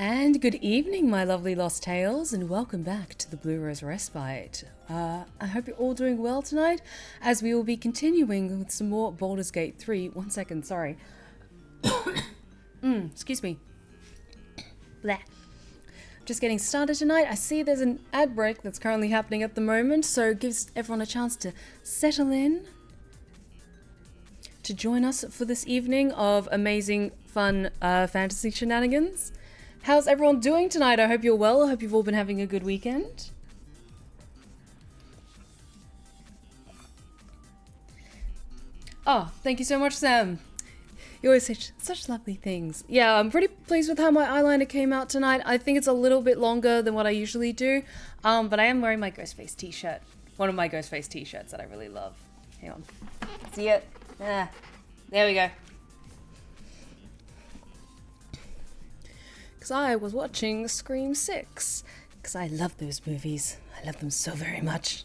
And good evening, my lovely Lost Tales, and welcome back to the Blue Rose Respite. I hope you're all doing well tonight, as we will be continuing with some more Baldur's Gate 3. 1 second, sorry. Excuse me. Bleh. Just getting started tonight. I see there's an ad break that's currently happening at the moment, so it gives everyone a chance to settle in, to join us for this evening of amazing, fun fantasy shenanigans. How's everyone doing tonight? I hope you're well. I hope you've all been having a good weekend. Oh, thank you so much, Sam. You always say such lovely things. Yeah, I'm pretty pleased with how my eyeliner came out tonight. I think it's a little bit longer than what I usually do, but I am wearing my Ghostface t-shirt. One of my Ghostface t-shirts that I really love. Hang on. See it? Ah, there we go. Because I was watching Scream 6. Because I love those movies. I love them so very much.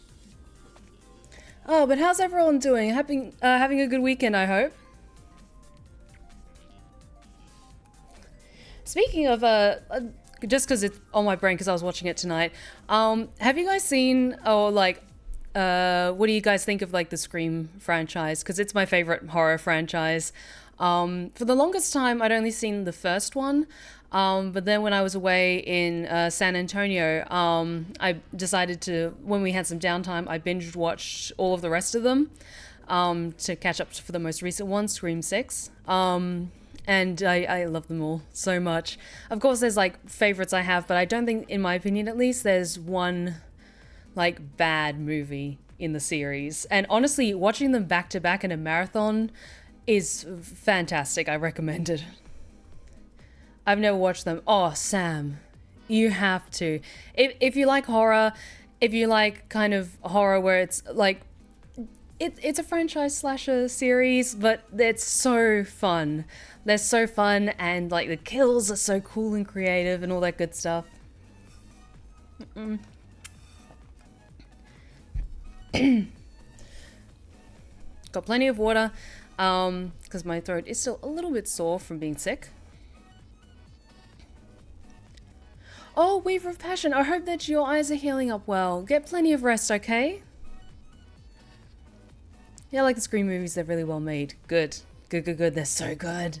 Oh, but how's everyone doing? Having a good weekend, I hope. Speaking of, just because it's on my brain because I was watching it tonight, have you guys seen, or like, what do you guys think of like the Scream franchise? Because it's my favorite horror franchise. For the longest time, I'd only seen the first one. But then when I was away in San Antonio, I decided to, when we had some downtime, I binge watched all of the rest of them to catch up for the most recent one, Scream 6. And I love them all so much. Of course, there's like favorites I have, but I don't think, in my opinion at least, there's one like bad movie in the series. And honestly, watching them back to back in a marathon is fantastic. I recommend it. I've never watched them. Oh, Sam, you have to. If you like horror, if you like kind of horror where it's like, it's a franchise slasher series, but it's so fun. They're so fun, and like the kills are so cool and creative and all that good stuff. Got plenty of water, because my throat is still a little bit sore from being sick. Oh, Weaver of Passion, I hope that your eyes are healing up well. Get plenty of rest, okay? Yeah, I like the Scream movies, they're really well made. Good. Good, they're so good.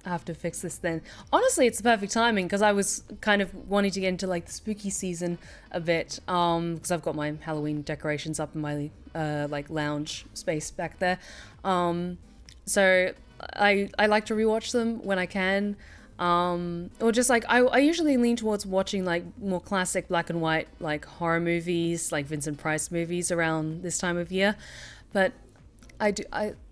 I have to fix this then. Honestly, it's the perfect timing, because I was kind of wanting to get into like the spooky season a bit, because I've got my Halloween decorations up in my like lounge space back there. So I like to rewatch them when I can. Or just like, I usually lean towards watching like more classic black and white, like horror movies, like Vincent Price movies around this time of year. But I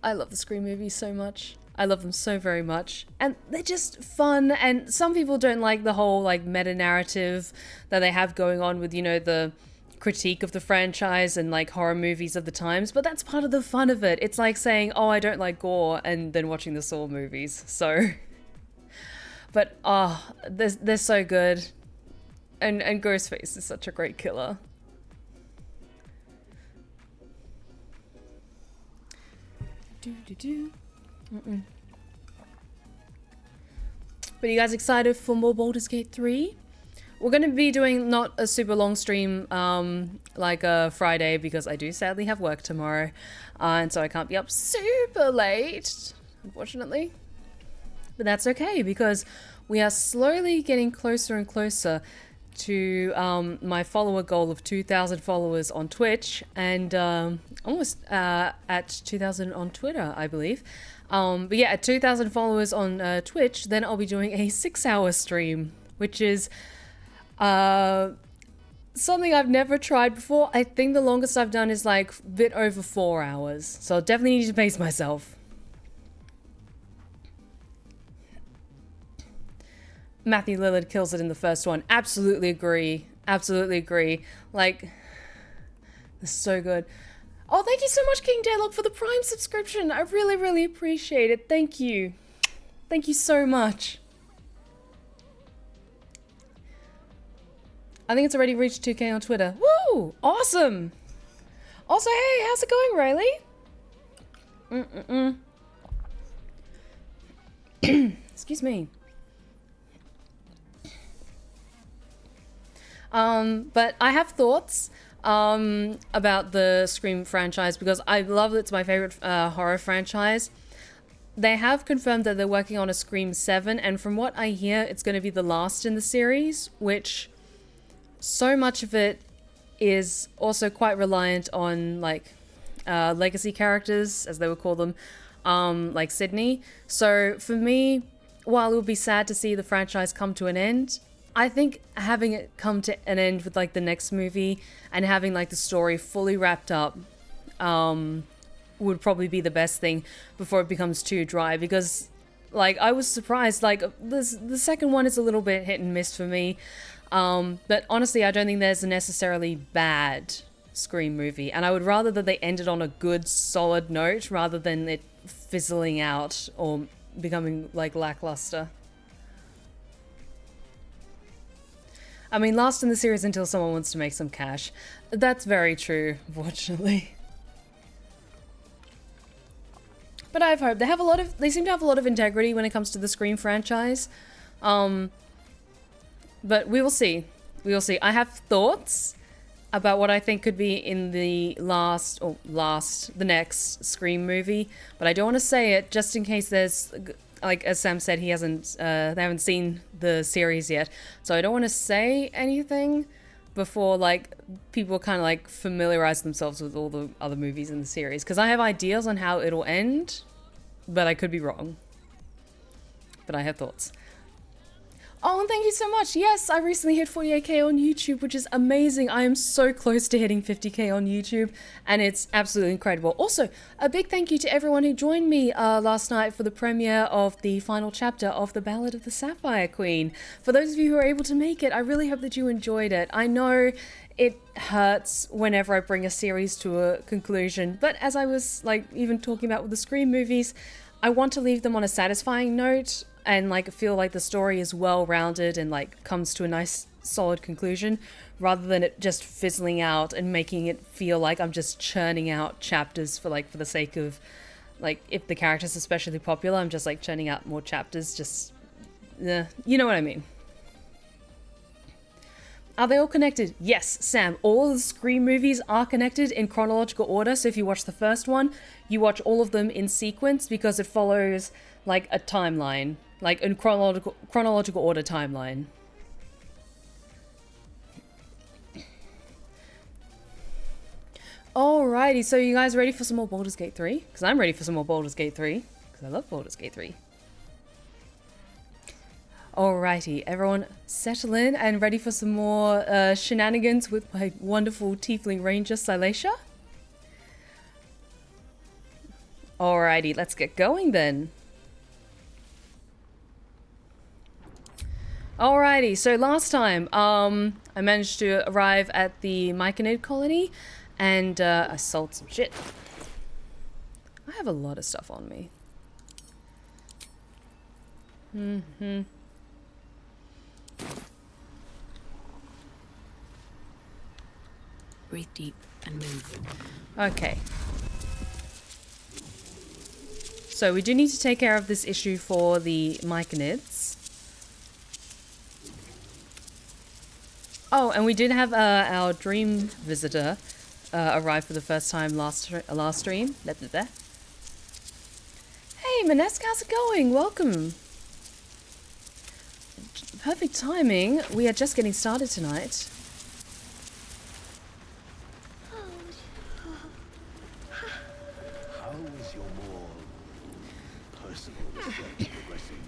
love the Scream movies so much. I love them so very much. And they're just fun. And some people don't like the whole like meta narrative that they have going on with, you know, the critique of the franchise and like horror movies of the times. But that's part of the fun of it. It's like saying, oh, I don't like gore, and then watching the Saw movies. So... But, they're so good. And Ghostface is such a great killer. But are you guys excited for more Baldur's Gate 3? We're going to be doing not a super long stream like a Friday, because I do sadly have work tomorrow. And so I can't be up super late, unfortunately. But that's okay, because we are slowly getting closer and closer to my follower goal of 2,000 followers on Twitch, and almost at 2,000 on Twitter, I believe. But yeah, at 2,000 followers on Twitch, then I'll be doing a 6-hour stream, which is something I've never tried before. I think the longest I've done is like a bit over 4 hours, so I definitely need to pace myself. Matthew Lillard kills it in the first one. Absolutely agree. Absolutely agree. Like, it's so good. Oh, thank you so much, King Deadlock, for the Prime subscription. I really, really appreciate it. Thank you. Thank you so much. I think it's already reached 2K on Twitter. Woo! Awesome! Also, hey, how's it going, Riley? Excuse me. But I have thoughts about the Scream franchise because I love it's my favorite horror franchise. They have confirmed that they're working on a Scream 7, and from what I hear, it's going to be the last in the series, which so much of it is also quite reliant on, like, legacy characters, as they would call them, like Sydney. So for me, while it would be sad to see the franchise come to an end, I think having it come to an end with, like, the next movie and having, like, the story fully wrapped up would probably be the best thing before it becomes too dry, because, like, I was surprised, like, the second one is a little bit hit and miss for me, but honestly I don't think there's a necessarily bad Scream movie, and I would rather that they ended on a good solid note rather than it fizzling out or becoming, like, lackluster. I mean, last in the series until someone wants to make some cash. That's very true, unfortunately. But I have hope. They seem to have a lot of integrity when it comes to the Scream franchise. But we will see. We will see. I have thoughts about what I think could be in the the next Scream movie, but I don't want to say it just in case there's, like, as Sam said, they haven't seen the series yet, so I don't want to say anything before, like, people kind of, like, familiarize themselves with all the other movies in the series, because I have ideas on how it'll end, but I could be wrong. But I have thoughts. Oh, and thank you so much. Yes, I recently hit 48k on YouTube, which is amazing. I am so close to hitting 50k on YouTube, and it's absolutely incredible. Also, a big thank you to everyone who joined me last night for the premiere of the final chapter of The Ballad of the Sapphire Queen. For those of you who are able to make it, I really hope that you enjoyed it. I know it hurts whenever I bring a series to a conclusion, but as I was, like, even talking about with the Scream movies, I want to leave them on a satisfying note and, like, feel like the story is well-rounded and, like, comes to a nice solid conclusion, rather than it just fizzling out and making it feel like I'm just churning out chapters for the sake of, like, if the character's especially popular, I'm just, like, churning out more chapters, just, you know what I mean. Are they all connected? Yes, Sam. All the Scream movies are connected in chronological order, so if you watch the first one, you watch all of them in sequence because it follows, like, a timeline. Like, in chronological order timeline. Alrighty, so you guys ready for some more Baldur's Gate 3? Because I'm ready for some more Baldur's Gate 3. Because I love Baldur's Gate 3. Alrighty, everyone settle in and ready for some more shenanigans with my wonderful tiefling ranger, Silesia? Alrighty, let's get going then. Alrighty, so last time, I managed to arrive at the Myconid colony, and I sold some shit. I have a lot of stuff on me. Breathe deep and move. Okay. So we do need to take care of this issue for the Myconids. Oh, and we did have our dream visitor arrive for the first time last stream. Blah, blah, blah. Hey, Manesk, how's it going? Welcome. Perfect timing. We are just getting started tonight. How is your more personal research progressing?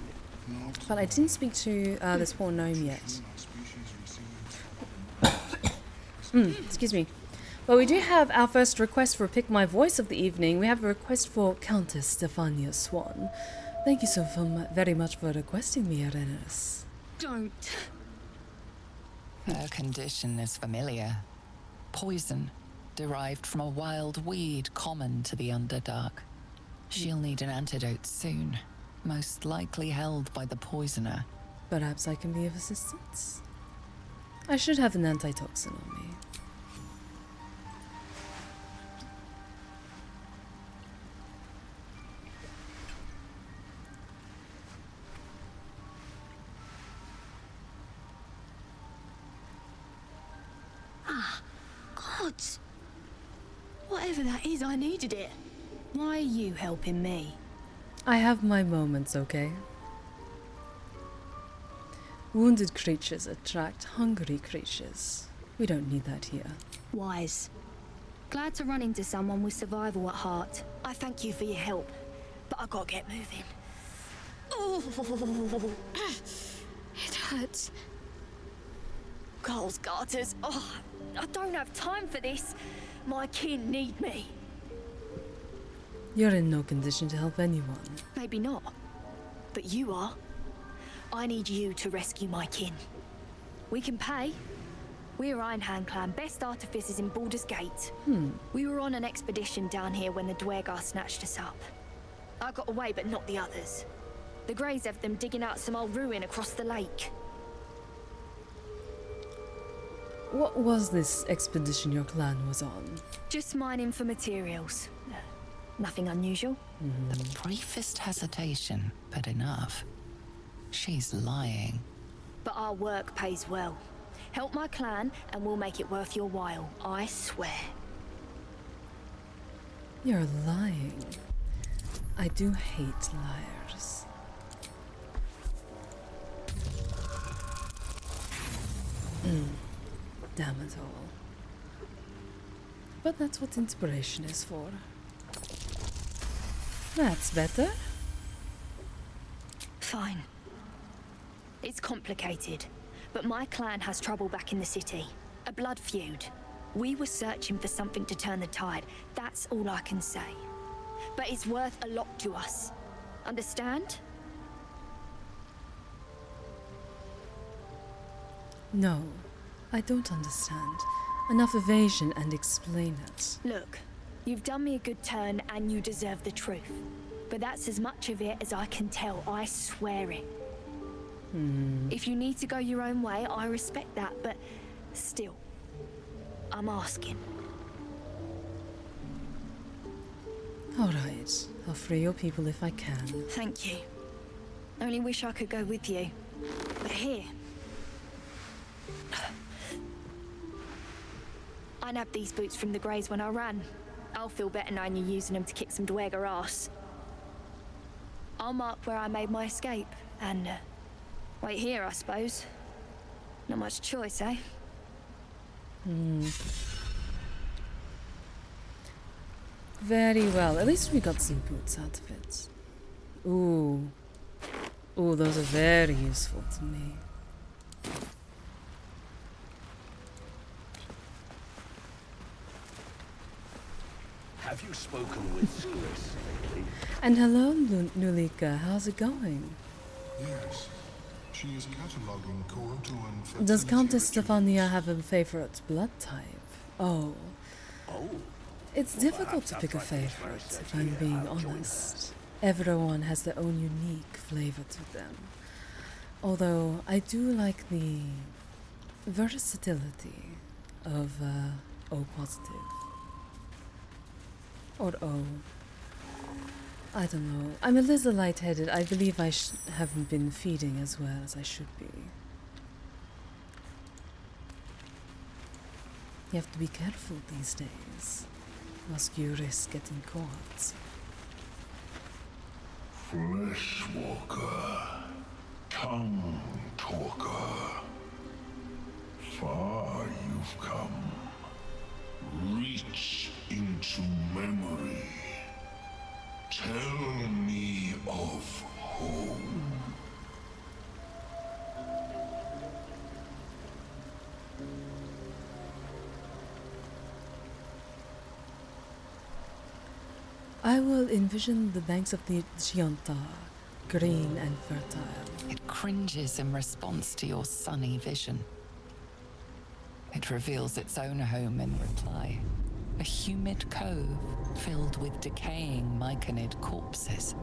But I didn't speak to this poor gnome yet. Excuse me. Well, we do have our first request for Pick My Voice of the evening. We have a request for Countess Stefania Swan. Thank you so very much for requesting me, Andreas. Don't. Her condition is familiar. Poison, derived from a wild weed common to the Underdark. She'll need an antidote soon, most likely held by the poisoner. Perhaps I can be of assistance. I should have an antitoxin on me. Gods! Whatever that is, I needed it. Why are you helping me? I have my moments, okay? Wounded creatures attract hungry creatures. We don't need that here. Wise. Glad to run into someone with survival at heart. I thank you for your help, but I gotta get moving. Oh, it hurts. Carl's garters. Oh, I don't have time for this. My kin need me. You're in no condition to help anyone. Maybe not, but you are. I need you to rescue my kin. We can pay. We're Iron Hand Clan, best artificers in Baldur's Gate. We were on an expedition down here when the Duergar snatched us up. I got away, but not the others. The Greys have them digging out some old ruin across the lake. What was this expedition your clan was on? Just mining for materials. Nothing unusual. The briefest hesitation, but enough. She's lying. But our work pays well. Help my clan, and we'll make it worth your while. I swear. You're lying. I do hate liars. Damn it all. But that's what inspiration is for. That's better. Fine. It's complicated, but my clan has trouble back in the city. A blood feud. We were searching for something to turn the tide. That's all I can say. But it's worth a lot to us. Understand? No, I don't understand. Enough evasion and explain it. Look, you've done me a good turn and you deserve the truth. But that's as much of it as I can tell, I swear it. If you need to go your own way, I respect that, but still, I'm asking. Alright, I'll free your people if I can. Thank you. Only wish I could go with you. But here. I nabbed these boots from the Greys when I ran. I'll feel better knowing you're using them to kick some Duergar ass. I'll mark where I made my escape, and wait here, I suppose. Not much choice, eh? Very well. At least we got some boots out of it. Ooh. Ooh, those are very useful to me. Have you spoken with Skris lately? And hello, Nulika. How's it going? Yes. She is cataloguing Korotu and Does fertility Countess rituals. Stefania have a favorite blood type? Oh. Oh, It's difficult to pick a favorite, if I'm being honest. Everyone has their own unique flavor to them. Although I do like the versatility of O positive. Or O. I don't know. I'm a little lightheaded. I believe I haven't been feeding as well as I should be. You have to be careful these days. Must you risk getting caught? Fleshwalker, tongue talker. Far you've come. Reach into memory. Tell me of home. I will envision the banks of the Gianta, green and fertile. It cringes in response to your sunny vision. It reveals its own home in reply. A humid cove filled with decaying myconid corpses.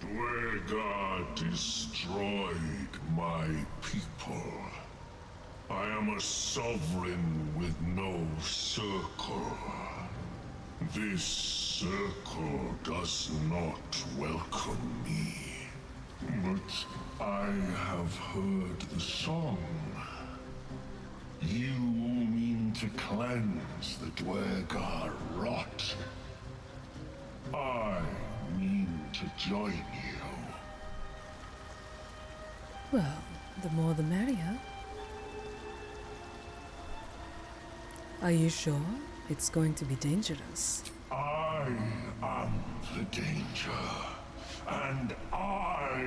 Duergar destroyed my people. I am a sovereign with no circle. This circle does not welcome me. But I have heard the song. You mean to cleanse the Dwergar rot? I mean to join you. Well, the more the merrier. Are you sure? It's going to be dangerous. I am the danger, and I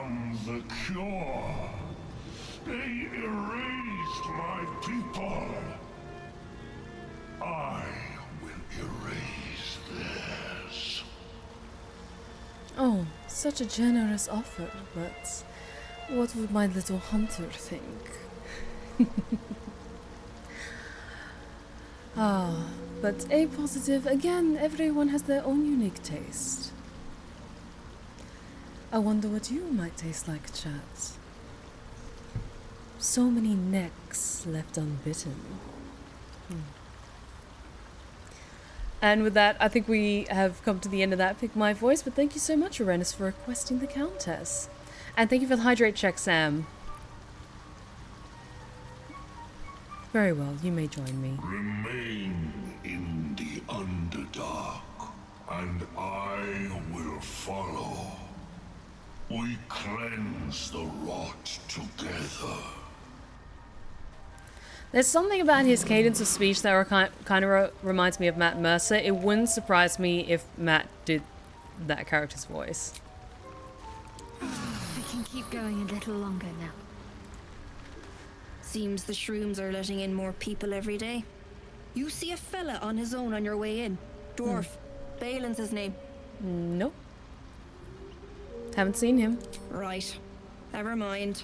am the cure. They erased my people. I will erase theirs. Oh, such a generous offer, but what would my little hunter think? Ah, but A positive, again, everyone has their own unique taste. I wonder what you might taste like, chat. So many necks left unbitten. And with that, I think we have come to the end of that Pick My Voice, but thank you so much, Arenas, for requesting the Countess. And thank you for the hydrate check, Sam. Very well, you may join me. Remain in the Underdark, and I will follow. We cleanse the rot together. There's something about his cadence of speech that kind of reminds me of Matt Mercer. It wouldn't surprise me if Matt did that character's voice. We can keep going a little longer now. Seems the shrooms are letting in more people every day. You see a fella on his own on your way in. Dwarf. Balin's his name. Nope. Haven't seen him. Right. Never mind.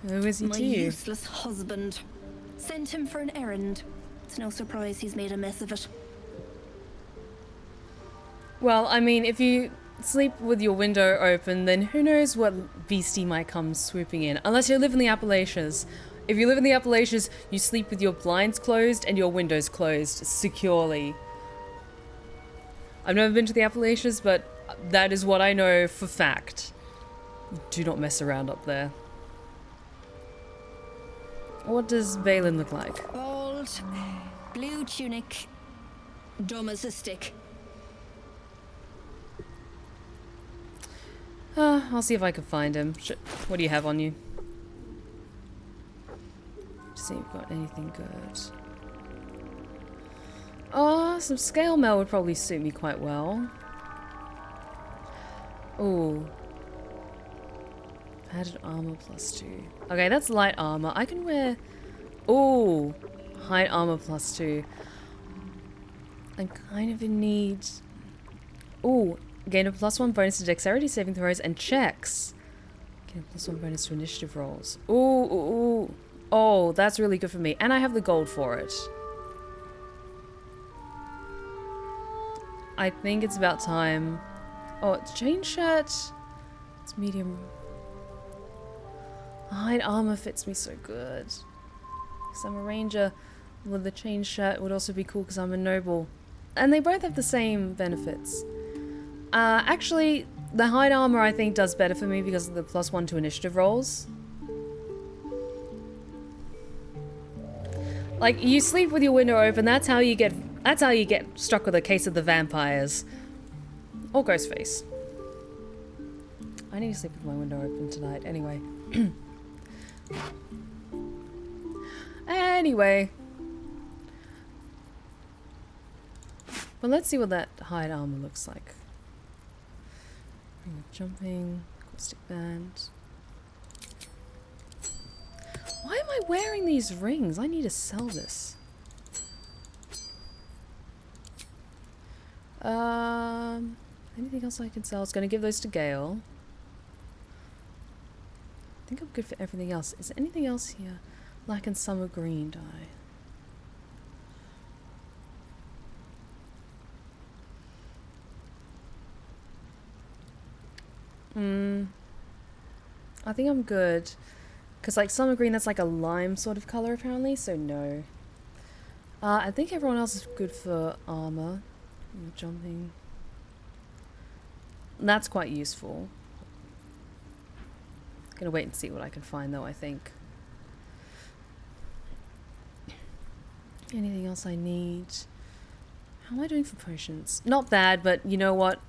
Who is he My to you? useless husband. Sent him for an errand. It's no surprise he's made a mess of it. Well, I mean, if you sleep with your window open, then who knows what beastie might come swooping in. Unless you live in the Appalachians. If you live in the Appalachians, you sleep with your blinds closed and your windows closed securely. I've never been to the Appalachians, but that is what I know for fact. Do not mess around up there. What does Balin look like? Bald, blue tunic, dumb as a stick. I'll see if I can find him. What do you have on you? See if you've got anything good. Oh, some scale mail would probably suit me quite well. Ooh. Padded armor +2. Okay, that's light armor. I can wear... Ooh. Height armor +2. I'm kind of in need... Ooh. Gain a +1 bonus to dexterity saving throws and checks. Gain a +1 bonus to initiative rolls. Ooh, ooh, ooh. Oh, that's really good for me. And I have the gold for it. I think it's about time. Oh, it's chain shirt. It's medium. Hide armor fits me so good. Because I'm a ranger. Well, the chain shirt would also be cool because I'm a noble. And they both have the same benefits. Actually, the hide armor I think does better for me because of the +1 to initiative rolls. Like, you sleep with your window open, that's how you get struck with a case of the vampires. Or Ghostface. I need to sleep with my window open tonight, anyway. Anyway. Well, let's see what that hide armor looks like. Jumping, caustic band. Why am I wearing these rings? I need to sell this. Anything else I can sell? I was going to give those to Gale. I think I'm good for everything else. Is there anything else here? Black and summer green dye. I think I'm good. Because, like, summer green, that's like a lime sort of color, apparently, so no. I think everyone else is good for armor. Jumping. That's quite useful. Gonna wait and see what I can find, though, I think. Anything else I need? How am I doing for potions? Not bad, but you know what?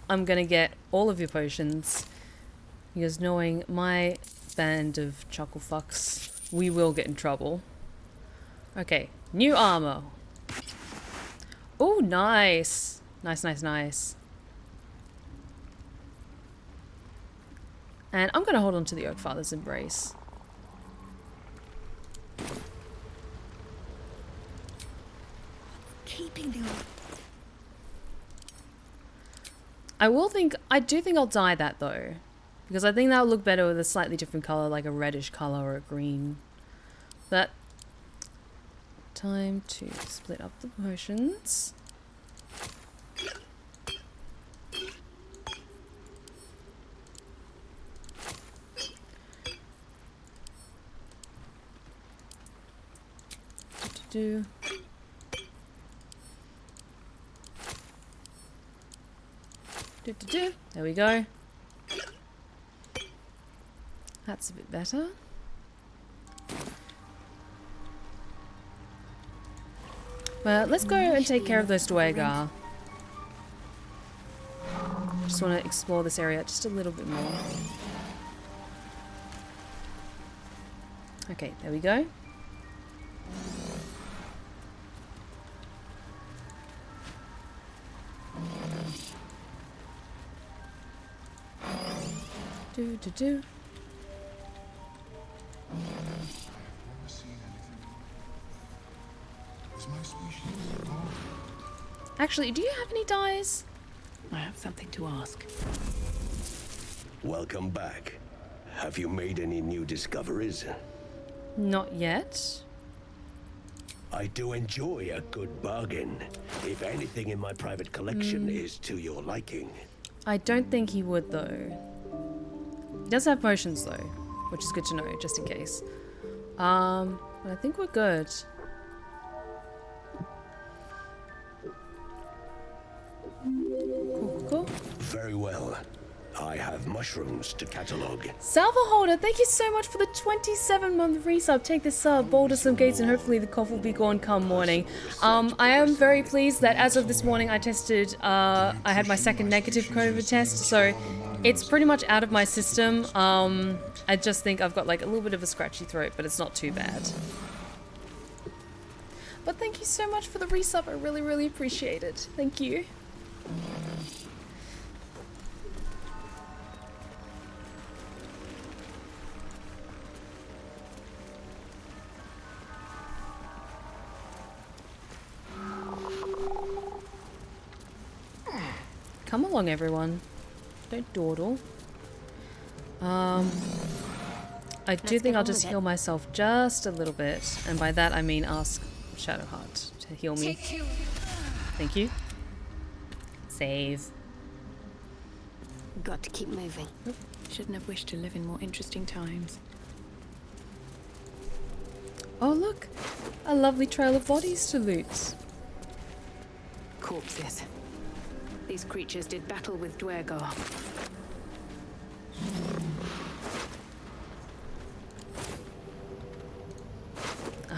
I'm gonna get all of your potions. Because knowing my band of chuckle fucks, we will get in trouble. Okay, new armor. Oh, nice. Nice, nice, nice. And I'm gonna hold on to the Oak Father's Embrace. Keeping the I do think I'll dye that though. Because I think that'll look better with a slightly different color, like a reddish color or a green. But time to split up the potions. Do. There we go. That's a bit better. Well, let's go and take care of those Duergar. Just want to explore this area just a little bit more. Okay, there we go. Do. Actually, do you have any dyes? I have something to ask. Welcome back. Have you made any new discoveries? Not yet. I do enjoy a good bargain. If anything in my private collection is to your liking. I don't think he would though. He does have potions though, which is good to know, just in case. But I think we're good. Cool. Very well. I have mushrooms to catalogue. Salva Holder, thank you so much for the 27-month resub. Take this sub, boulder some gates, and hopefully the cough will be gone come morning. I am very pleased that as of this morning I tested, I had my second negative COVID test, so it's pretty much out of my system. I just think I've got like a little bit of a scratchy throat, but it's not too bad. But thank you so much for the resub, I really, really appreciate it. Thank you. Come along, everyone. Don't dawdle. I do think I'll just heal myself just a little bit. And by that, I mean ask Shadowheart to heal me. Thank you. Save. Got to keep moving. Shouldn't have wished to live in more interesting times. Oh, look. A lovely trail of bodies to loot. Corpses. These creatures did battle with Duergar.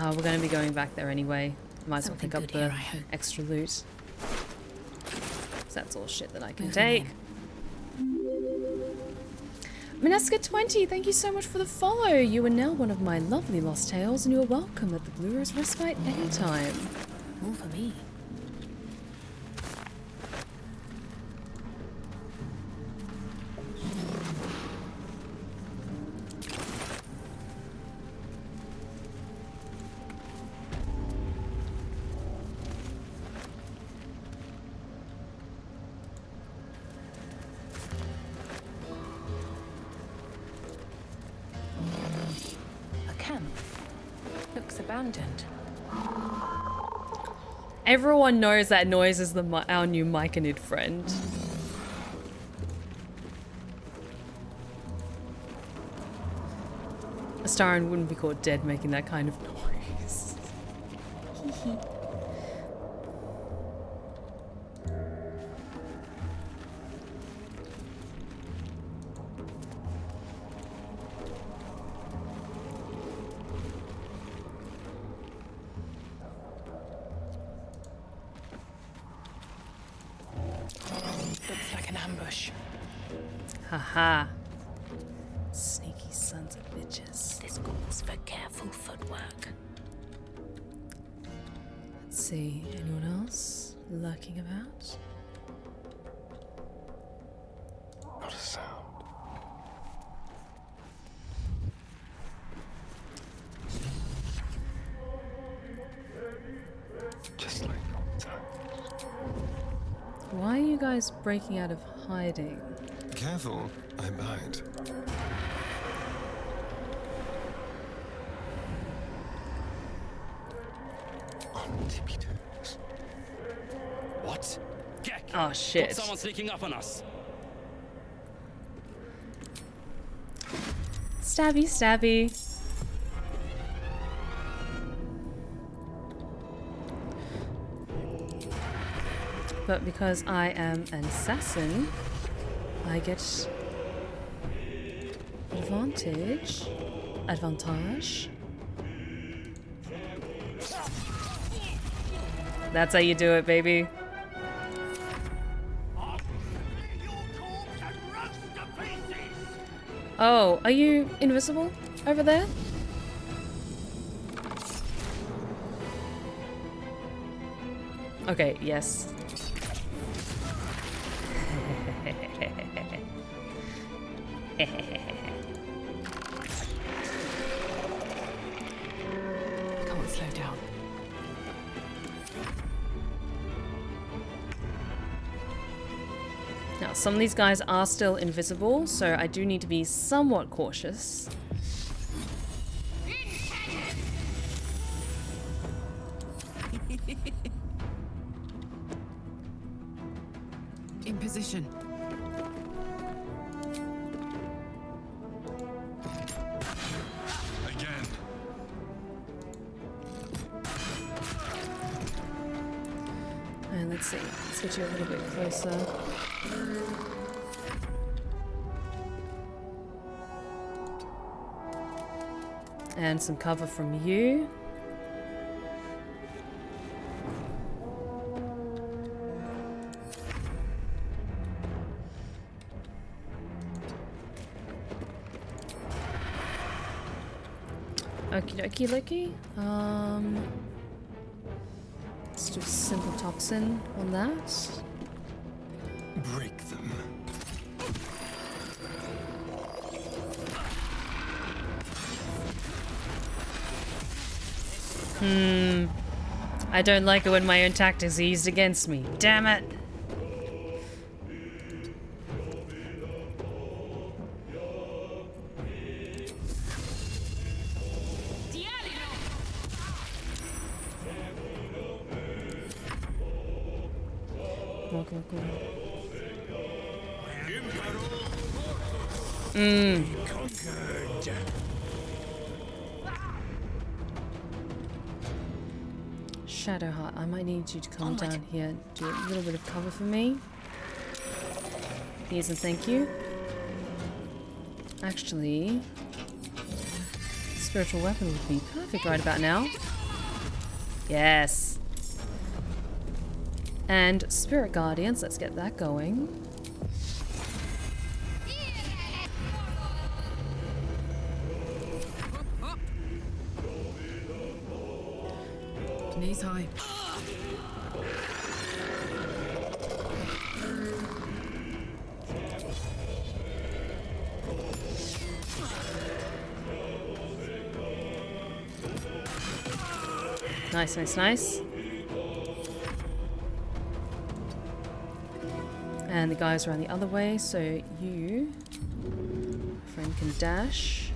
We're going to be going back there anyway. Might as well pick up Something good the here, I hope. extra loot. 'Cause that's all shit that I can take. Mineska20, thank you so much for the follow. You are now one of my lovely Lost Tales, and you are welcome at the Blue Rose Respite anytime. More for me. Abandoned. Everyone knows that noise is our new Myconid friend. Astaran wouldn't be caught dead making that kind of noise. bush. Haha. Sneaky sons of bitches. This calls for careful footwork. Let's see, anyone else lurking about? Not a sound. Just like old times. Why are you guys breaking out of hiding? Careful, I bite. On tippy toes. What? Gek! Oh shit. Got someone sneaking up on us. Stabby, stabby. But because I am an assassin, I get advantage. That's how you do it, baby. Oh, are you invisible over there? Okay, yes. Come on, slow down. Now, some of these guys are still invisible, so I do need to be somewhat cautious. In position. Again. And let's see, let's get you a little bit closer. And some cover from you. Okie dokie licky. Let's do simple toxin on that. Break them. I don't like it when my own tactics are used against me. Damn it! Go. Shadowheart, I might need you to come down here and do a little bit of cover for me. Please and thank you. Actually, spiritual weapon would be perfect right about now. Yes. And spirit guardians, let's get that going. Knees high. Nice. And the guys around the other way, so you, friend, can dash.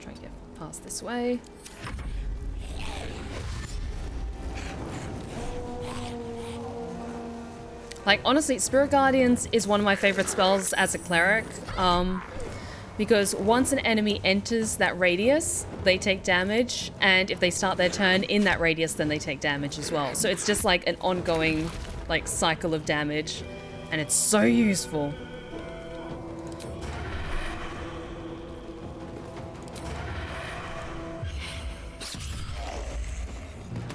Try and get past this way. Like, honestly, Spirit Guardians is one of my favorite spells as a cleric. Because once an enemy enters that radius, they take damage, and if they start their turn in that radius, then they take damage as well. So it's just like an ongoing, like, cycle of damage, and it's so useful.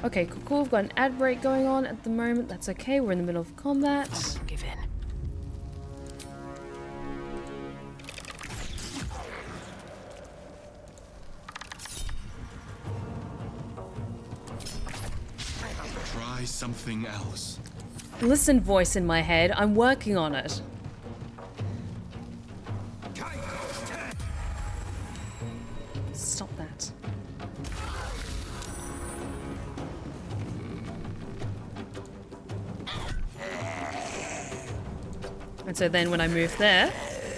Okay, cool. We've got an ad break going on at the moment. That's okay. We're in the middle of combat. I won't give in. Try something else. Listen, voice in my head. I'm working on it. Stop that. And so then when I move there,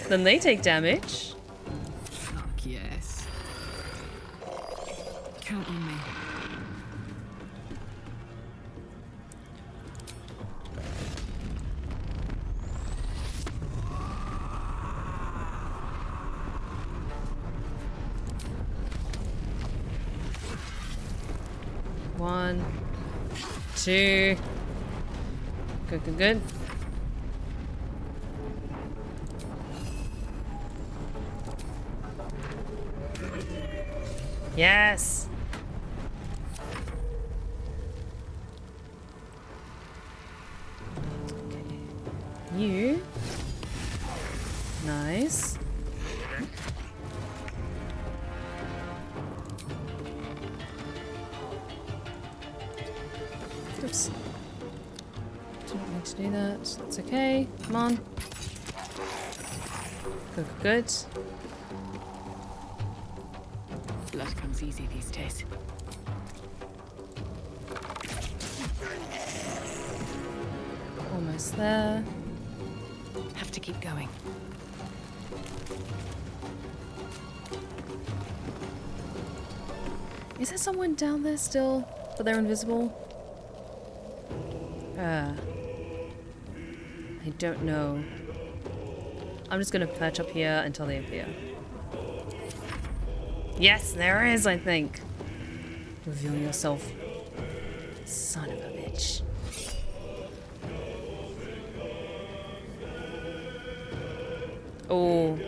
then they take damage. Fuck yes. Count on me. One, two. Good, good, good. Yes. Okay. You. Nice. Oops. Didn't need to do that. That's okay. Come on. Good, good, good. Blood comes easy these days. Almost there. Have to keep going. Is there someone down there still? But they're invisible? I don't know. I'm just gonna perch up here until they appear. Yes, there is, I think. Reveal yourself. Son of a bitch. Oh.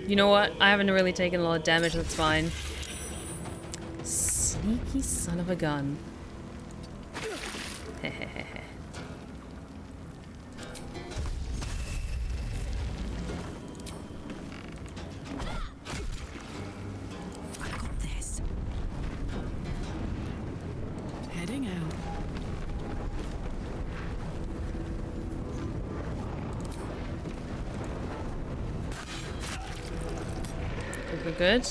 You know what? I haven't really taken a lot of damage, that's fine. Sneaky son of a gun. Hehehe. Good.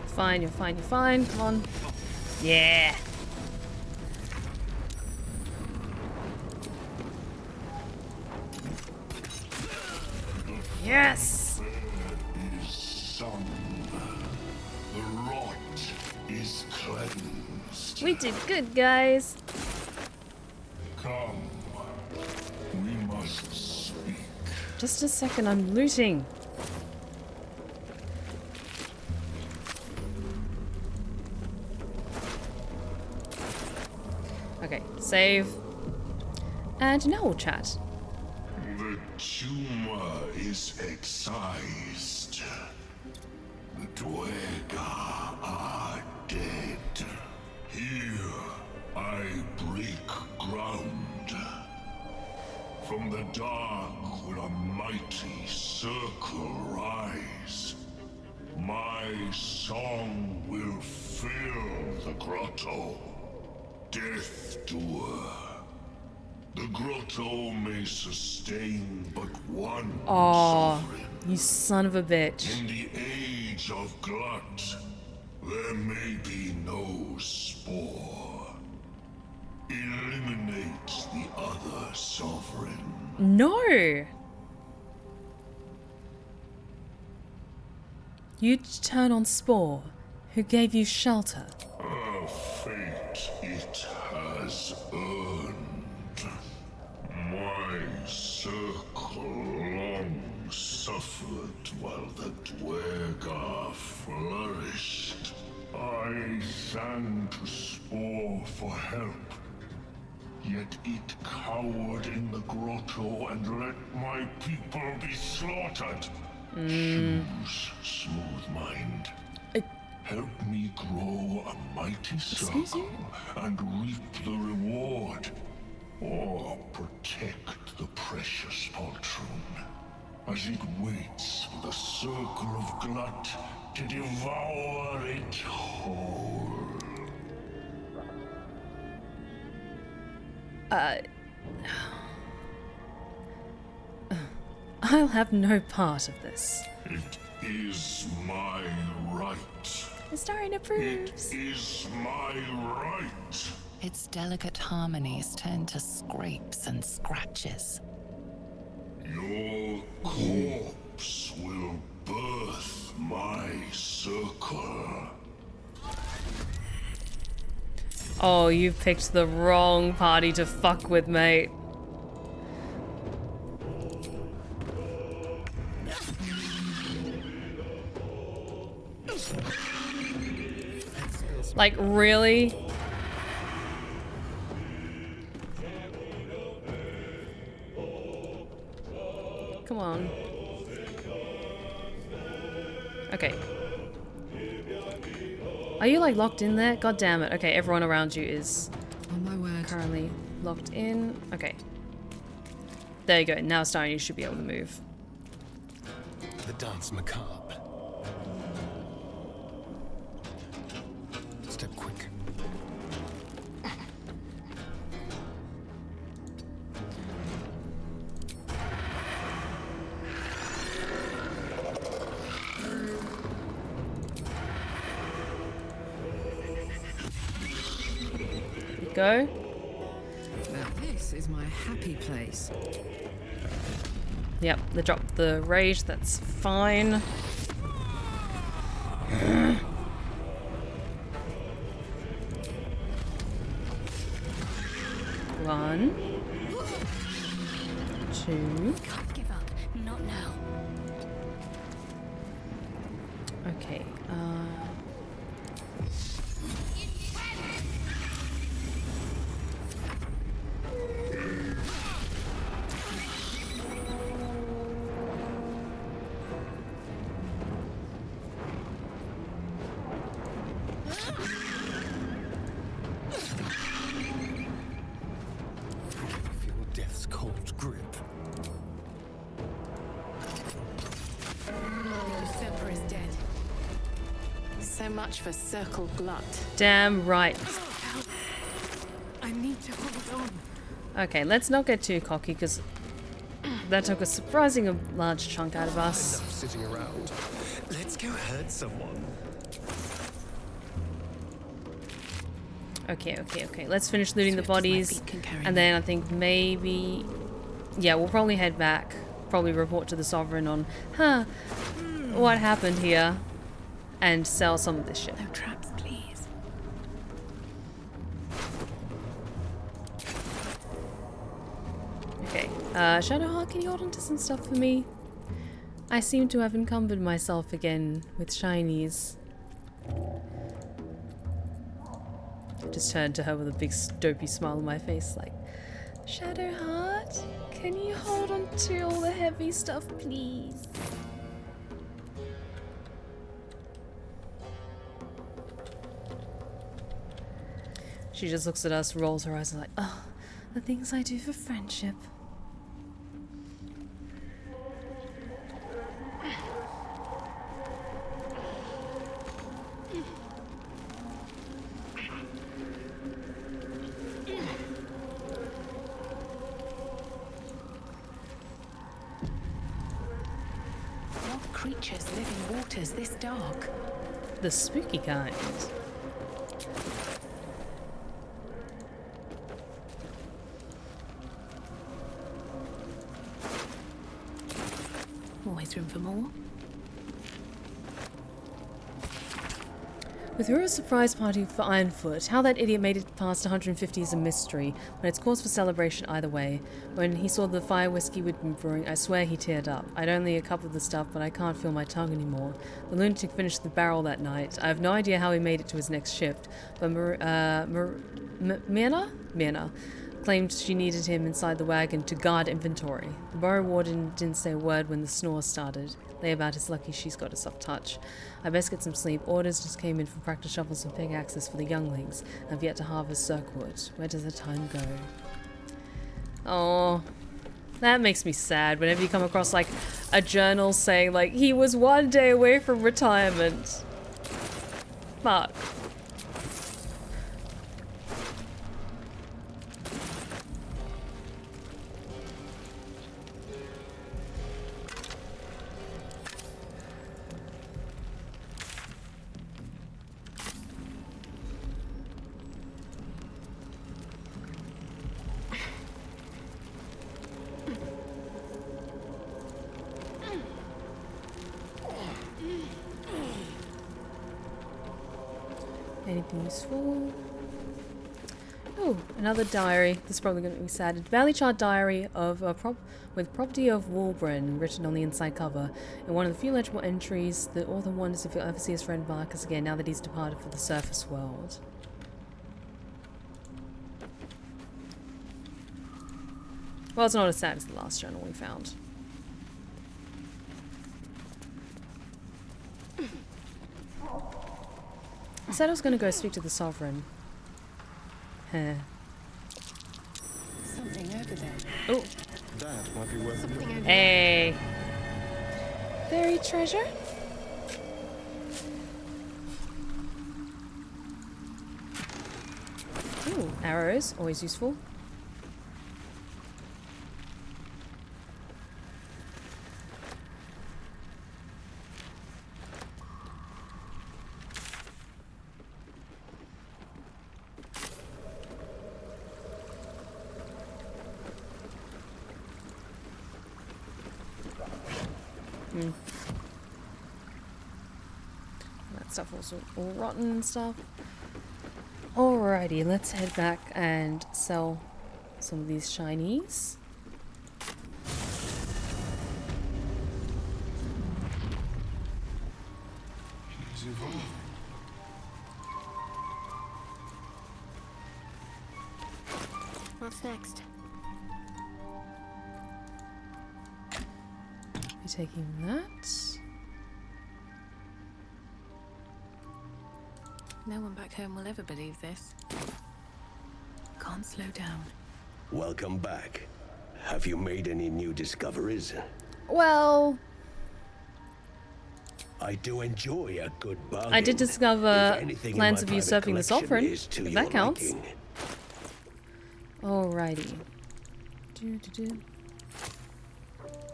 Fine, you're fine, you're fine. Come on. Yeah. Yes! Son, the rot is cleansed. We did good, guys. Come, we must speak. Just a second, I'm looting. Okay, save. And now we'll chat. The tumor is excised. The Duergar are dead. Here I break ground. From the dark will a mighty circle rise. My song will fill the grotto. Death Doer. The grotto may sustain but one sovereign. You son of a bitch. In the age of glut, there may be no spore. Eliminate the other sovereign. No! You'd turn on Spore, who gave you shelter. A fate it has earned. My circle long suffered while the Dwergar flourished. I sang to Spore for help. Yet it cowered in the grotto and let my people be slaughtered. Choose, smooth mind. Help me grow a mighty circle and reap the reward. Or protect the precious poltroon as it waits for the circle of glut to devour it whole. I'll have no part of this. It is my right. Historian approves. It is my right. Its delicate harmonies turn to scrapes and scratches. Your corpse will birth my circle. Oh, you picked the wrong party to fuck with, mate. Like, really? Come on. Okay. Are you like locked in there? God damn it. Okay, everyone around you is on my word. Currently locked in. Okay. There you go. Now Stein, you should be able to move. The dance macabre. Step quick. Go. Now this is my happy place. Yep, they dropped the rage, that's fine. One. Two. Can't give up. Not now. Okay, Much for circle glut. damn right. I need to hold on. Okay, let's not get too cocky because that took a surprisingly large chunk out of us. Enough sitting around. Let's go hurt someone. Okay. Let's finish looting the bodies, and then I think maybe, yeah, we'll probably head back. Probably report to the Sovereign on, what happened here, and sell some of this shit. No traps, please. Okay, Shadowheart, can you hold on to some stuff for me? I seem to have encumbered myself again with shinies. I just turned to her with a big dopey smile on my face like, Shadowheart, can you hold on to all the heavy stuff, please? She just looks at us, rolls her eyes and like, oh, the things I do for friendship. What creatures live in waters this dark? The spooky kind. Always room for more. We threw a surprise party for Ironfoot. How that idiot made it past 150 is a mystery, but it's cause for celebration either way. When he saw the fire whiskey we'd been brewing, I swear he teared up. I'd only a cup of the stuff, but I can't feel my tongue anymore. The lunatic finished the barrel that night. I have no idea how he made it to his next shift, but Mirna claimed she needed him inside the wagon to guard inventory. The burrow warden didn't say a word when the snore started. Layabout is lucky she's got a soft touch. I best get some sleep. Orders just came in for practice shovels and pickaxes for the younglings. I've yet to harvest Cirkwood. Where does the time go? Oh, that makes me sad whenever you come across like a journal saying like he was 1 day away from retirement. Fuck. Anything useful? Oh, another diary. This is probably going to be sad. Valley Chart Diary of with property of Walbren written on the inside cover. In one of the few legible entries, the author wonders if he'll ever see his friend Marcus again now that he's departed for the surface world. Well, it's not as sad as the last journal we found. I said I was going to go speak to the Sovereign. Huh. Something over there. Oh. That might be worth Something over Hey. Buried treasure? Ooh, arrows, always useful. That stuff also all rotten and stuff. Alrighty, let's head back and sell some of these shinies. What's next? Be taking that. No one back home will ever believe this. Can't slow down. Welcome back. Have you made any new discoveries? Well, I do enjoy a good bargain. I did discover plans of usurping the Sovereign, if that counts. Alrighty.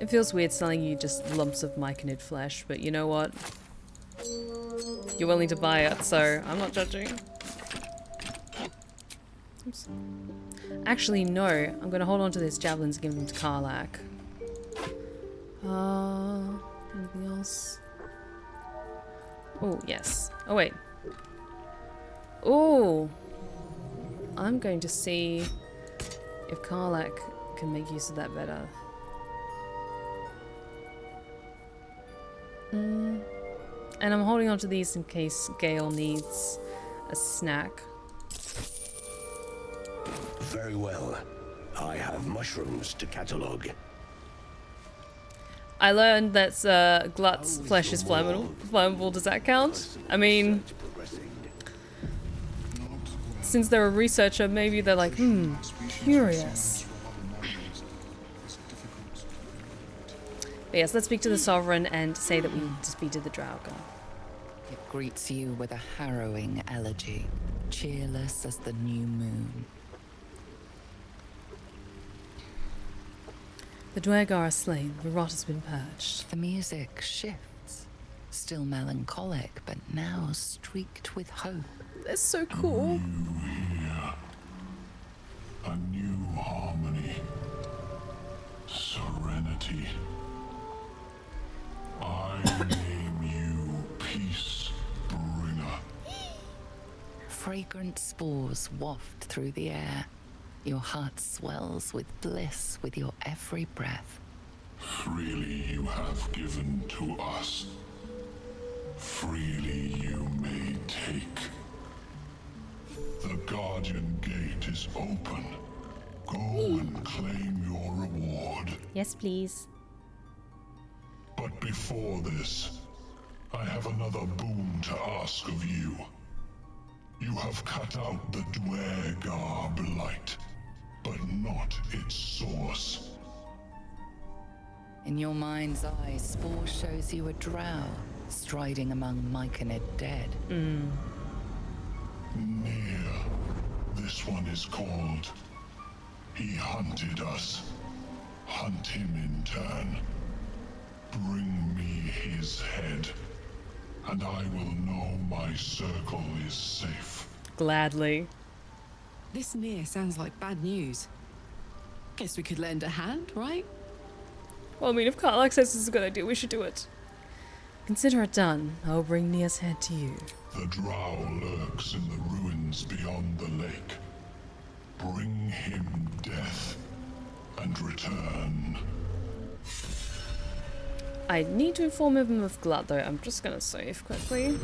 It feels weird selling you just lumps of myconid flesh, but you know what? You're willing to buy it, so I'm not judging. Oops. Actually, no. I'm going to hold on to these javelins and give them to Karlach. Anything else? Oh, yes. Oh, wait. Oh! I'm going to see if Karlach can make use of that better. And I'm holding on to these in case Gale needs a snack. Very well. I have mushrooms to catalogue. I learned that Glut's flesh is flammable. Does that count? I mean, since they're a researcher, maybe they're like, curious. But yes, let's speak to the Sovereign and say that we defeated the Draugr. It greets you with a harrowing elegy, cheerless as the new moon. The Draugr are slain, the rot has been purged. The music shifts, still melancholic, but now streaked with hope. They're so cool. A new harmony. Serenity. I name you Peace Bringer. Fragrant spores waft through the air. Your heart swells with bliss with your every breath. Freely you have given to us. Freely you may take. The Guardian Gate is open. Go and claim your reward. Yes, please. But before this, I have another boon to ask of you. You have cut out the Duergar blight, but not its source. In your mind's eye, Spore shows you a drow striding among Myconid dead. Near. This one is called. He hunted us. Hunt him in turn. Bring me his head, and I will know my circle is safe. Gladly. This near sounds like bad news. Guess we could lend a hand, right? Well, I mean, if Karlach says this is a good idea, we should do it. Consider it done. I'll bring Nia's head to you. The drow lurks in the ruins beyond the lake. Bring him death, and return. I need to inform him of Glut, though. I'm just gonna save quickly.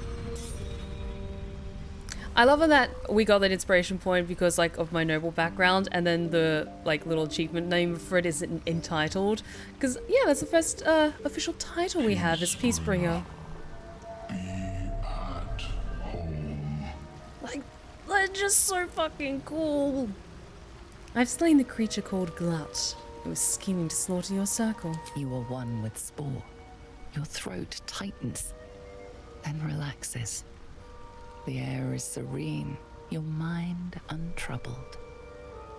I love that we got that inspiration point because, like, of my noble background, and then the, like, little achievement name for it is entitled. Because, yeah, that's the first official title we have is Peacebringer. Be at home. Like, that's just so fucking cool. I've slain the creature called Glut. It was scheming to slaughter your circle. You are one with Spore. Your throat tightens, then relaxes. The air is serene, your mind untroubled.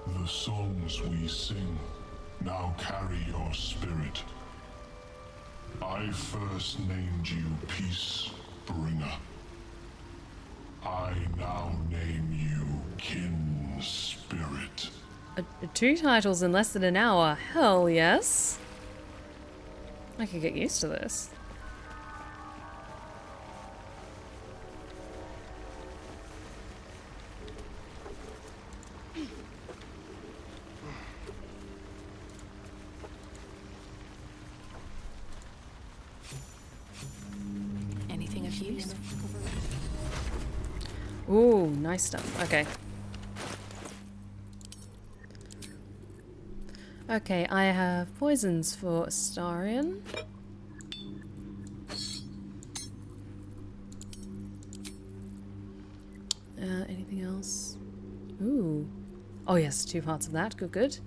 The songs we sing now carry your spirit. I first named you Peacebringer. I now name you Kin Spirit. 2 titles in less than an hour. Hell yes. I could get used to this. Anything of use? Ooh, nice stuff. Okay. Okay, I have poisons for Astarion. Anything else? Ooh. Oh yes, 2 parts of that. Good, good.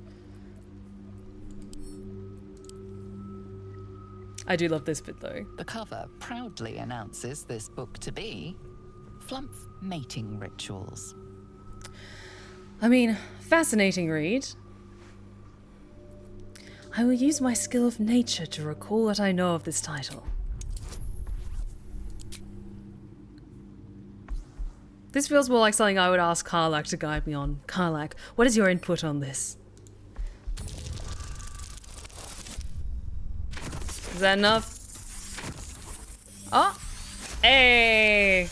I do love this bit though. The cover proudly announces this book to be Flumph Mating Rituals. I mean, fascinating read. I will use my skill of nature to recall what I know of this title. This feels more like something I would ask Karlach to guide me on. Karlach, what is your input on this? Is that enough? Oh! Hey!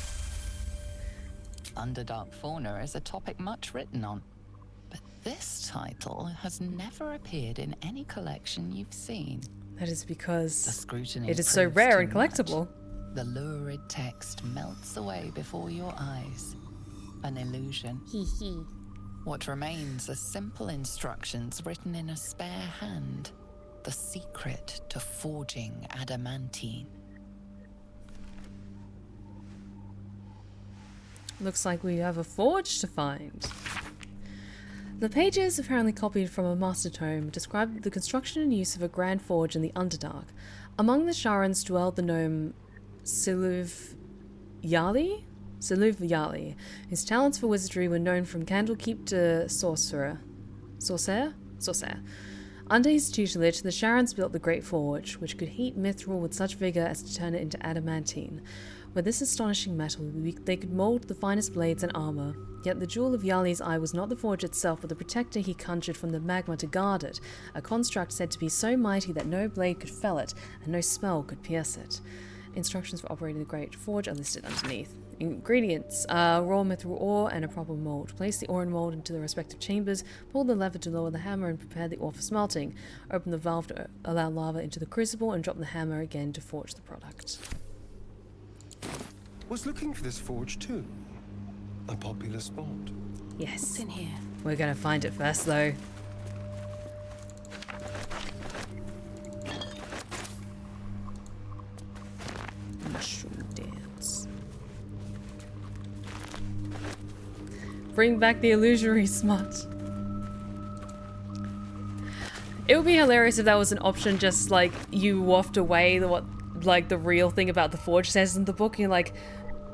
Underdark fauna is a topic much written on. But this title has never appeared in any collection you've seen. That is because the scrutiny it is so proves rare too and collectible. much. The lurid text melts away before your eyes. An illusion. What remains are simple instructions written in a spare hand. The secret to forging adamantine. Looks like we have a forge to find. The pages, apparently copied from a master tome, describe the construction and use of a grand forge in the Underdark. Among the Sharans dwelled the gnome Siluv Yali, whose talents for wizardry were known from Candlekeep to Sorcerer. Under his tutelage, the Sharans built the Great Forge, which could heat mithril with such vigor as to turn it into adamantine. With this astonishing metal, they could mold the finest blades and armor. Yet the jewel of Yali's eye was not the forge itself, but the protector he conjured from the magma to guard it, a construct said to be so mighty that no blade could fell it, and no spell could pierce it. Instructions for operating the Great Forge are listed underneath. Ingredients. Raw mithril ore and a proper mold. Place the ore and mold into the respective chambers. Pull the lever to lower the hammer and prepare the ore for smelting. Open the valve to allow lava into the crucible and drop the hammer again to forge the product. Was looking for this forge too. A popular spot. Yes. What's in here? We're gonna find it first though. Mushroom dance. Bring back the illusory smut. It would be hilarious if that was an option, just like you waft away what like the real thing about the forge says in the book, and you're like,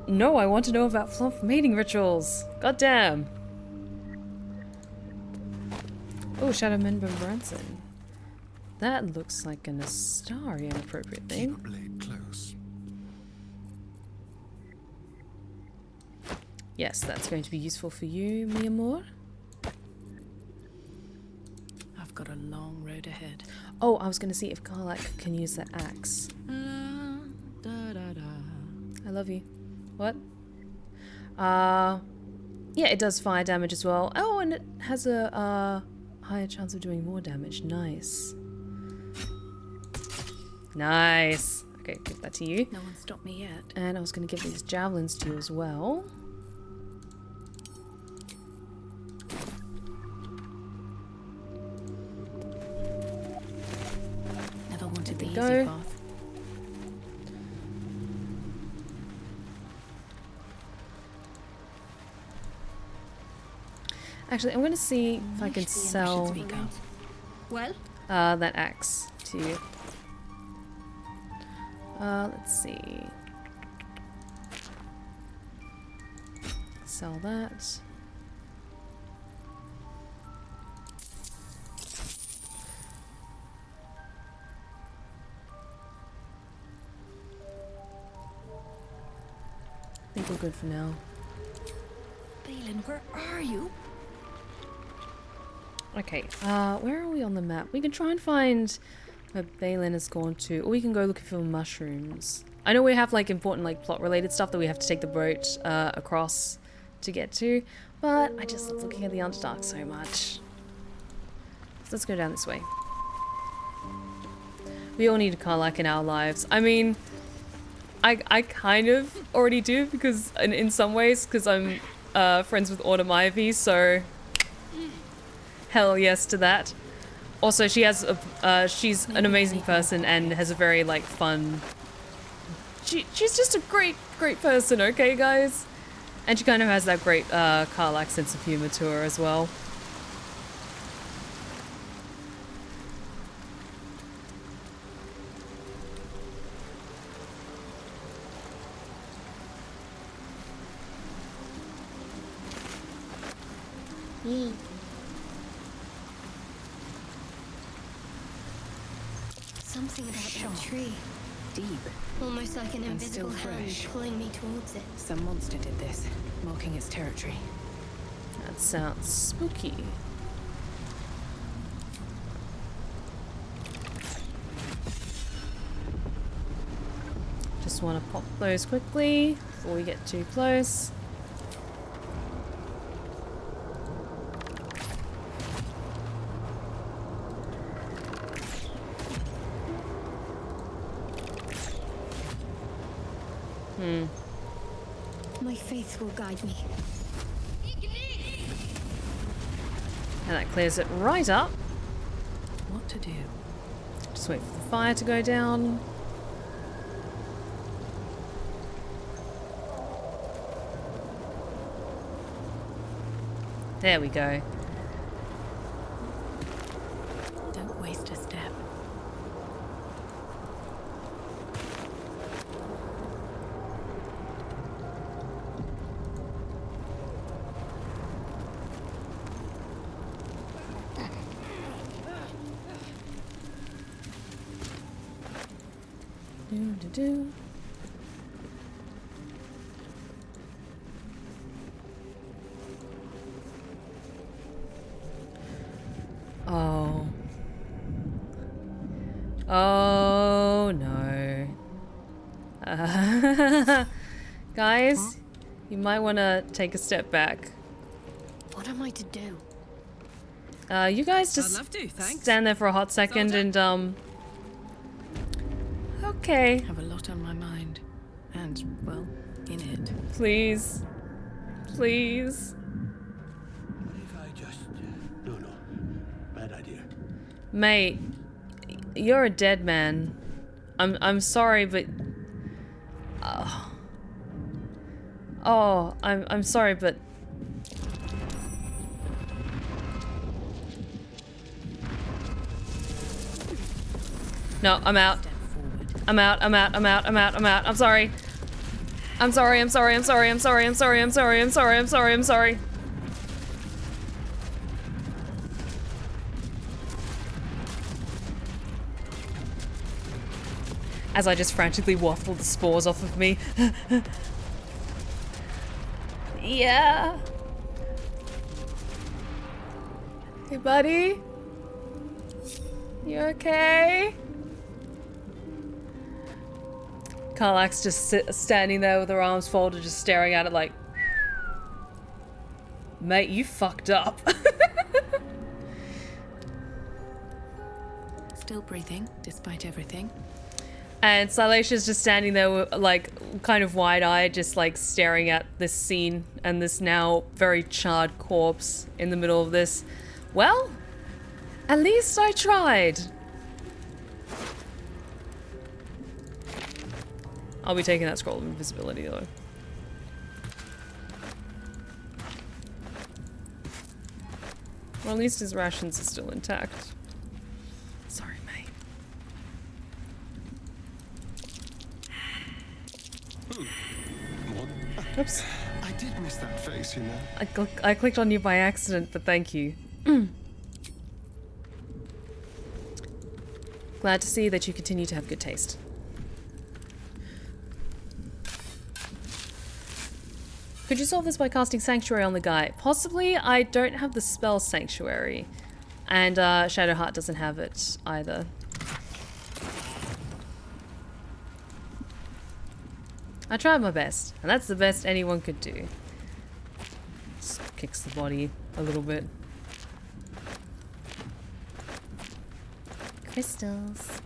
no, I want to know about fluff mating rituals. God damn. Oh, Shadow Member Branson. That looks like an Astarian appropriate thing. Keep a blade close. Yes, that's going to be useful for you, mi amor. I've got a long road ahead. Oh, I was going to see if Karlak can use the axe. I love you. What? Yeah, it does fire damage as well. Oh, and it has a higher chance of doing more damage. Nice. Nice. Okay, give that to you. No one stopped me yet. And I was going to give these javelins to you as well. Never wanted the easy Go. path. Actually, I'm going to see if I can sell Well, that axe to you. Let's see. Sell that. I think we're good for now. Balin, where are you? Okay, where are we on the map? We can try and find where Balin has gone to, or we can go looking for mushrooms. I know we have like important like plot related stuff that we have to take the boat across to get to, but I just love looking at the Underdark so much. So let's go down this way. We all need a Karlak in our lives. I mean, I kind of already do, because in some ways, because I'm friends with Autumn Ivy, so hell yes to that. Also, she has she's an amazing person and has a very like fun. She's just a great person, okay, guys? And she kind of has that great Karlak sense of humor to her as well. Something about that tree. Deep. Almost like an And invisible still hand fresh. pulling me towards it. Some monster did this, marking its territory. That sounds spooky. Just want to pop those quickly before we get too close. My faith will guide me. And that clears it right up. What to do? Just wait for the fire to go down. There we go. Don't waste a step. Do. Oh. Oh no. Guys, You might want to take a step back. What am I to do? You guys just I'd love to, thanks. stand there for a hot second and okay. Have a lot on my mind. And, well, in it. Please. Please. If I just... No. Bad idea. Mate, you're a dead man. I'm sorry, but... Oh, I'm sorry, but... No, I'm out. I'm out. I'm sorry. I'm sorry. As I just frantically waffle the spores off of me. Yeah. Hey, buddy? You okay? Karlach's just standing there with her arms folded, just staring at it like... Mate, you fucked up. Still breathing, despite everything. And Silatia's just standing there, like, kind of wide-eyed, just, like, staring at this scene and this now very charred corpse in the middle of this. Well, at least I tried. I'll be taking that scroll of invisibility, though. Well, at least his rations are still intact. Sorry, mate. What? Oops. I did miss that face, you know. I clicked on you by accident, but thank you. Glad to see that you continue to have good taste. Could you solve this by casting Sanctuary on the guy? Possibly. I don't have the spell Sanctuary. And Shadowheart doesn't have it either. I tried my best, and that's the best anyone could do. Just kicks the body a little bit. Crystals.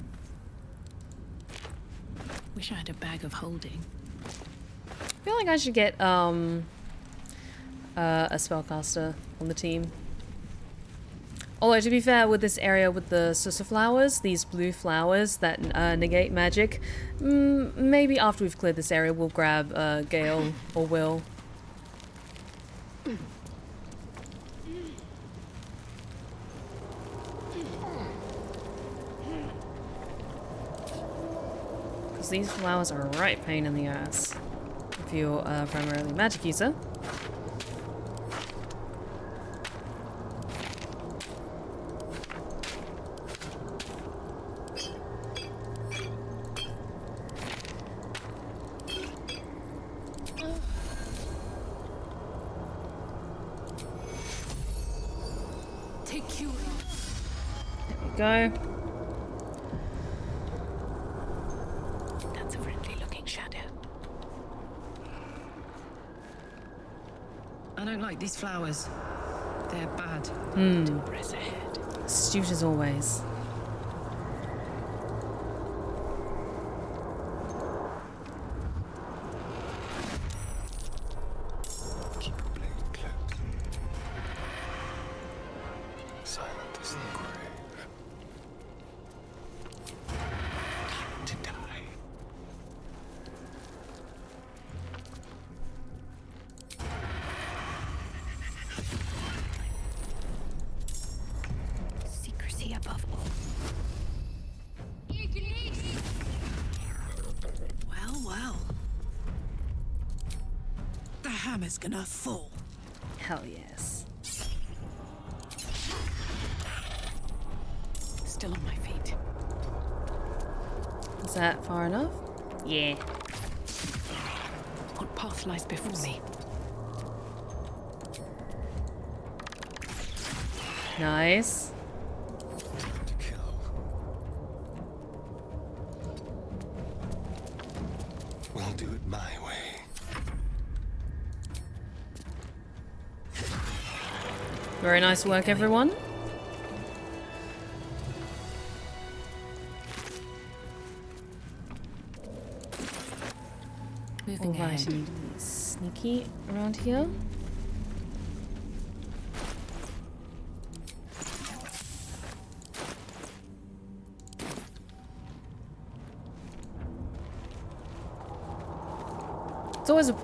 Wish I had a bag of holding. I feel like I should get a spellcaster on the team. Although, to be fair, with this area with the Susa flowers, these blue flowers that negate magic, maybe after we've cleared this area, we'll grab Gale or Will. Because these flowers are a right pain in the ass if you're primarily a magic user. Go. That's a friendly looking shadow. I don't like these flowers. They're bad. Don't press ahead. Astute as always. Keep your blade close. Silent as the grave. To die. Secrecy above all. Well. The hammer's gonna fall. Hell yes. Still on my feet. Is that far enough? Yeah. What path lies before me? Nice. To kill. We'll do it my way. Very nice work, everyone. Moving ahead. I need to be sneaky around here. It's always a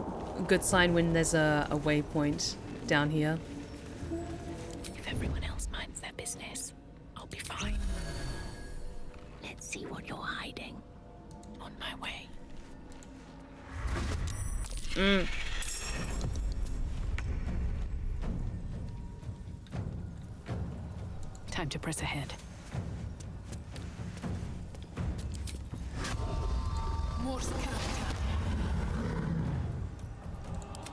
good sign when there's a waypoint down here. If everyone else minds their business, I'll be fine. Let's see what you're hiding. On my way. Time to press ahead.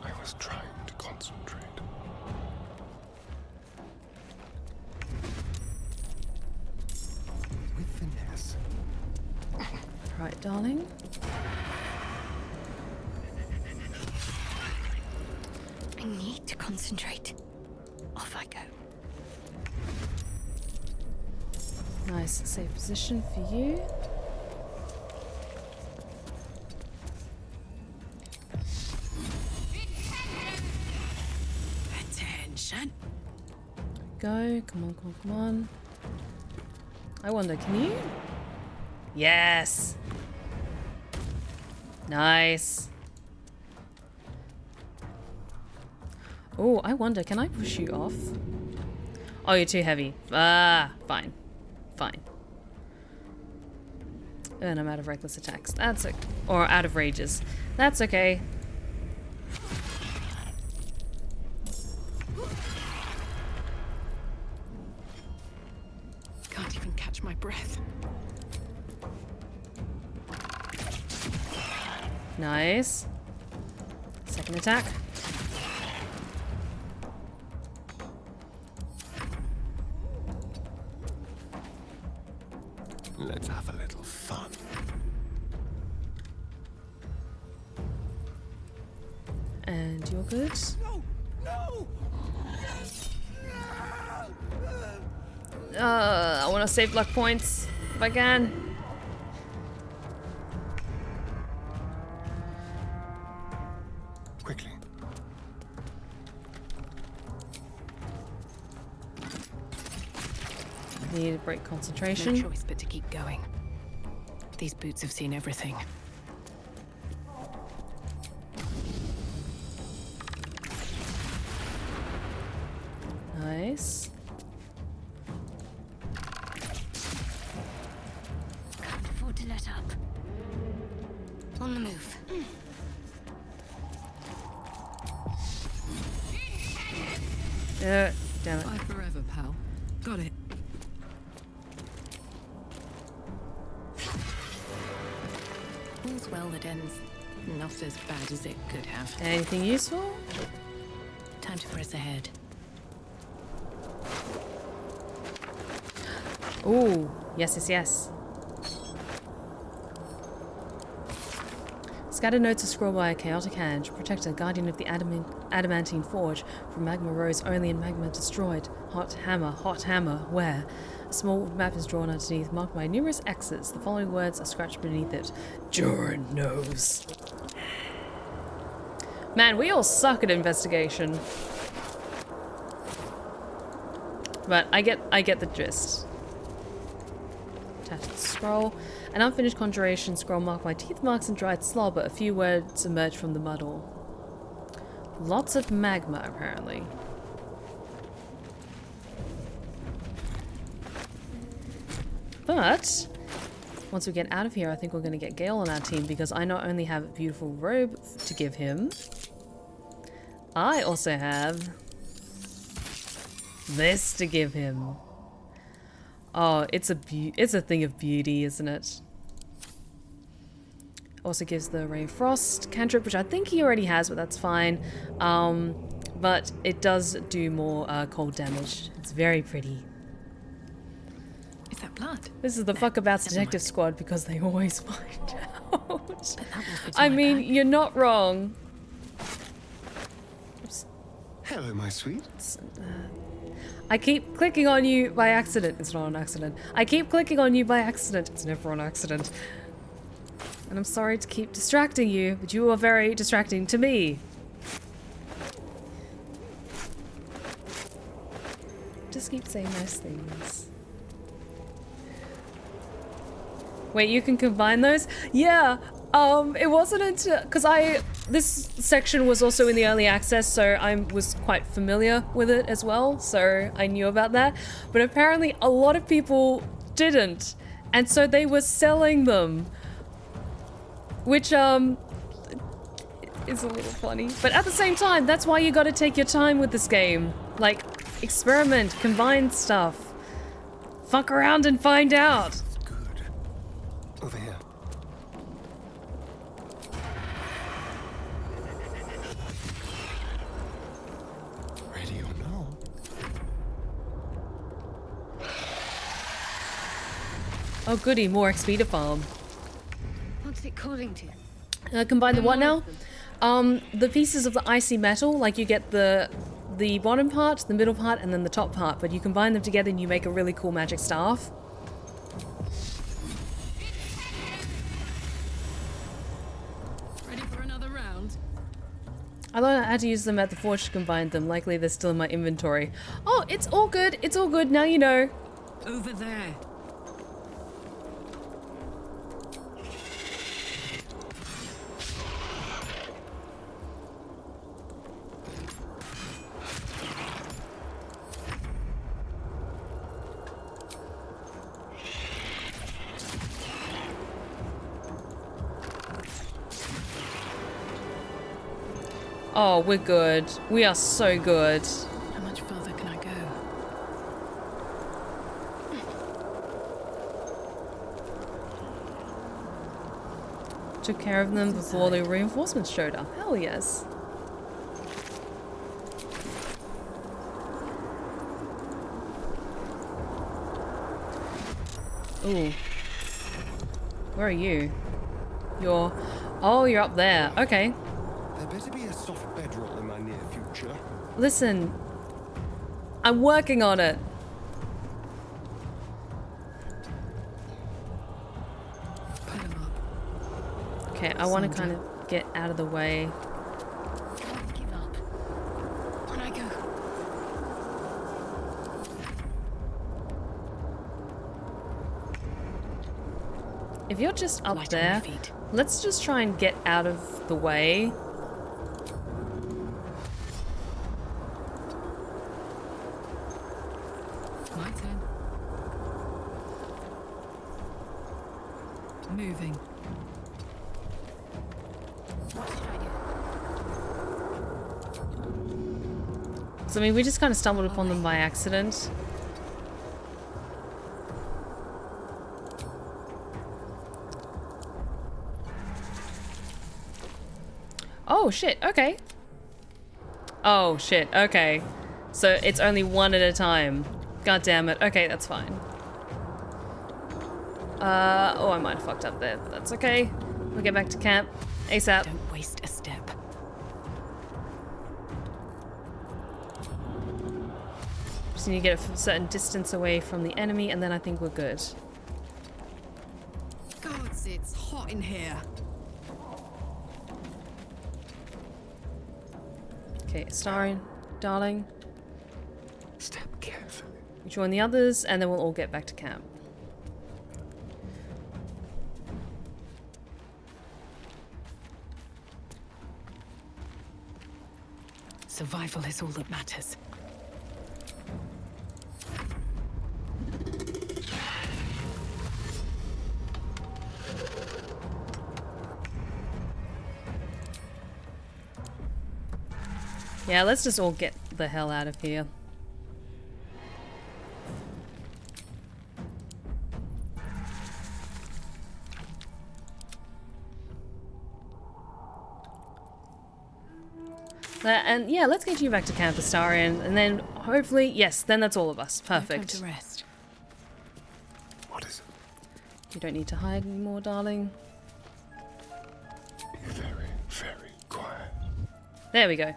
I was trying to concentrate. With finesse. Right, darling. I need to concentrate. Off I go. Nice, safe position for you. Attention. Go, come on, come on, come on. I wonder, can you? Yes! Nice. Oh, I wonder, can I push you off? Oh, you're too heavy. Ah, fine. Fine. And I'm out of reckless attacks. That's okay. Or out of rages. That's okay. Can't even catch my breath. Nice. Second attack. Let's have a little fun. And you're good. No! I want to save luck points if I can. Quickly. Need to break concentration. No choice but to keep going. These boots have seen everything. Nice. Can't afford to let up. On the move. Damn it. Fly forever, pal. Got it. All's well that ends not as bad as it could have. Anything useful? Time to press ahead. Ooh, yes, yes, yes. Scattered notes are scrolled by a chaotic hand. Protector, guardian of the adamantine forge. From magma rose only in magma destroyed. Hot hammer, where? A small map is drawn underneath, marked by numerous X's. The following words are scratched beneath it. Durin knows. Man, we all suck at investigation. But I get the gist. Tattered scroll. An unfinished conjuration scroll marked by teeth marks and dried slobber. A few words emerge from the muddle. Lots of magma, apparently. But once we get out of here, I think we're going to get Gale on our team because I not only have a beautiful robe to give him, I also have this to give him. Oh, it's a thing of beauty, isn't it? Also gives the Ray of Frost cantrip, which I think he already has, but that's fine. But it does do more cold damage. It's very pretty. Is that blood? This is the fuckabouts detective squad because they always find out. But that will fit in I my mean, bag. you're not wrong. Oops. Hello, my sweet. I keep clicking on you by accident. It's not an accident. I keep clicking on you by accident. It's never an accident. And I'm sorry to keep distracting you, but you are very distracting to me. Just keep saying nice things. Wait, you can combine those? Yeah, it wasn't until, because this section was also in the early access, so I was quite familiar with it as well, so I knew about that. But apparently a lot of people didn't, and so they were selling them, which is a little funny. But at the same time, that's why you gotta take your time with this game. Like, experiment, combine stuff, fuck around and find out. Over here. Ready or no? Oh goody, more XP to farm. What's it calling to? Combine the what now? The pieces of the icy metal, like you get the bottom part, the middle part, and then the top part, but you combine them together and you make a really cool magic staff. I learned how to use them at the forge to combine them. Likely they're still in my inventory. Oh, it's all good. It's all good. Now you know. Over there. Oh, we're good. We are so good. How much further can I go? Took care of them before the reinforcements showed up. Hell yes. Ooh. Where are you? Oh, you're up there. Okay. There better be a soft bedroll in my near future. Listen, I'm working on it. Put 'em up. Okay, I want to kind of get out of the way. Don't give up. On I go. If you're just up Light on there, my feet. let's just try and get out of the way. My turn. Moving. What should I do? So, I mean, we just kind of stumbled upon them by accident. Oh, shit. Okay. Oh, shit. Okay. So it's only one at a time. God damn it. Okay, that's fine. Oh, I might have fucked up there, but that's okay. We'll get back to camp ASAP. Don't waste a step. Just need to get a certain distance away from the enemy, and then I think we're good. Gods, it's hot in here. Okay, Starring, darling. Step carefully. Join the others, and then we'll all get back to camp. Survival is all that matters. Yeah, let's just all get the hell out of here. And yeah, let's get you back to Camp Astarion, and then hopefully, yes, then that's all of us. Perfect. Time to rest. What is it? You don't need to hide anymore, darling. Be very, very quiet. There we go.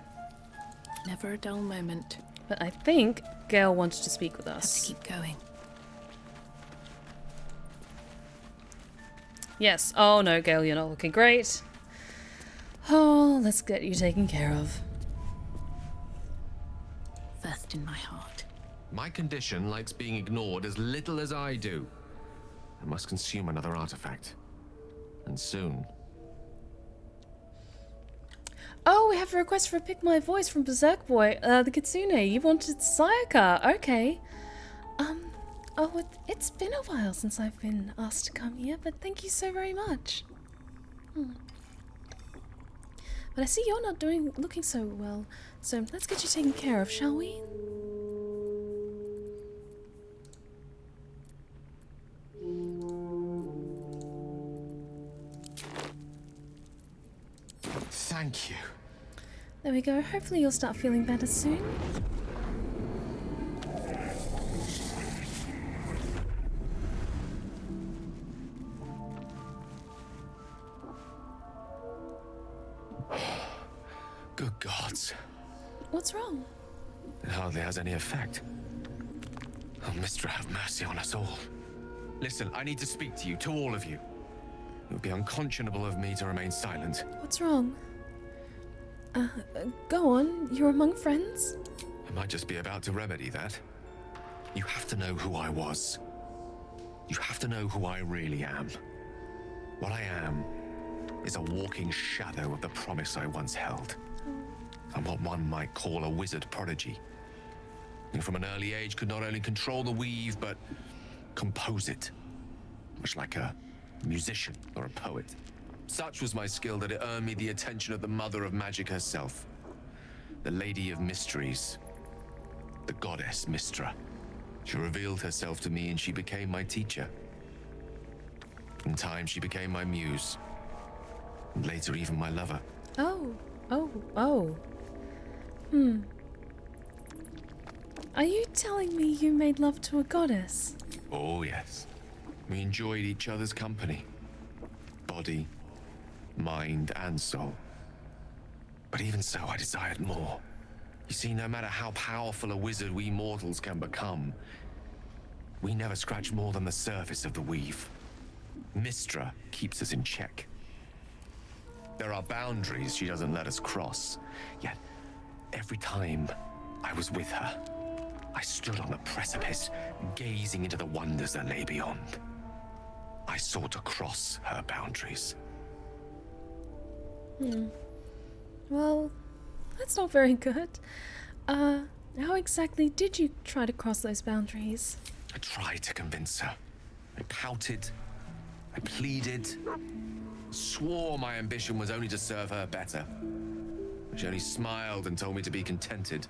Never a dull moment. But I think Gale wanted to speak with us. Have to keep going. Yes. Oh no, Gale, you're not looking great. Oh, let's get you taken care of. First in my heart. My condition likes being ignored as little as I do. I must consume another artifact. And soon. Oh, we have a request for a Pick My Voice from Berserk Boy. The Kitsune, you wanted Sayaka. Okay. Oh, it's been a while since I've been asked to come here, but thank you so very much. But I see you're not looking so well, so let's get you taken care of, shall we? Thank you. There we go. Hopefully you'll start feeling better soon. Good gods. What's wrong? It hardly has any effect. Oh, Mistra, have mercy on us all. Listen, I need to speak to you, to all of you. It would be unconscionable of me to remain silent. What's wrong? Go on. You're among friends. I might just be about to remedy that. You have to know who I was. You have to know who I really am. What I am is a walking shadow of the promise I once held. I'm what one might call a wizard prodigy. And from an early age could not only control the weave, but compose it. Much like a musician or a poet. Such was my skill that it earned me the attention of the mother of magic herself. The Lady of Mysteries. The goddess Mistra. She revealed herself to me and she became my teacher. In time she became my muse. And later even my lover. Oh. Are you telling me you made love to a goddess? Oh yes. We enjoyed each other's company. Body, mind, and soul. But even so, I desired more. You see, no matter how powerful a wizard we mortals can become, we never scratch more than the surface of the weave. Mistra keeps us in check. There are boundaries she doesn't let us cross. Yet, every time I was with her, I stood on the precipice, gazing into the wonders that lay beyond. I sought to cross her boundaries. Well, that's not very good. How exactly did you try to cross those boundaries? I tried to convince her. I pouted. I pleaded. Swore my ambition was only to serve her better. She only smiled and told me to be contented.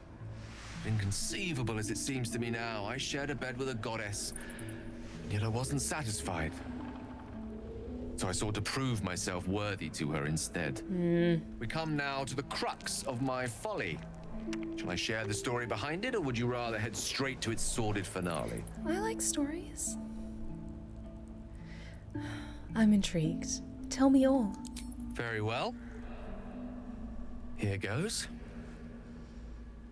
Inconceivable as it seems to me now, I shared a bed with a goddess, yet I wasn't satisfied. So I sought to prove myself worthy to her instead. We come now to the crux of my folly. Shall I share the story behind it, or would you rather head straight to its sordid finale? I like stories. I'm intrigued. Tell me all. Very well. Here goes.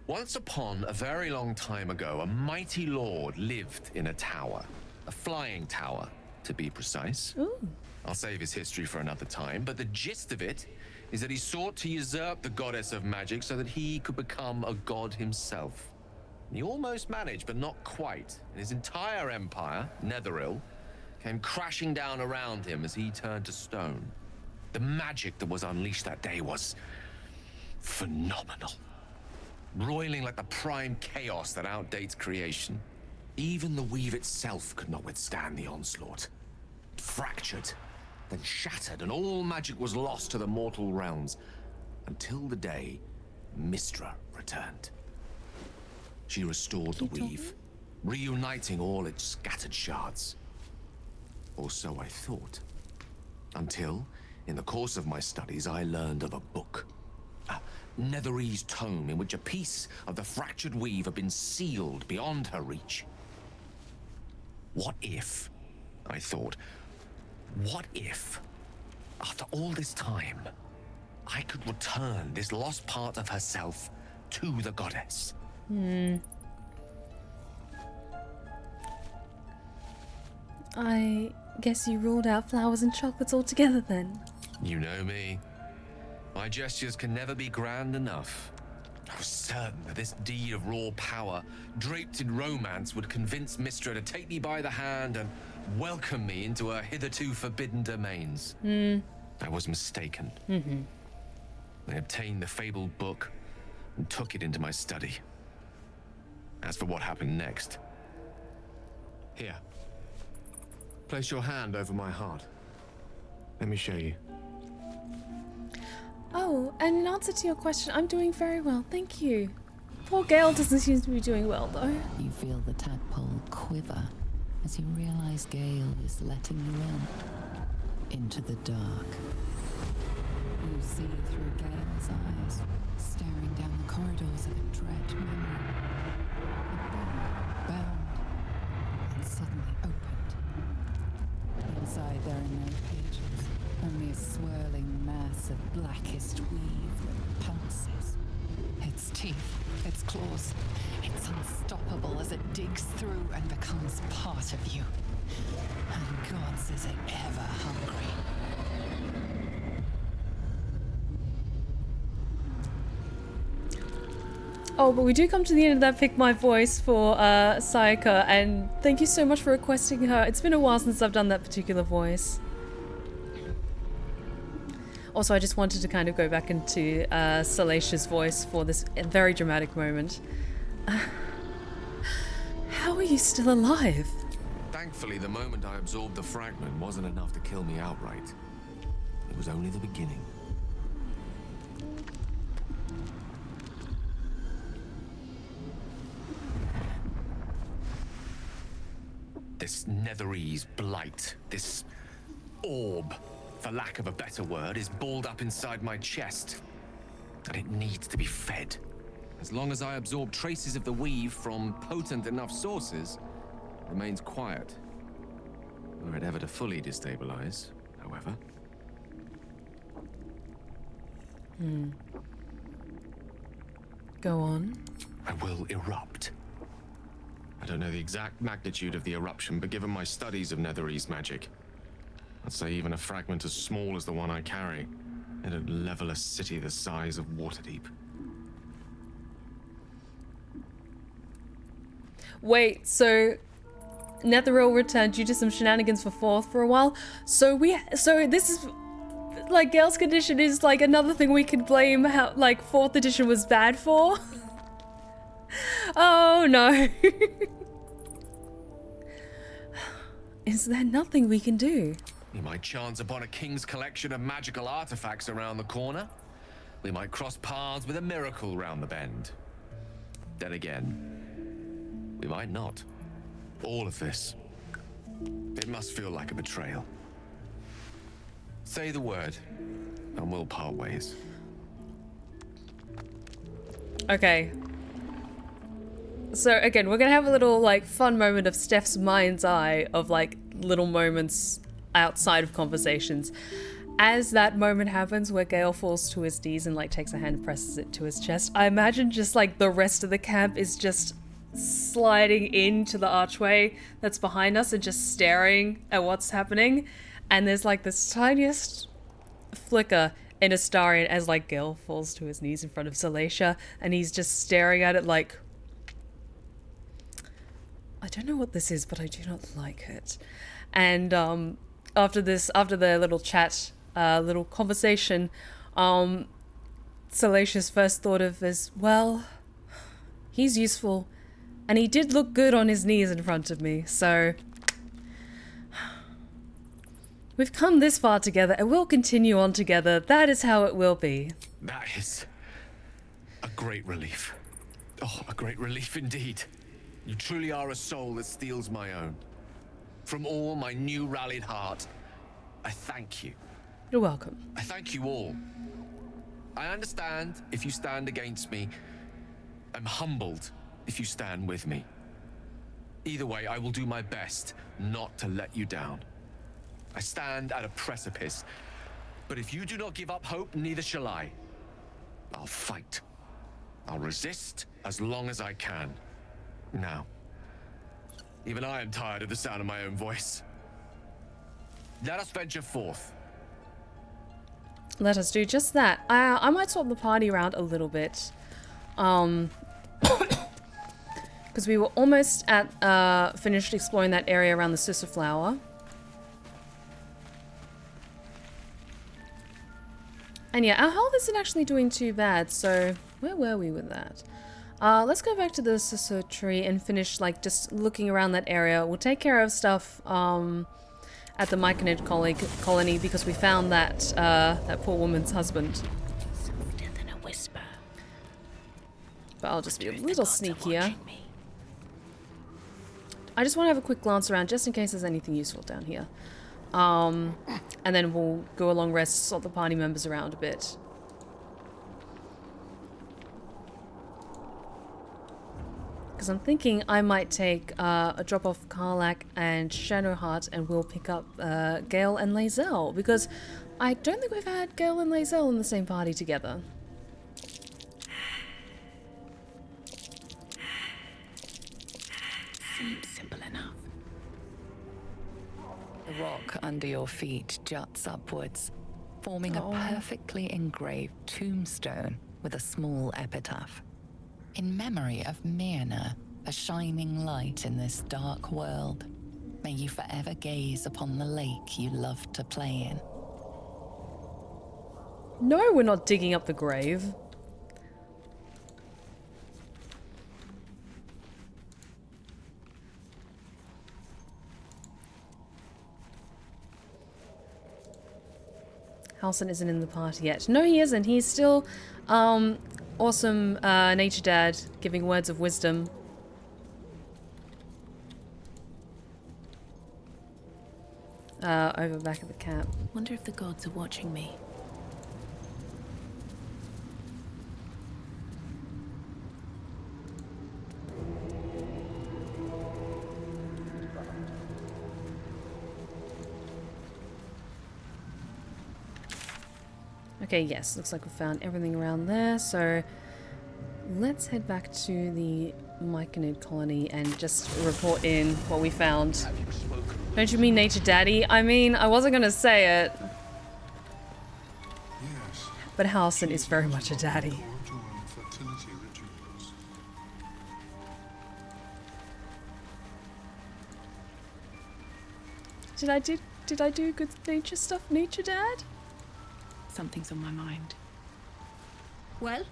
Once upon a very long time ago, a mighty lord lived in a tower. A flying tower, to be precise. Ooh. I'll save his history for another time, but the gist of it is that he sought to usurp the goddess of magic so that he could become a god himself. He almost managed, but not quite. And his entire empire, Netheril, came crashing down around him as he turned to stone. The magic that was unleashed that day was phenomenal. Roiling like the prime chaos that outdates creation. Even the weave itself could not withstand the onslaught. It fractured, then shattered, and all magic was lost to the mortal realms, until the day Mistra returned. She restored the weave, reuniting all its scattered shards. Or so I thought. Until, in the course of my studies, I learned of a book. A Netherese tome in which a piece of the fractured weave had been sealed beyond her reach. What if, I thought, what if, after all this time, I could return this lost part of herself to the goddess? I guess you ruled out flowers and chocolates altogether then. You know me. My gestures can never be grand enough. I was certain that this deed of raw power, draped in romance, would convince Mistra to take me by the hand and welcome me into her hitherto forbidden domains. I was mistaken. I obtained the fabled book and took it into my study. As for what happened next... Here. Place your hand over my heart. Let me show you. Oh, and in answer to your question, I'm doing very well, thank you. Poor Gale doesn't seem to be doing well, though. You feel the tadpole quiver as you realize Gale is letting you into the dark. You see through Gale's eyes, staring down the corridors of a dread memory. A bound and suddenly opened. Inside there are no pages, only a swirling mass of blackest weave that pounces. Its teeth, its claws, it's unstoppable as it digs through and becomes part of you. And gods, is it ever hungry. Oh, but we do come to the end of that Pick My Voice for Sayaka, and thank you so much for requesting her. It's been a while since I've done that particular voice. Also, I just wanted to kind of go back into Salatia's voice for this very dramatic moment. How are you still alive? Thankfully, the moment I absorbed the fragment wasn't enough to kill me outright. It was only the beginning. This Netherese blight, this orb, for lack of a better word, is balled up inside my chest. And it needs to be fed. As long as I absorb traces of the weave from potent enough sources, it remains quiet. Were it ever to fully destabilize, however. Go on. I will erupt. I don't know the exact magnitude of the eruption, but given my studies of Netherese magic, I'd say even a fragment as small as the one I carry, it'd level a city the size of Waterdeep. Wait, so Netheril returned due to some shenanigans for 4th for a while. So this is like Gale's condition is like another thing we could blame how like 4th edition was bad for. Oh no. Is there nothing we can do? We might chance upon a king's collection of magical artifacts around the corner. We might cross paths with a miracle round the bend. Then again, we might not. All of this, it must feel like a betrayal. Say the word, and we'll part ways. Okay. So again, we're gonna have a little like fun moment of Steph's mind's eye of like little moments outside of conversations. As that moment happens where Gale falls to his knees and like takes a hand and presses it to his chest, I imagine just like the rest of the camp is just sliding into the archway that's behind us and just staring at what's happening. And there's like this tiniest flicker in Astarion as like Gale falls to his knees in front of Salacia and he's just staring at it like, I don't know what this is, but I do not like it. And after the little chat, little conversation, Salacia's first thought of is, well, he's useful, and he did look good on his knees in front of me, so we've come this far together, and we'll continue on together. That is how it will be. That is a great relief. Oh, a great relief indeed. You truly are a soul that steals my own. From all my new rallied heart, I thank you. You're welcome. I thank you all. I understand if you stand against me. I'm humbled if you stand with me. Either way, I will do my best not to let you down. I stand at a precipice, but if you do not give up hope, neither shall I. I'll fight. I'll resist as long as I can. Now, even I am tired of the sound of my own voice. Let us venture forth. Let us do just that. I might swap the party around a little bit. Because we were almost at finished exploring that area around the Sissa Flower. And yeah, our health isn't actually doing too bad, so where were we with that? Let's go back to the Sissa tree and finish like just looking around that area. We'll take care of stuff at the Myconid colony because we found that that poor woman's husband. Softer than a whisper. But I'll just be a little sneakier. I just want to have a quick glance around just in case there's anything useful down here. And then we'll go along rest, sort the party members around a bit. Because I'm thinking I might take a drop off Karlach and Shadowheart and we'll pick up Gale and Lae'zel. Because I don't think we've had Gale and Lae'zel in the same party together. Seems simple enough. The rock under your feet juts upwards, forming a perfectly engraved tombstone with a small epitaph. In memory of Myrna, a shining light in this dark world, may you forever gaze upon the lake you loved to play in. No, we're not digging up the grave. Halsin isn't in the party yet. No, he isn't. He's still awesome nature dad giving words of wisdom. Over back at the camp. Wonder if the gods are watching me. Okay, yes, looks like we found everything around there, so let's head back to the Myconid colony and just report in what we found. Don't you mean Nature Daddy? I mean, I wasn't gonna say it. Yes. But Halsin is very much a daddy. Fertility rituals. Did I do good nature stuff, Nature Dad? Something's on my mind. Well?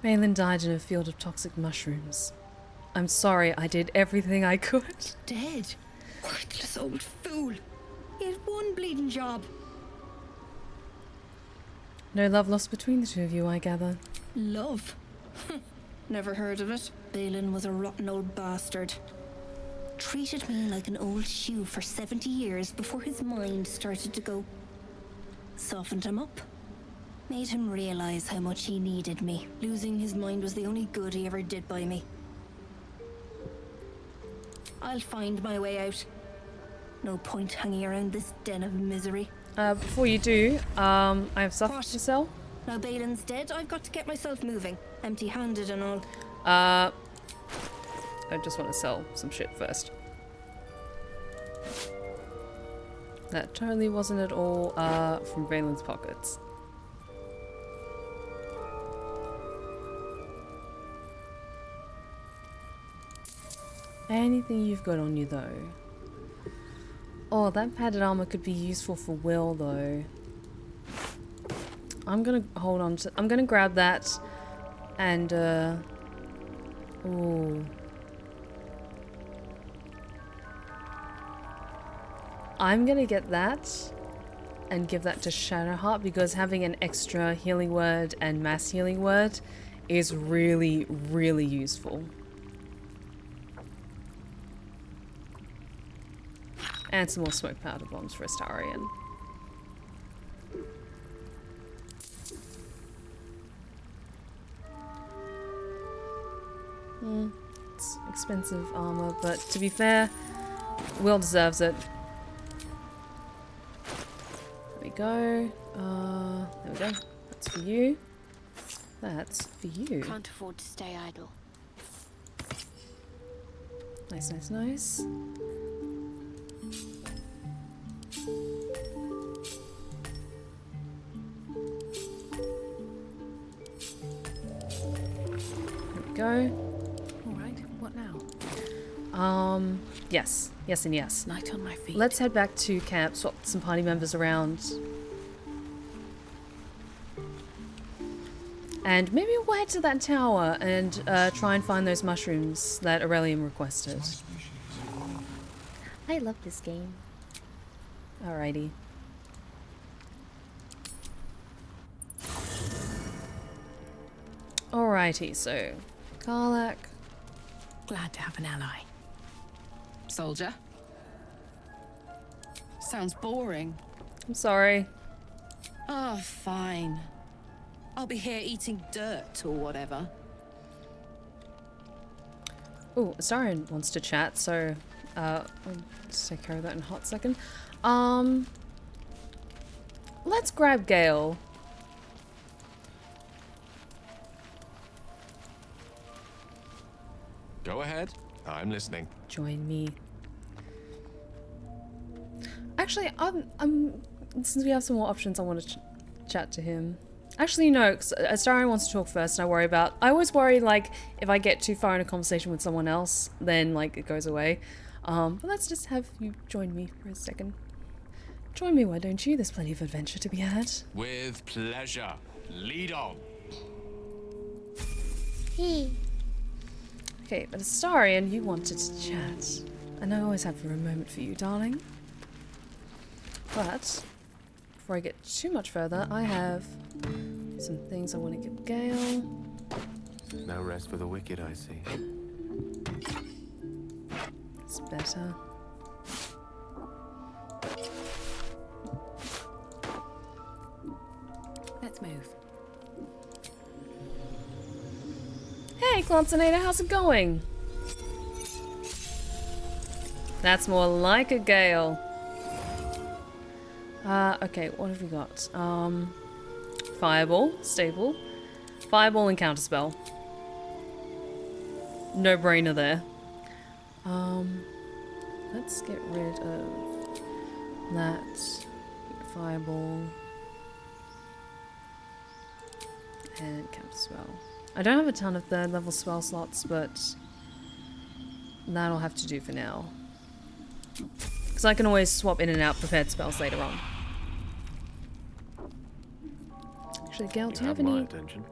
Balin died in a field of toxic mushrooms. I'm sorry, I did everything I could. Dead? Worthless old fool. He had one bleeding job. No love lost between the two of you, I gather. Love? Never heard of it. Balin was a rotten old bastard. Treated me like an old shoe for 70 years before his mind started to go. Softened him up. Made him realize how much he needed me. Losing his mind was the only good he ever did by me. I'll find my way out. No point hanging around this den of misery. Before you do, I have stuff to sell. Now Balin's dead, I've got to get myself moving. Empty-handed and all. I just want to sell some shit first. That totally wasn't at all from Balin's pockets. Anything you've got on you though. Oh, that padded armor could be useful for Will though. I'm gonna hold on to. I'm gonna grab that, and ooh. I'm gonna get that and give that to Shadowheart because having an extra healing word and mass healing word is really, really useful. And some more smoke powder bombs for Astarion. It's expensive armor, but to be fair, Will deserves it. There we go. There we go. That's for you. That's for you. Can't afford to stay idle. Nice, nice, nice. There we go. All right, what now? Yes. Yes and yes. Light on my feet. Let's head back to camp, swap some party members around. And maybe we'll head to that tower and try and find those mushrooms that Aurelium requested. I love this game. Alrighty. Alrighty, so Karlach. Glad to have an ally. Soldier? Sounds boring. I'm sorry. Oh, fine. I'll be here eating dirt or whatever. Oh, Astarion wants to chat, so I'll just take care of that in a hot second. Let's grab Gale. Go ahead. I'm listening. Join me. Actually, since we have some more options, I want to chat to him. Actually, no, because Astarion wants to talk first, and I always worry, like, if I get too far in a conversation with someone else, then, like, it goes away. But let's just have you join me for a second. Join me, why don't you? There's plenty of adventure to be had. With pleasure. Lead on. Okay, but Astarion, you wanted to chat. And I always have a moment for you, darling. But before I get too much further, I have some things I want to give Gale. No rest for the wicked, I see. It's better. Let's move. Hey, Clontinator, how's it going? That's more like a Gale. Okay, what have we got? Fireball, stable. Fireball and counterspell. No brainer there. Let's get rid of that. Fireball. And counterspell. I don't have a ton of third level spell slots, but that'll have to do for now. Because I can always swap in and out prepared spells later on. Actually, Gale, do you have any? Attention.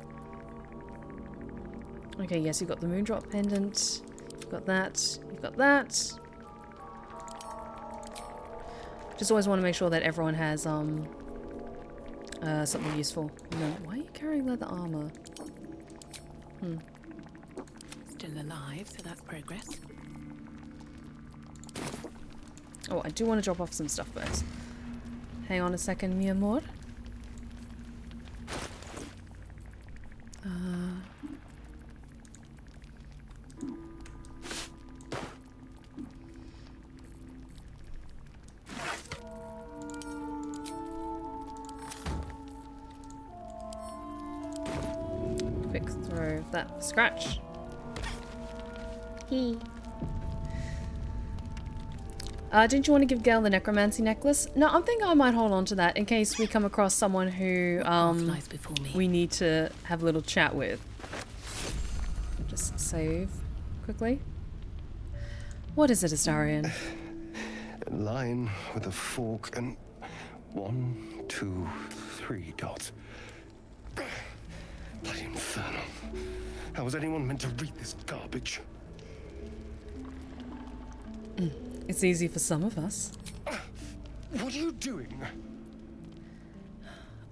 Okay, yes, you've got the Moondrop Pendant. You've got that. You've got that. Just always want to make sure that everyone has something useful. No, why are you carrying leather armor? Still alive, so that's progress. Oh, I do want to drop off some stuff first. Hang on a second, mi amor. Quick throw of that scratch. Didn't you want to give Gale the necromancy necklace? No, I'm thinking I might hold on to that in case we come across someone who we need to have a little chat with. Just save quickly. What is it, Astarion? A line with a fork and 1, 2, 3 dots. Bloody infernal. How was anyone meant to read this garbage? It's easy for some of us. What are you doing?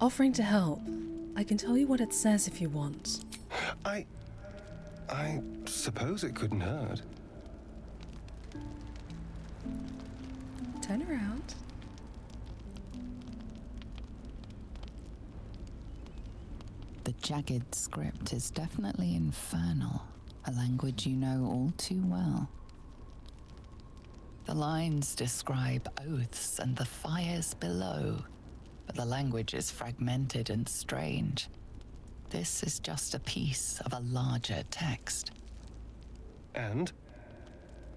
Offering to help. I can tell you what it says if you want. I suppose it couldn't hurt. Turn around. The jagged script is definitely infernal, a language you know all too well. The lines describe oaths and the fires below, but the language is fragmented and strange. This is just a piece of a larger text. And?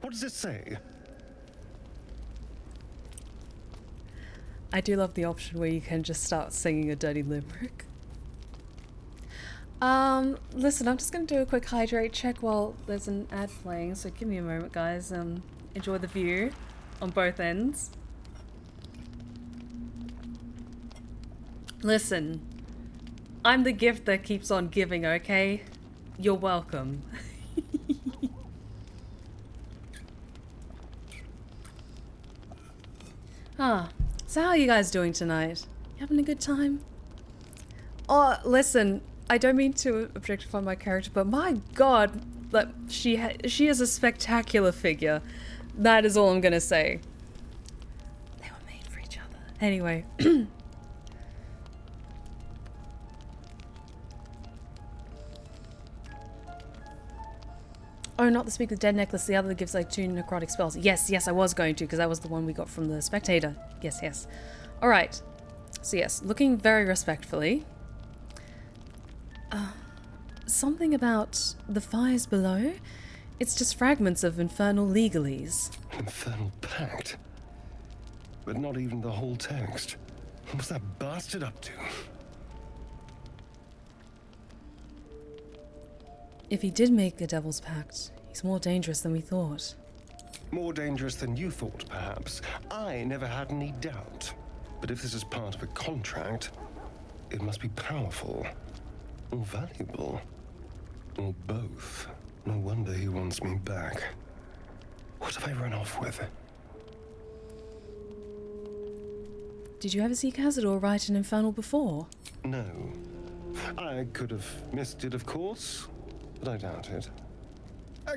What does it say? I do love the option where you can just start singing a dirty limerick. Listen, I'm just gonna do a quick hydrate check while there's an ad playing, so give me a moment, guys. Enjoy the view on both ends. Listen, I'm the gift that keeps on giving, okay? You're welcome. So how are you guys doing tonight? You having a good time? Oh, listen, I don't mean to objectify my character, but my god, like, she is a spectacular figure. That is all I'm gonna say. They were made for each other. Anyway. Oh, not the Speak the Dead necklace. The other that gives like 2 necrotic spells. Yes, I was going to, because that was the one we got from the spectator. Yes. Alright. So yes, looking very respectfully. Something about the fires below? It's just fragments of infernal legalese. Infernal pact? But not even the whole text. What was that bastard up to? If he did make the Devil's Pact, he's more dangerous than we thought. More dangerous than you thought, perhaps. I never had any doubt. But if this is part of a contract, it must be powerful. Or valuable. Or both. No wonder he wants me back. What have I run off with? Did you ever see Cazador write an Infernal before? No. I could have missed it, of course. But I doubt it.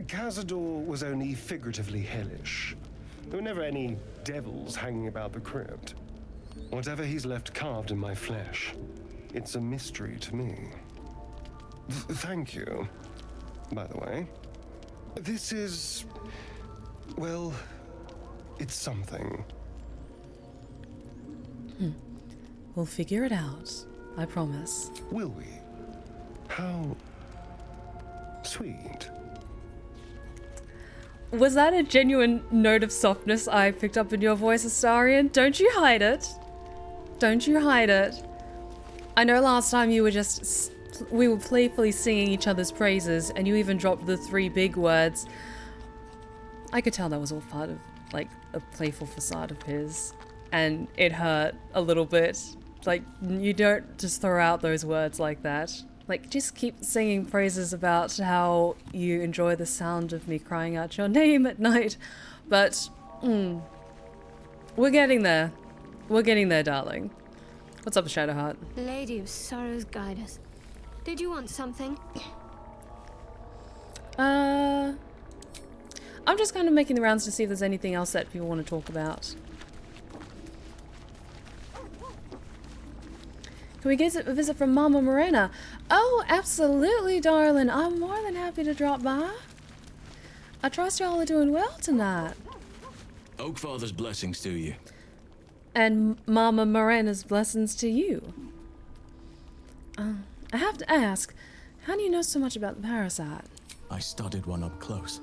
Cazador was only figuratively hellish. There were never any devils hanging about the crypt. Whatever he's left carved in my flesh, it's a mystery to me. Thank you. By the way, this is... well, it's something. We'll figure it out. I promise. Will we? How... sweet. Was that a genuine note of softness I picked up in your voice, Astarion? Don't you hide it. Don't you hide it. I know last time you were just... we were playfully singing each other's praises, and you even dropped the 3 big words. I could tell that was all part of, like, a playful facade of his. And it hurt a little bit. Like, you don't just throw out those words like that. Like, just keep singing praises about how you enjoy the sound of me crying out your name at night. But, we're getting there. We're getting there, darling. What's up, Shadowheart? Lady of Sorrows, guide us. Did you want something? I'm just kind of making the rounds to see if there's anything else that people want to talk about. Can we get a visit from Mama Morena? Oh, absolutely, darling. I'm more than happy to drop by. I trust y'all are doing well tonight. Oakfather's blessings to you. And Mama Morena's blessings to you. I have to ask, how do you know so much about the parasite? I studied one up close.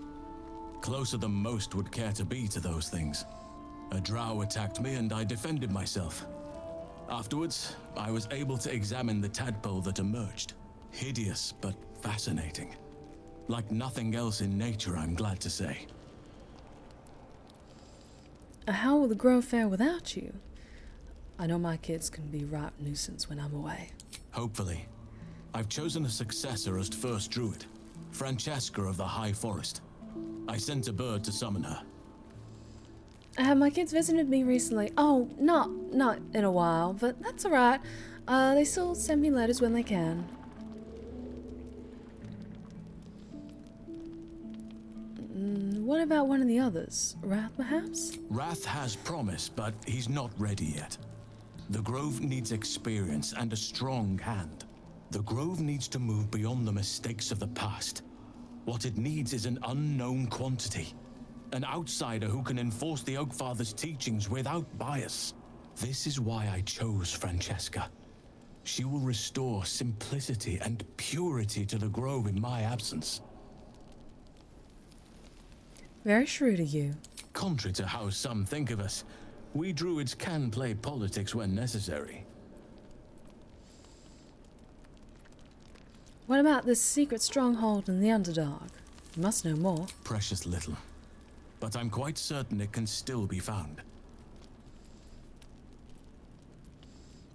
Closer than most would care to be to those things. A drow attacked me and I defended myself. Afterwards, I was able to examine the tadpole that emerged. Hideous, but fascinating. Like nothing else in nature, I'm glad to say. How will the grove fare without you? I know my kids can be right nuisance when I'm away. Hopefully. I've chosen a successor as first druid, Francesca of the High Forest. I sent a bird to summon her. My kids visited me recently. Oh, not in a while, but that's alright. They still send me letters when they can. What about one of the others? Wrath, perhaps? Wrath has promise, but he's not ready yet. The Grove needs experience and a strong hand. The Grove needs to move beyond the mistakes of the past. What it needs is an unknown quantity. An outsider who can enforce the Oakfather's teachings without bias. This is why I chose Francesca. She will restore simplicity and purity to the grove in my absence. Very shrewd of you. Contrary to how some think of us, we druids can play politics when necessary. What about this secret stronghold in the Underdark? You must know more. Precious little. But I'm quite certain it can still be found.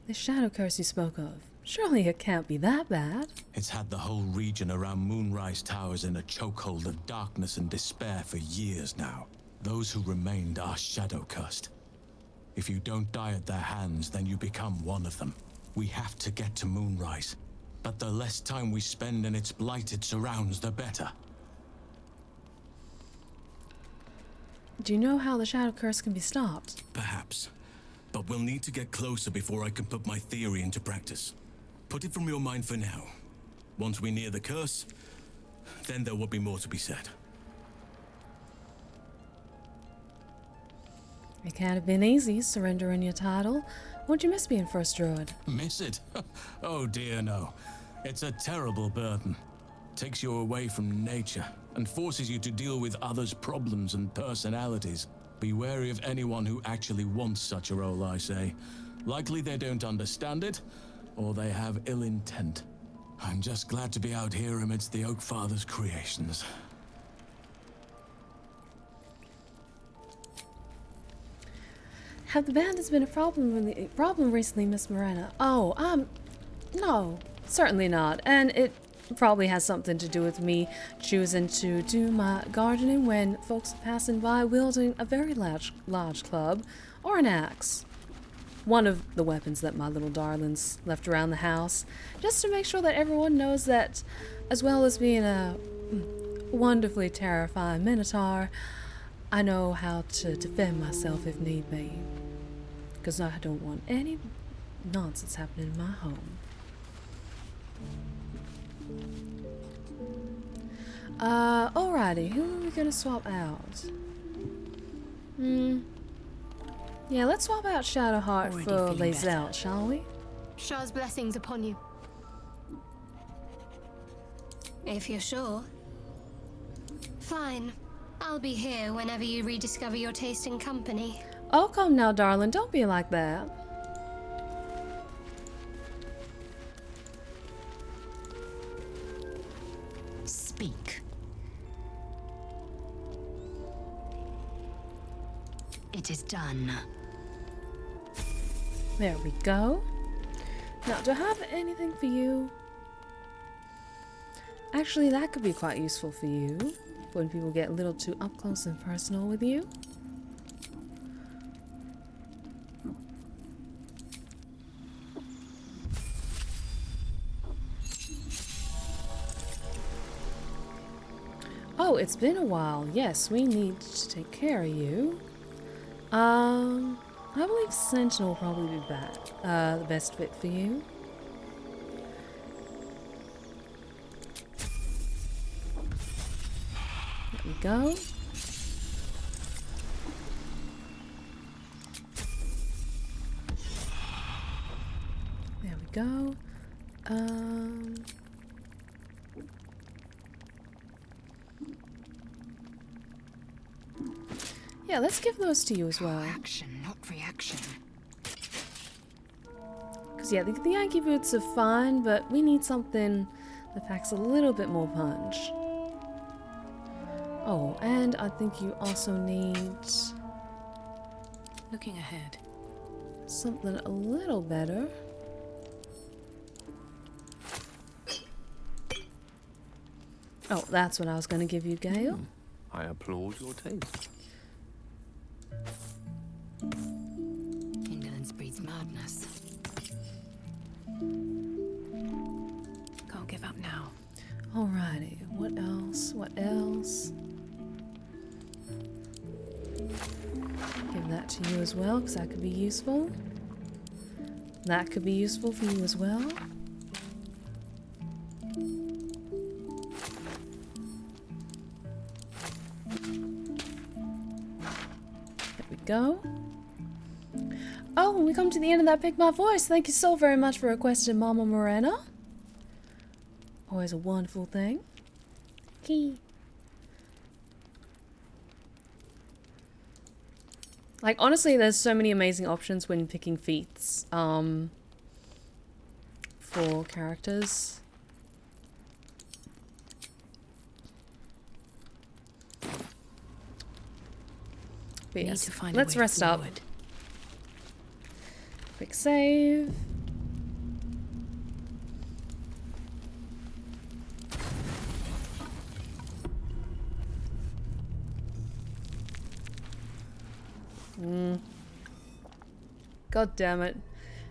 The shadow curse you spoke of. Surely it can't be that bad. It's had the whole region around Moonrise Towers in a chokehold of darkness and despair for years now. Those who remained are shadow cursed. If you don't die at their hands, then you become one of them. We have to get to Moonrise, but the less time we spend in its blighted surrounds, the better. Do you know how the shadow curse can be stopped? Perhaps. But we'll need to get closer before I can put my theory into practice. Put it from your mind for now. Once we near the curse, then there will be more to be said. It can't have been easy surrendering your title. Won't you miss being first druid? Miss it? Oh dear, no. It's a terrible burden. Takes you away from nature and forces you to deal with others' problems and personalities. Be wary of anyone who actually wants such a role, I say. Likely they don't understand it, or they have ill intent. I'm just glad to be out here amidst the Oak Father's creations. Have the bandits been a problem recently, Miss Morena? Oh, no, certainly not. And it probably has something to do with me choosing to do my gardening when folks are passing by wielding a very large club or an axe. One of the weapons that my little darlings left around the house, just to make sure that everyone knows that, as well as being a wonderfully terrifying minotaur, I know how to defend myself if need be. Because I don't want any nonsense happening in my home. Alrighty, who are we gonna swap out? Yeah, let's swap out Shadowheart for Lazelle, shall we? Shah's blessings upon you. If you're sure. Fine. I'll be here whenever you rediscover your taste in company. Oh, come now, darling. Don't be like that. Speak. It is done. There we go. Now, do I have anything for you? Actually, that could be quite useful for you when people get a little too up close and personal with you. Oh, it's been a while. Yes, we need to take care of you. I believe Sentinel will probably be back. The best fit for you. There we go. There we go. Yeah, let's give those to you as well. Action, not reaction. Because, yeah, the Yankee boots are fine, but we need something that packs a little bit more punch. Oh, and I think you also need... Looking ahead. Something a little better. Oh, that's what I was going to give you, Gale. I applaud your taste. Indolence breeds madness. Can't give up now. Alrighty, what else? What else? Give that to you as well, because that could be useful. That could be useful for you as well. There we go. Oh, we come to the end of that Pick My Voice. Thank you so very much for requesting Mama Morena. Always a wonderful thing. Key. Like, honestly, there's so many amazing options when picking feats for characters. But yes, let's rest up. Quick save. God damn it.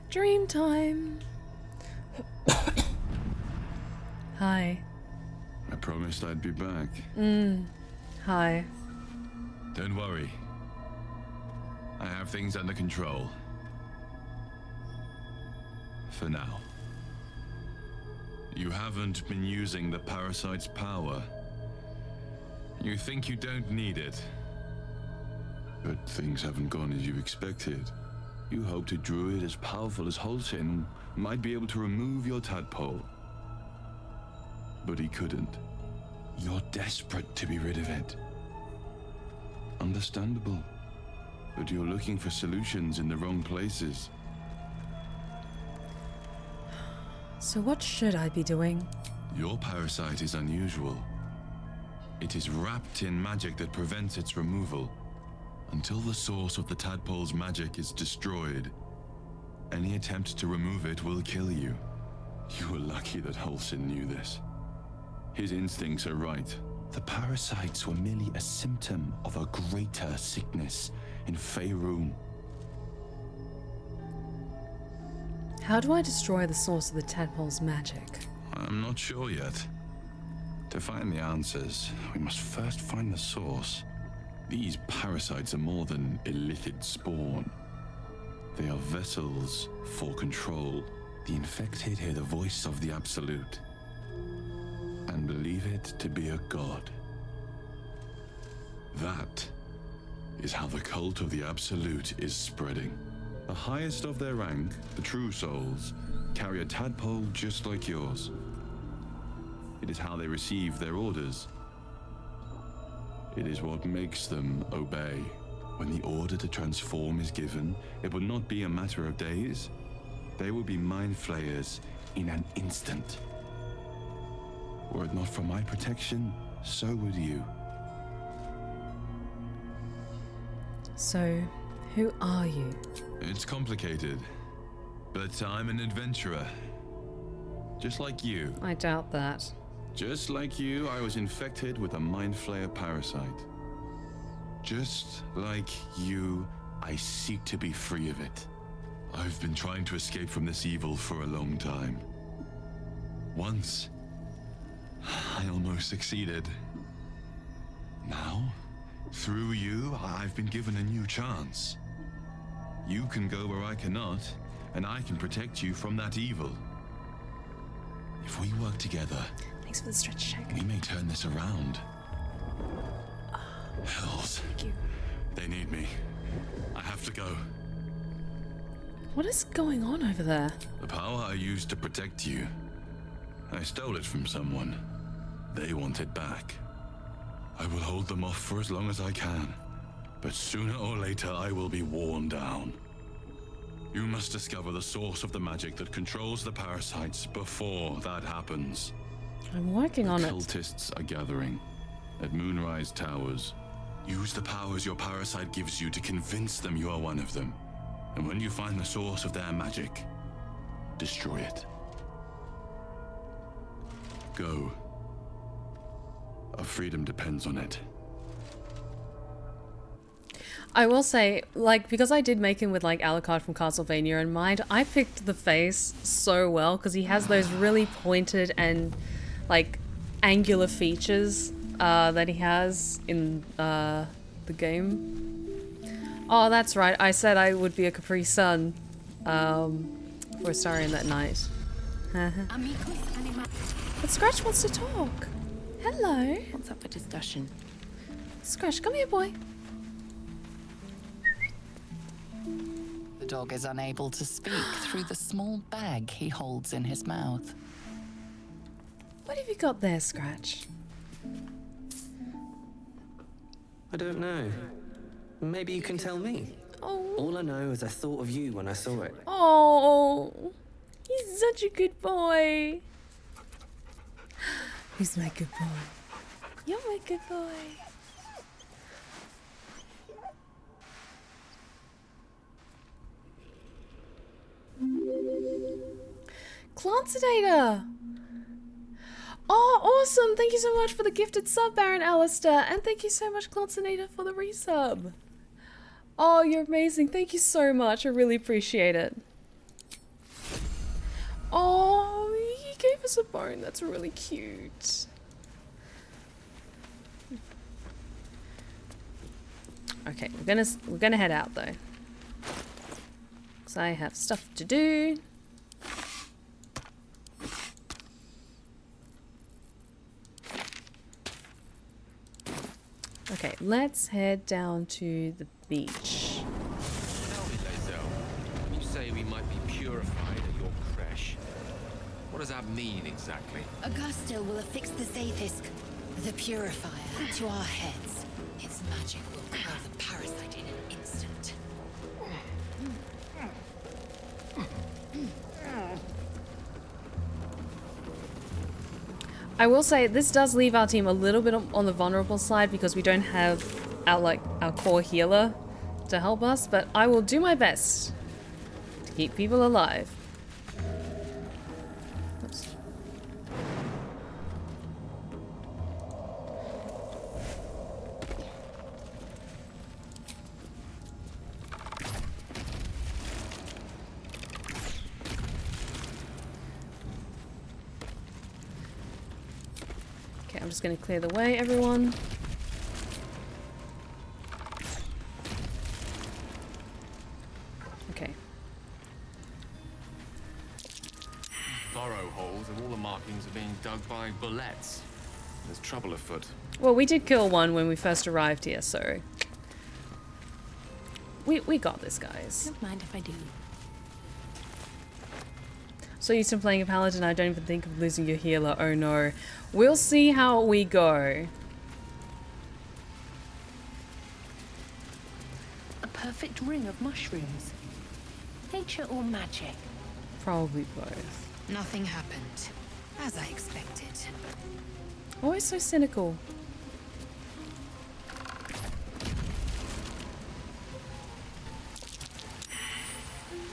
Dream time. Hi. I promised I'd be back. Hi. Don't worry. I have things under control. For now. You haven't been using the parasite's power. You think you don't need it. But things haven't gone as you expected. You hoped a druid as powerful as Halsin might be able to remove your tadpole. But he couldn't. You're desperate to be rid of it. Understandable. But you're looking for solutions in the wrong places. So what should I be doing? Your parasite is unusual. It is wrapped in magic that prevents its removal. Until the source of the tadpole's magic is destroyed, any attempt to remove it will kill you. You were lucky that Halsin knew this. His instincts are right. The parasites were merely a symptom of a greater sickness in Faerun. How do I destroy the source of the tadpole's magic? I'm not sure yet. To find the answers, we must first find the source. These parasites are more than illicit spawn. They are vessels for control. The infected hear the voice of the Absolute and believe it to be a god. That is how the cult of the Absolute is spreading. The highest of their rank, the true souls, carry a tadpole just like yours. It is how they receive their orders. It is what makes them obey. When the order to transform is given, it will not be a matter of days. They will be mind flayers in an instant. Were it not for my protection, so would you. So, who are you? It's complicated, but I'm an adventurer. Just like you. I doubt that. Just like you, I was infected with a mind flayer parasite. Just like you, I seek to be free of it. I've been trying to escape from this evil for a long time. Once, I almost succeeded. Now, through you, I've been given a new chance. You can go where I cannot, and I can protect you from that evil. If we work together, thanks for the stretch check. We may turn this around. Hells. Thank you. They need me. I have to go. What is going on over there? The power I used to protect you, I stole it from someone. They want it back. I will hold them off for as long as I can, but sooner or later I will be worn down. You must discover the source of the magic that controls the parasites before that happens. I'm working on it. Cultists are gathering at Moonrise Towers. Use the powers your parasite gives you to convince them you are one of them. And when you find the source of their magic, destroy it. Go. Our freedom depends on it. I will say, like, because I did make him with, like, Alucard from Castlevania in mind, I picked the face so well, because he has those really pointed and, like, angular features that he has in the game. Oh, that's right, I said I would be a Capri Sun for Astarion that night. But Scratch wants to talk. Hello. What's up for discussion? Scratch, come here, boy. The dog is unable to speak through the small bag he holds in his mouth. What have you got there, Scratch? I don't know. Maybe you can tell me. Oh. All I know is I thought of you when I saw it. Oh, he's such a good boy. He's my good boy. You're my good boy. Clancedator! Oh, awesome! Thank you so much for the gifted sub, Baron Alistair, and thank you so much, Clancedator, for the resub. Oh, you're amazing. Thank you so much. I really appreciate it. Oh, he gave us a bone. That's really cute. Okay, we're gonna head out though, because I have stuff to do. Okay, let's head down to the beach. Tell me, Lae'zel, when you say we might be purified at your creche, what does that mean exactly? Augustil will affix the Ceates, the purifier, to our heads. Its magic will kill the parasite in an instant. I will say this does leave our team a little bit on the vulnerable side because we don't have our core healer to help us, but I will do my best to keep people alive. Oops. I'm just going to clear the way, everyone. Okay. Burrow holes and all the markings are being dug by bullets. There's trouble afoot. Well, we did kill one when we first arrived here, so... We got this, guys. Don't mind if I do. So used to playing a paladin, I don't even think of losing your healer. Oh no. We'll see how we go. A perfect ring of mushrooms. Nature or magic? Probably both. Nothing happened, as I expected. Always so cynical.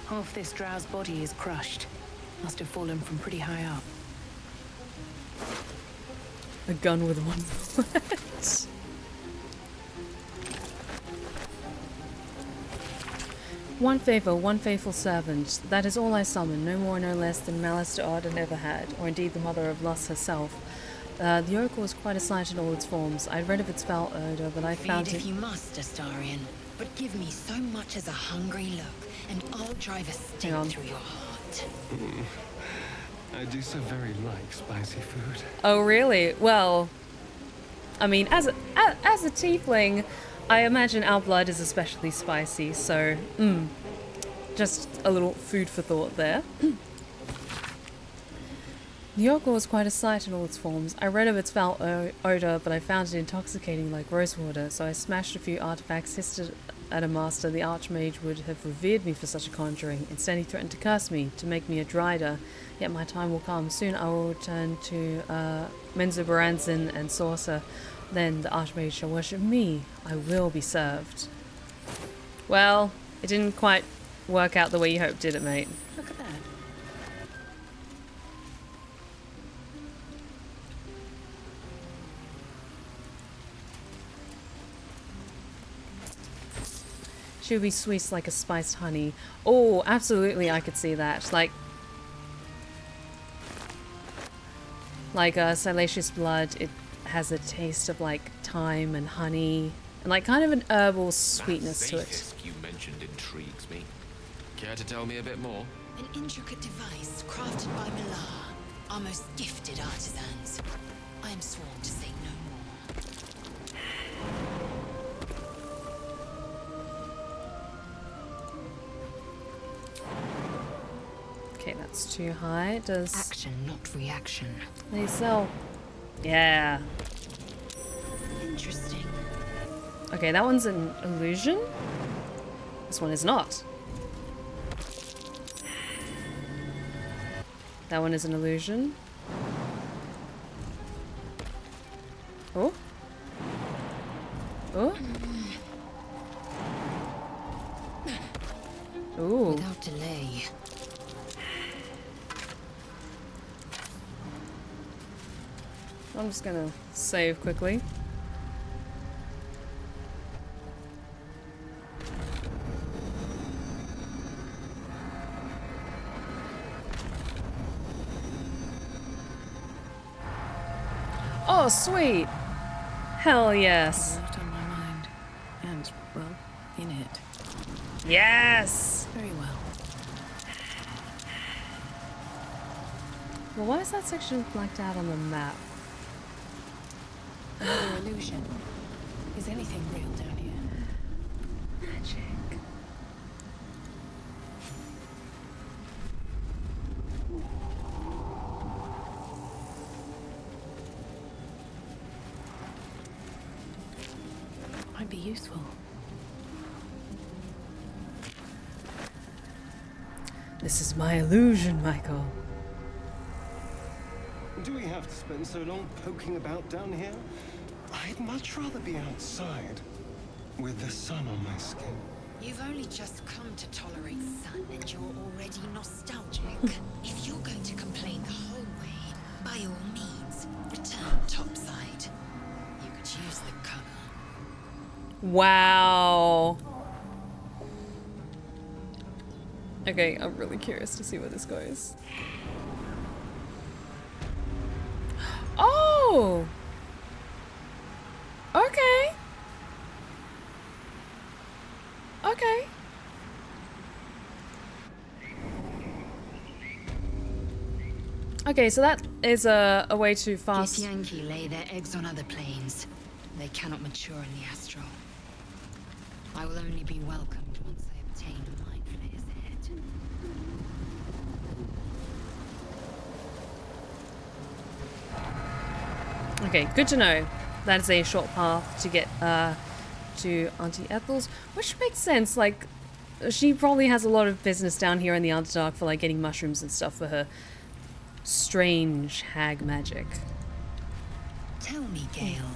Half this drow's body is crushed. Must have fallen from pretty high up. A gun with one bullet. One favor, one faithful servant. That is all I summon, no more no less than malice to Arden ever had, or indeed the mother of lust herself. The oracle was quite a sight in all its forms. I'd read of its foul odor, but I found Feed it... if you must, Astarion. But give me so much as a hungry look, and I'll drive a stake through your heart. I do so very like spicy food. Oh really? Well, I mean, as a tiefling, I imagine our blood is especially spicy, so, just a little food for thought there. The oracle was quite a sight in all its forms. I read of its foul odor, but I found it intoxicating like rosewater, so I smashed a few artifacts, hissed at a master. The archmage would have revered me for such a conjuring. Instead, he threatened to curse me, to make me a drider. Yet my time will come. Soon I will return to Menzoberranzan and Saucer. Then the archmage shall worship me. I will be served. Well, it didn't quite work out the way you hoped, did it, mate? Look at that. She would be sweet like a spiced honey. Oh, absolutely, I could see that. Like Salacious blood, it has a taste of like thyme and honey, and like kind of an herbal sweetness to it. That you mentioned intrigues me. Care to tell me a bit more? An intricate device crafted by Millar, our most gifted artisans. I am sworn to say no more. It's too high. Does action, not reaction. They sell? Yeah. Interesting. Okay, that one's an illusion. This one is not. That one is an illusion. Oh. Oh. Ooh. Without delay. I'm just gonna save quickly. Oh, sweet! Hell yes! A lot on my mind. And, well, in it. Yes! Very well. Well, why is that section blacked out on the map? Another illusion. Is anything real down here? Magic. Might be useful. This is my illusion, Michael. Do we have to spend so long poking about down here? I'd much rather be outside, with the sun on my skin. You've only just come to tolerate sun and you're already nostalgic. If you're going to complain the whole way, by all means, return topside. You could use the cover. Wow. Okay, I'm really curious to see where this goes. Oh! Okay. Okay. Okay, so that is a way to fast. Yankee lay their eggs on other planes. They cannot mature in the astral. I will only be welcomed once I obtain a mind flayer's head. Okay, good to know. That is a short path to get to Auntie Ethel's, which makes sense. Like, she probably has a lot of business down here in the Underdark for like getting mushrooms and stuff for her strange hag magic. Tell me, Gale,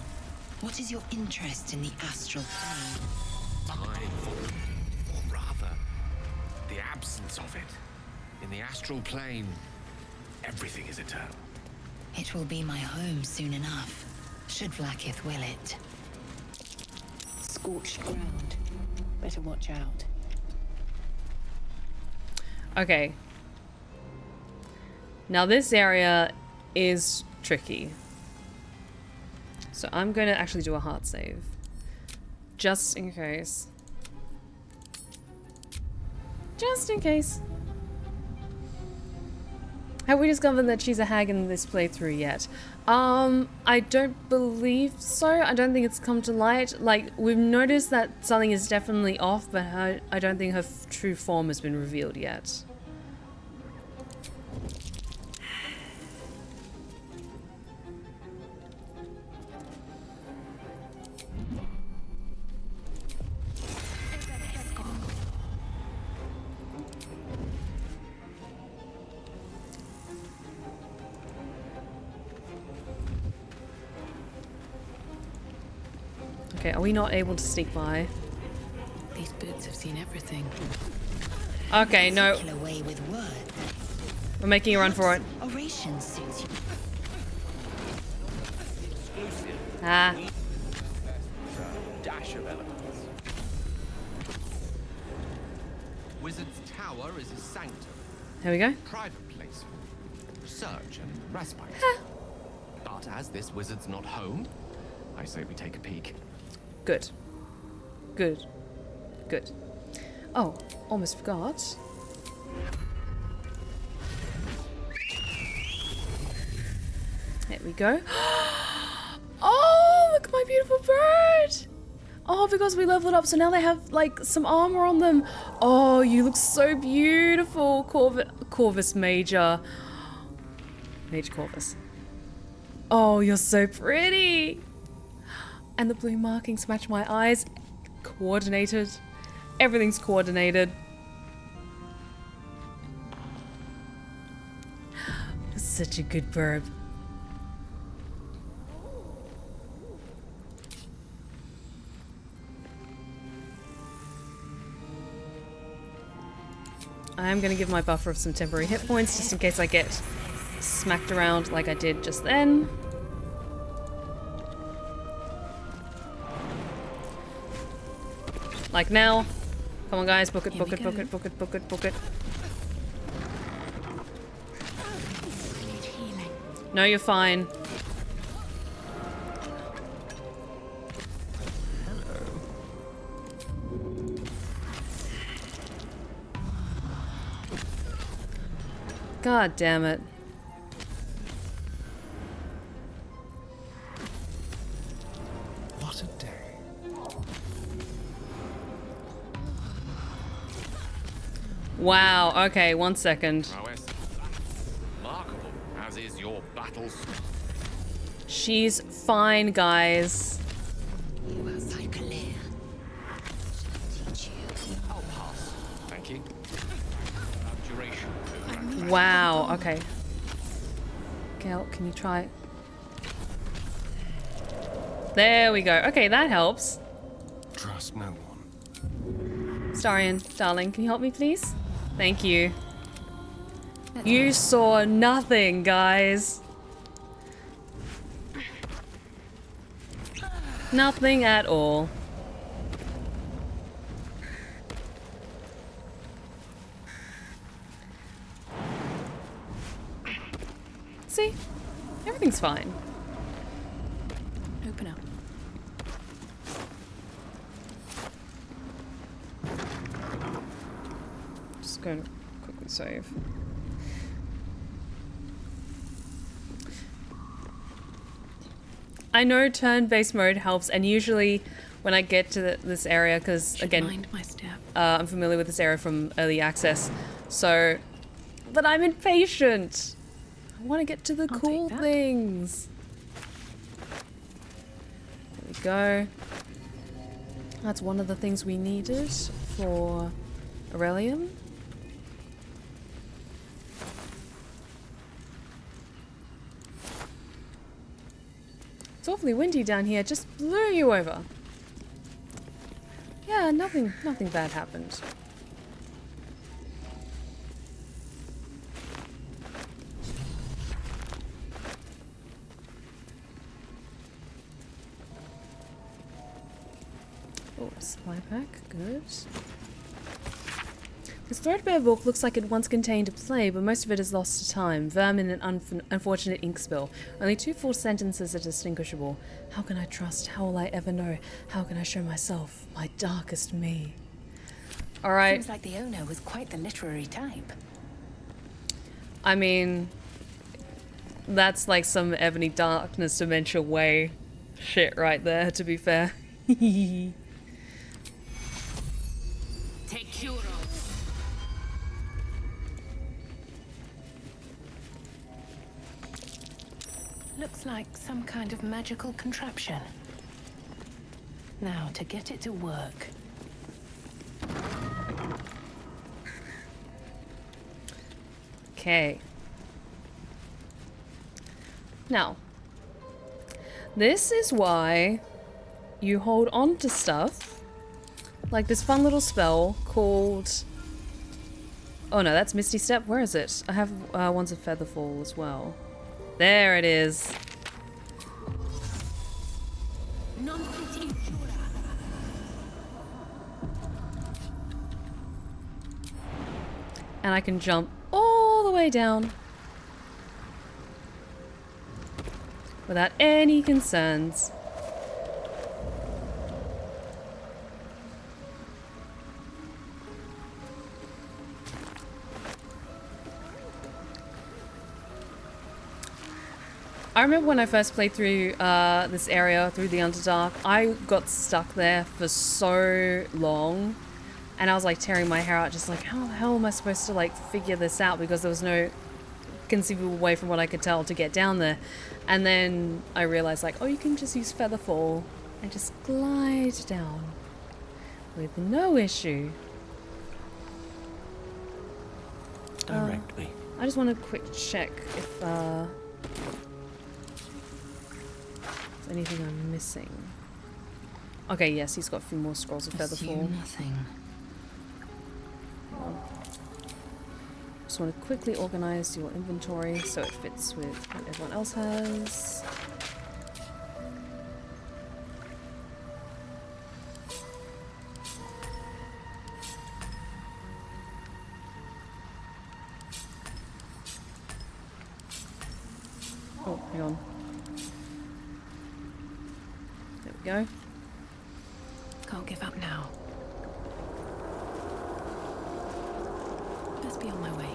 what is your interest in the astral plane? Time or rather, the absence of it. In the astral plane, everything is eternal. It will be my home soon enough, should Vlaakith will it. Scorched ground. Better watch out. Okay. Now this area is tricky. So I'm going to actually do a heart save. Just in case. Just in case. Have we discovered that she's a hag in this playthrough yet? I don't believe so. I don't think it's come to light. Like, we've noticed that something is definitely off, but I don't think her true form has been revealed yet. Okay, are we not able to sneak by? These birds have seen everything. Okay, no. Away with words. We're making a run for it. Oration suits you. Ah. Dash of eloquence. Wizard's Tower is a sanctum. Here we go. Private place for research and respite. But as this wizard's not home, I say we take a peek. Good. Good. Good. Oh, almost forgot. There we go. Oh, look at my beautiful bird. Oh, because we leveled up, so now they have like some armor on them. Oh, you look so beautiful, Corvus Major. Mage Corvus. Oh, you're so pretty. And the blue markings match my eyes. Coordinated. Everything's coordinated. Such a good burb. I'm gonna give my buffer of some temporary hit points just in case I get smacked around like I did just then. Like now. Come on guys, book it, book it, book it, book it, book it, book it. No, you're fine. God damn it. What a day. Wow, okay, 1 second. Remarkable, as is your battles. She's fine, guys. You are Cyclair. Teach you. I'll pass. Thank you. Abjuration. Wow, okay. Gale, can you try? There we go. Okay, that helps. Trust no one. Starion, darling, can you help me, please? Thank you. You saw nothing, guys. Nothing at all. See? Everything's fine. Open up. Just going to quickly save. I know turn-based mode helps, and usually when I get to this area, because again, Mind my step. I'm familiar with this area from early access, so, but I'm impatient. I want to get to the cool things. There we go. That's one of the things we needed for Aurelium. It's awfully windy down here. Just blew you over. Yeah, nothing bad happened. Oh, supply pack, good. This threadbare book looks like it once contained a play, but most of it is lost to time. Vermin and unfortunate ink spill. Only 2 full sentences are distinguishable. How can I trust? How will I ever know? How can I show myself, my darkest me? Alright. Seems like the owner was quite the literary type. I mean, that's like some Ebony Darkness Dementia Way shit right there, to be fair. Take Kuro. Looks like some kind of magical contraption. Now, to get it to work. Okay. Now, this is why you hold on to stuff. Like this fun little spell called... Oh no, that's Misty Step. Where is it? I have Wands of Featherfall as well. There it is. And I can jump all the way down without any concerns. I remember when I first played through this area, through the Underdark, I got stuck there for so long. And I was like tearing my hair out, just like, how the hell am I supposed to like figure this out? Because there was no conceivable way from what I could tell to get down there. And then I realized like, oh, you can just use Featherfall and just glide down with no issue. Direct me. I just want to quick check if there's anything I'm missing. Okay, yes, he's got a few more scrolls of Featherfall. Nothing. Just want to quickly organize your inventory so it fits with what everyone else has. Oh, hang on. There we go. Can't give up now. Best be on my way.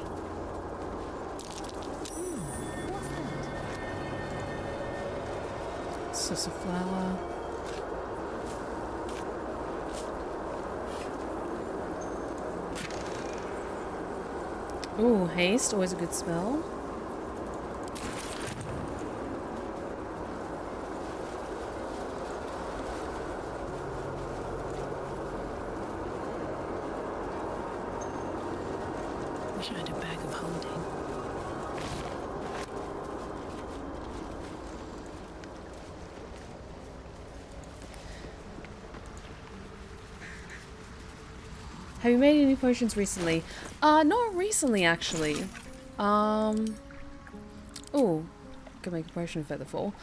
Sussa flower. Ooh, haste, always a good spell. Wish I had a bag of holding. Have you made any potions recently? Not recently actually. Oh, could make a potion of Featherfall.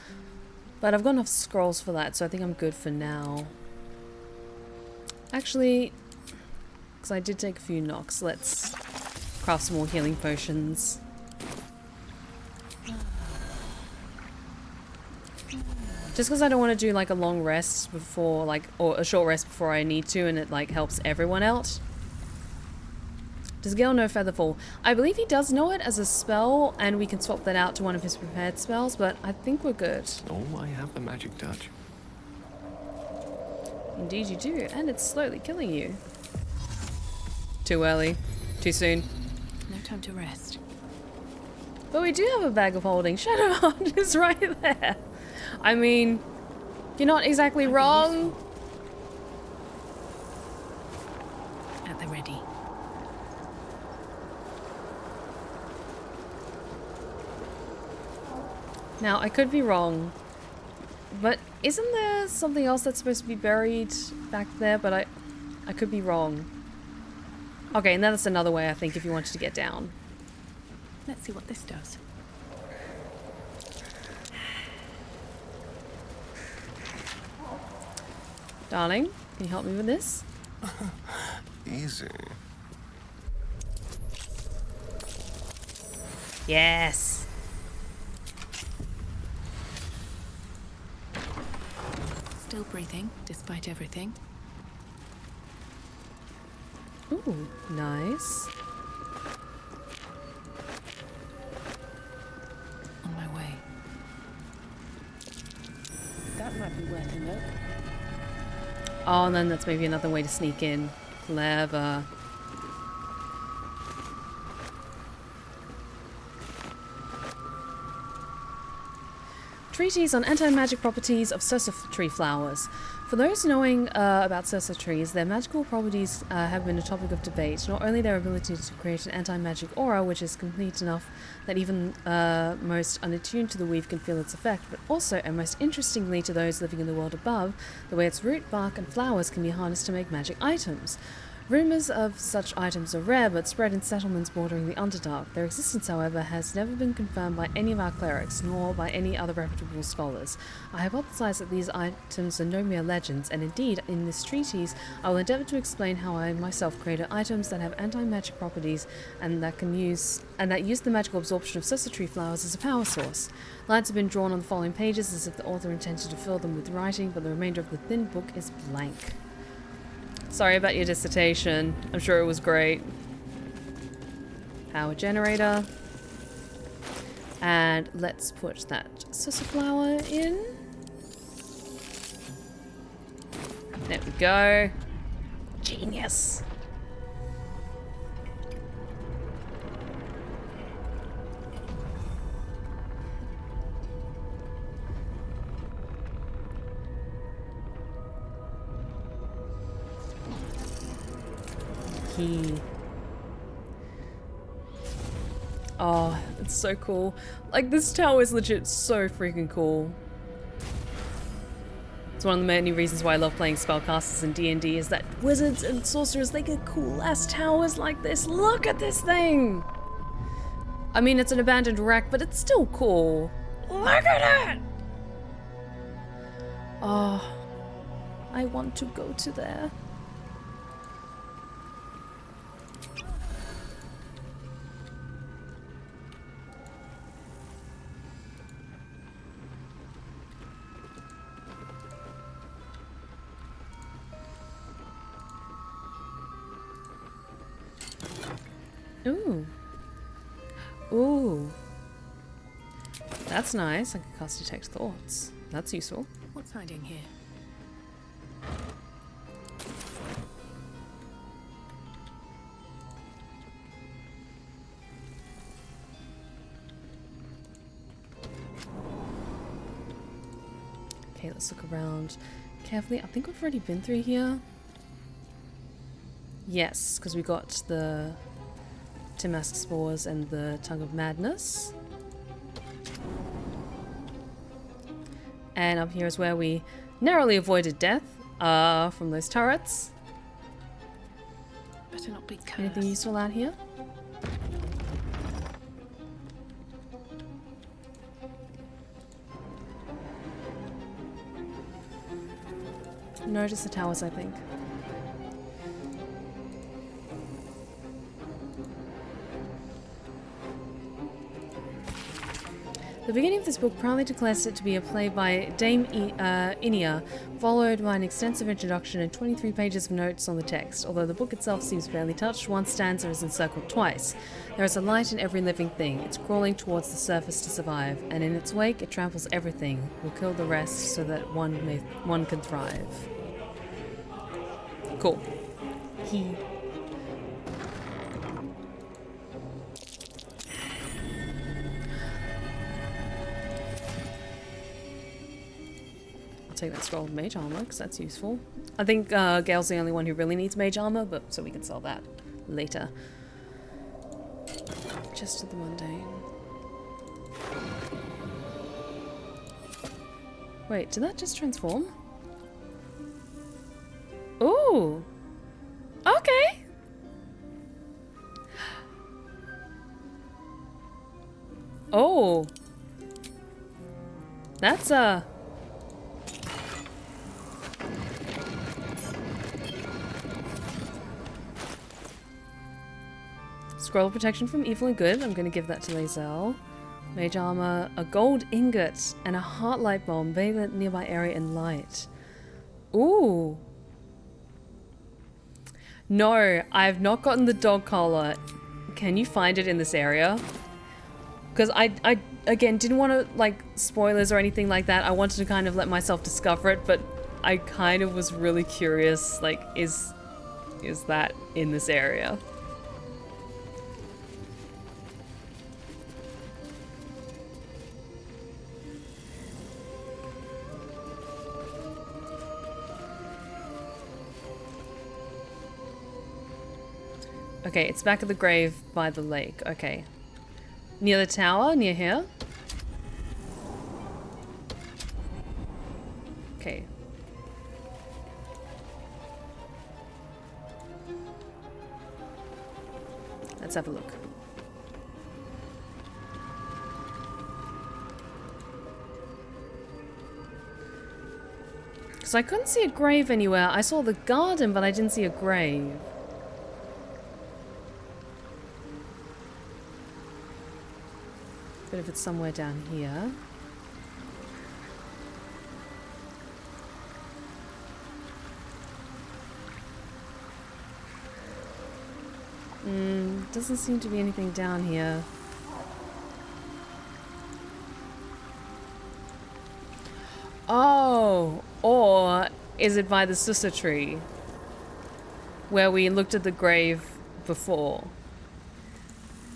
But I've got enough scrolls for that, so I think I'm good for now. Actually, because I did take a few knocks, let's craft some more healing potions. Just because I don't want to do like a long rest before, like, or a short rest before I need to, and it like helps everyone out. Does Gale know Featherfall? I believe he does know it as a spell, and we can swap that out to one of his prepared spells, but I think we're good. Oh, I have the magic touch. Indeed you do, and it's slowly killing you. Too early. Too soon. No time to rest. But we do have a bag of holding. Shadowheart is right there. I mean, you're not exactly wrong. At the ready. Now, I could be wrong, but isn't there something else that's supposed to be buried back there? But I could be wrong. Okay, and that's another way, I think, if you wanted to get down. Let's see what this does. Darling, can you help me with this? Easy. Yes. Still breathing, despite everything. Ooh, nice. On my way. That might be worth a look. Oh, and then that's maybe another way to sneak in. Clever. Treatise on anti-magic properties of Sussa tree flowers. For those knowing about Sussa trees, their magical properties have been a topic of debate. Not only their ability to create an anti-magic aura, which is complete enough that even most unattuned to the weave can feel its effect, but also, and most interestingly to those living in the world above, the way its root, bark, and flowers can be harnessed to make magic items. Rumours of such items are rare, but spread in settlements bordering the Underdark. Their existence, however, has never been confirmed by any of our clerics, nor by any other reputable scholars. I hypothesize that these items are no mere legends, and indeed, in this treatise, I will endeavour to explain how I myself created items that have anti-magic properties and that use the magical absorption of Sussa tree flowers as a power source. Lines have been drawn on the following pages as if the author intended to fill them with writing, but the remainder of the thin book is blank. Sorry about your dissertation. I'm sure it was great. Power generator. And let's put that flower in. There we go. Genius. Key. Oh, it's so cool. Like, this tower is legit so freaking cool. It's one of the many reasons why I love playing spellcasters in D&D is that wizards and sorcerers, they get cool-ass towers like this. Look at this thing! I mean, it's an abandoned wreck, but it's still cool. Look at it! Oh, I want to go to there. Ooh. Ooh. That's nice. I can cast Detect Thoughts. That's useful. What's hiding here? Okay, let's look around carefully. I think we've already been through here. Yes, because we got the Timask Spores and the Tongue of Madness. And up here is where we narrowly avoided death from those turrets. Better not be cursed. Anything useful out here? Notice the towers, I think. The beginning of this book proudly declares it to be a play by Dame Inia, followed by an extensive introduction and 23 pages of notes on the text. Although the book itself seems barely touched, one stanza is encircled twice. There is a light in every living thing. It's crawling towards the surface to survive, and in its wake it tramples everything, will kill the rest so that one can thrive. Cool. Take that scroll of mage armor because that's useful. I think Gale's the only one who really needs mage armor, but so we can sell that later. Just to the mundane. Wait, did that just transform? Ooh. Okay. Oh. That's Scroll of protection from evil and good. I'm going to give that to Lae'zel. Mage armor, a gold ingot, and a heart light bomb. Bathe the nearby area in light. Ooh. No, I have not gotten the dog collar. Can you find it in this area? Because I again, didn't want to, like, spoilers or anything like that. I wanted to kind of let myself discover it, but I kind of was really curious, like, is that in this area? Okay, it's back at the grave by the lake. Okay. Near the tower? Near here? Okay. Let's have a look. Because I couldn't see a grave anywhere. I saw the garden, but I didn't see a grave. But if it's somewhere down here. Doesn't seem to be anything down here. is it by the Susa tree? Where we looked at the grave before?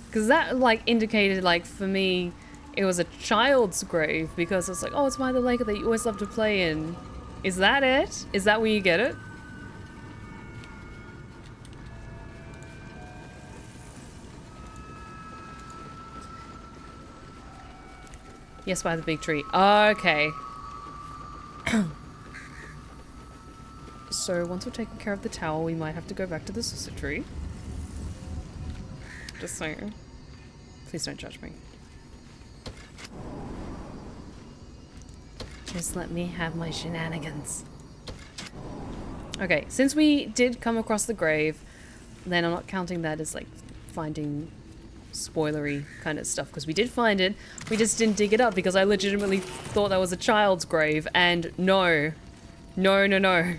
Because that, like, indicated, like, for me, it was a child's grave. Because it's like, oh, it's by the lake that you always love to play in. Is that it? Is that where you get it? Yes, by the big tree. Okay. So once we've taken care of the tower, we might have to go back to the Susa tree. Just saying. Please don't judge me. Just let me have my shenanigans. Okay, since we did come across the grave, then I'm not counting that as like finding spoilery kind of stuff, because we did find it. We just didn't dig it up because I legitimately thought that was a child's grave, and no. No, no, no.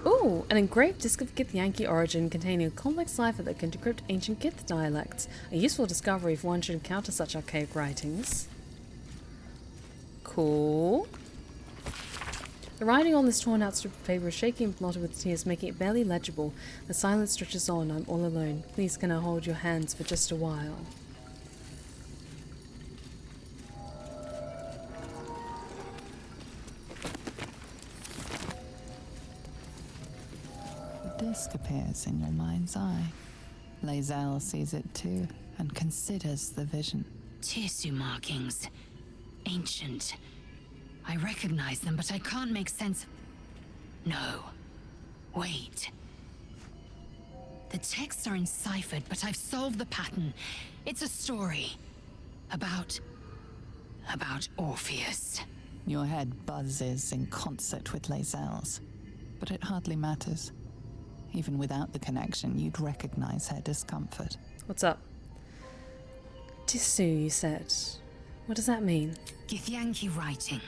Ooh, an engraved disc of Gith Yankee origin containing a complex cipher that can decrypt ancient Gith dialects. A useful discovery if one should encounter such archaic writings. Cool. The writing on this torn out strip of paper is shaky and blotted with tears, making it barely legible. The silence stretches on. I'm all alone. Please can I hold your hands for just a while? The disc appears in your mind's eye. Lae'zel sees it too and considers the vision. Tissue markings. Ancient. I recognize them, but I can't make sense. No. Wait. The texts are enciphered, but I've solved the pattern. It's a story. About Orpheus. Your head buzzes in concert with Lae'zel's, but it hardly matters. Even without the connection, you'd recognize her discomfort. What's up? Tissue, you said. What does that mean? Githyanki writing.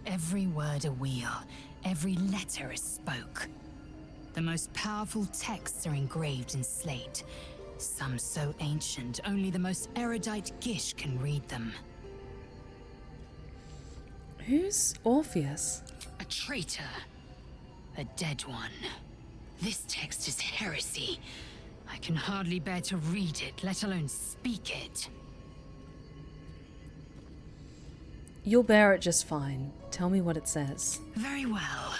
Every word a wheel, every letter a spoke. The most powerful texts are engraved in slate. Some so ancient, only the most erudite Gish can read them. Who's Orpheus? A traitor. A dead one. This text is heresy. I can hardly bear to read it, let alone speak it. You'll bear it just fine. Tell me what it says. Very well.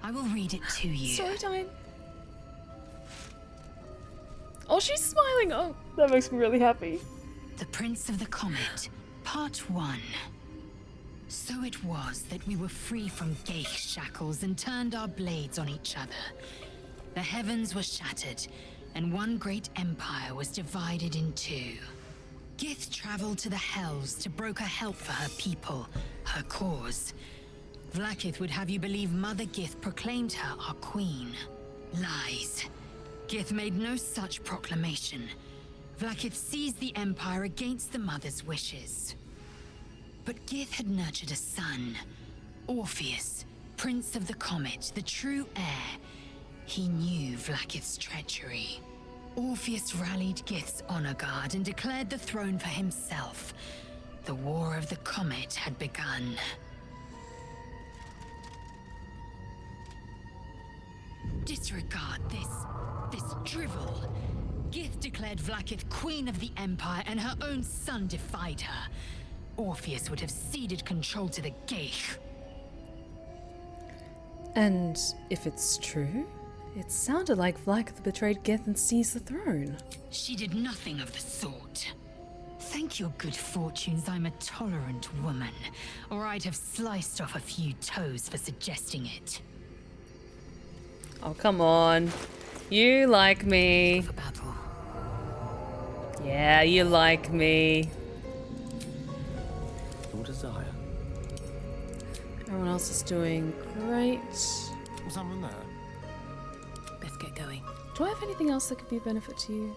I will read it to you. Story time. Oh, she's smiling. Oh, that makes me really happy. The Prince of the Comet, Part 1. So it was that we were free from Gale shackles and turned our blades on each other. The heavens were shattered, and one great empire was divided in two. Gith traveled to the Hells to broker help for her people, her cause. Vlaakith would have you believe Mother Gith proclaimed her our queen. Lies. Gith made no such proclamation. Vlaakith seized the empire against the Mother's wishes. But Gith had nurtured a son, Orpheus, Prince of the Comet, the true heir. He knew Vlaakith's treachery. Orpheus rallied Gith's honor guard and declared the throne for himself. The War of the Comet had begun. Disregard this drivel. Gith declared Vlaakith queen of the Empire, and her own son defied her. Orpheus would have ceded control to the Gale. And if it's true? It sounded like Vlaakith betrayed Gith and seized the throne. She did nothing of the sort. Thank your good fortunes I'm a tolerant woman, or I'd have sliced off a few toes for suggesting it. Oh, come on. You like me. For battle. Yeah, you like me. Your desire. Everyone else is doing great. Was someone there? Let's get going. Do I have anything else that could be a benefit to you?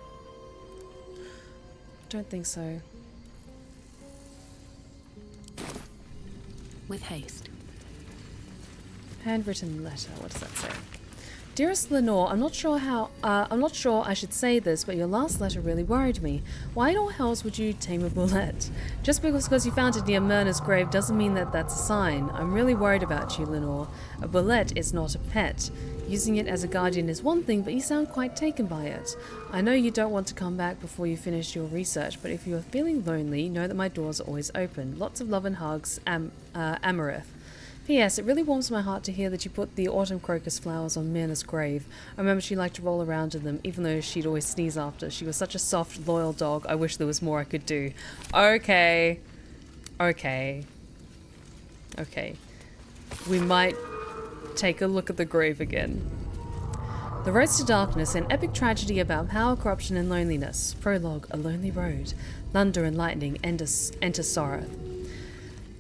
Don't think so. With haste. Handwritten letter. What does that say? Dearest Lenore, I'm not sure I should say this, but your last letter really worried me. Why in all hells would you tame a bullet? Just because you found it near Myrna's grave doesn't mean that that's a sign. I'm really worried about you, Lenore. A bullet is not a pet. Using it as a guardian is one thing, but you sound quite taken by it. I know you don't want to come back before you finish your research, but if you are feeling lonely, know that my doors are always open. Lots of love and hugs, Amarith. P.S. It really warms my heart to hear that you put the autumn crocus flowers on Myrna's grave. I remember she liked to roll around in them, even though she'd always sneeze after. She was such a soft, loyal dog. I wish there was more I could do. Okay. Okay. Okay. We might take a look at the grave again. The Roads to Darkness, an epic tragedy about power, corruption, and loneliness. Prologue, a lonely road. Thunder and lightning, enter sorrow.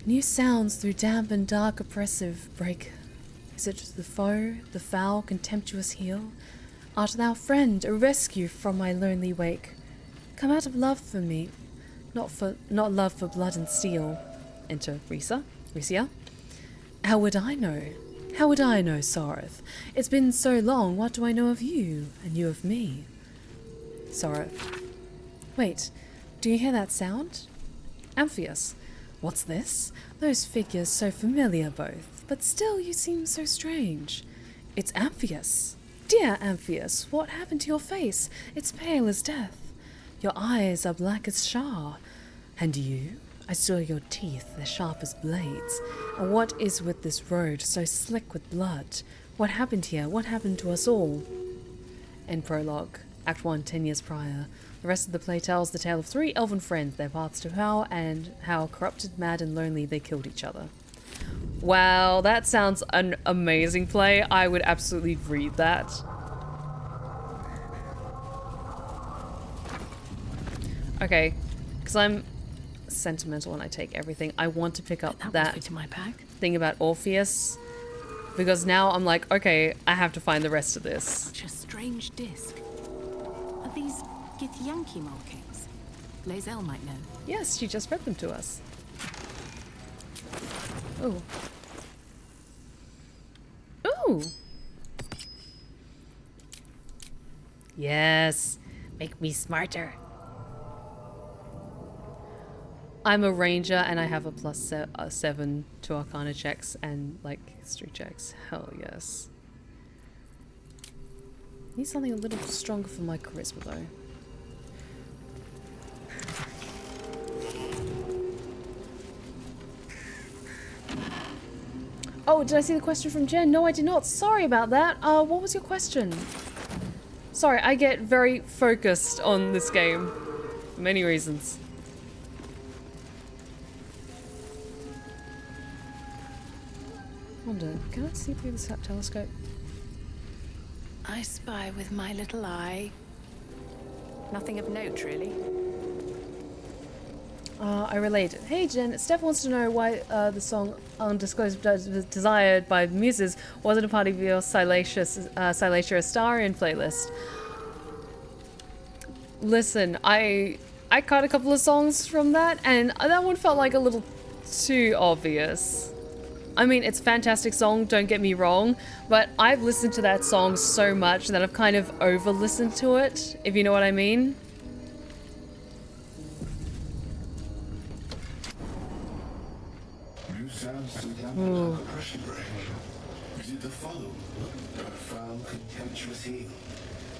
New sounds through damp and dark oppressive break. Is it the foe, the foul, contemptuous heel? Art thou friend, a rescue from my lonely wake? Come out of love for me, not love for blood and steel. Enter Risia. How would I know? How would I know, Soreth? It's been so long, what do I know of you, and you of me? Soreth. Wait, do you hear that sound? Amphius. What's this? Those figures so familiar both, but still you seem so strange. It's Amphius. Dear Amphius, what happened to your face? It's pale as death. Your eyes are black as char. And you? I saw your teeth, they're sharp as blades. And what is with this road, so slick with blood? What happened here? What happened to us all? End prologue. Act 1, 10 years prior. The rest of the play tells the tale of 3 elven friends, their paths to power, and how corrupted, mad, and lonely they killed each other. Wow, that sounds an amazing play. I would absolutely read that. Okay, because I'm sentimental and I take everything. I want to pick up that to my pack. Thing about Orpheus, because now I'm like, okay, I have to find the rest of this. Such a strange disc. Are these Githyanki markings? Lae'zel might know. Yes, she just read them to us. Oh. Ooh. Yes. Make me smarter. I'm a ranger and I have a plus 7 to Arcana checks and like history checks. Hell yes. Need something a little stronger for my charisma though. Oh, did I see the question from Jen? No, I did not. Sorry about that. What was your question? Sorry, I get very focused on this game for many reasons. Wonder, can I see through this telescope? I spy with my little eye. Nothing of note, really. I related. Hey Jen, Steph wants to know why the song Undisclosed Desired by Muses wasn't a part of your Silacia Astarian playlist. Listen, I cut a couple of songs from that, and that one felt like a little too obvious. I mean, it's a fantastic song, don't get me wrong, but I've listened to that song so much that I've kind of over-listened to it, if you know what I mean. Ooh.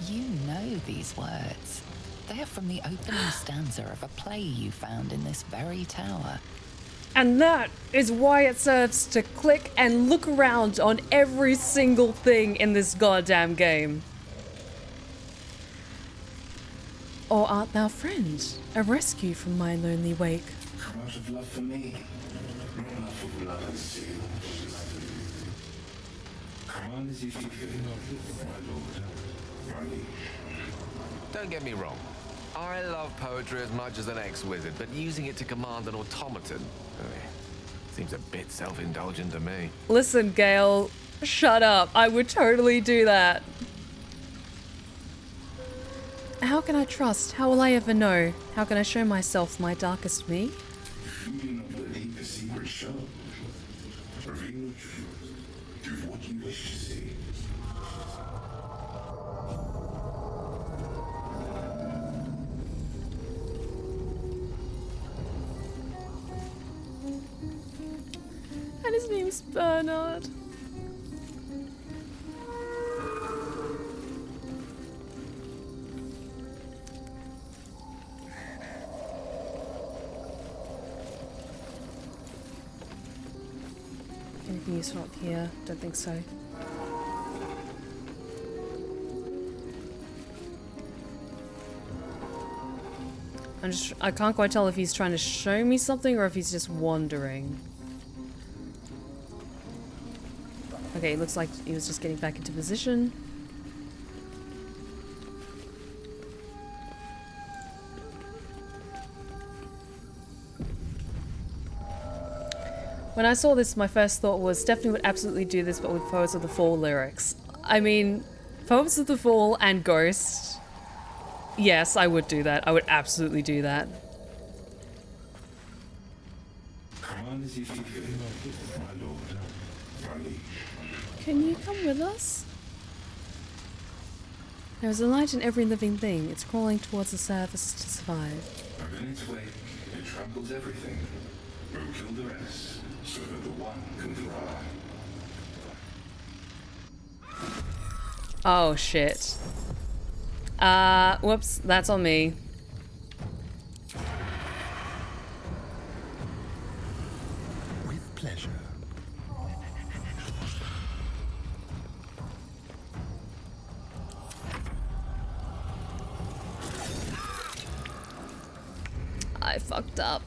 You know these words. They're from the opening stanza of a play you found in this very tower. And that is why it serves to click and look around on every single thing in this goddamn game. Or art thou friend, a rescue from my lonely wake? Come out of love for me, not for blood and steel. Come on as if you feel my lord. Don't get me wrong. I love poetry as much as an ex-wizard, but using it to command an automaton seems a bit self-indulgent to me. Listen, Gale, shut up. I would totally do that. How can I trust? How will I ever know? How can I show myself my darkest me? If you do not believe the secret show, reveal the truth. Do what you wish to see. his name's Bernard. Anything useful up here? Don't think so. I can't quite tell if he's trying to show me something or if he's just wandering. Okay, it looks like he was just getting back into position. When I saw this, my first thought was Stephanie would absolutely do this, but with Poets of the Fall lyrics. I mean, Poets of the Fall and Ghost. Yes, I would do that. I would absolutely do that. Can you come with us? There is a light in every living thing. It's crawling towards the surface to survive. In its wake, it tramples everything. We'll kill the rest, so that the one can thrive. Oh, shit. Whoops, that's on me. With pleasure. I fucked up.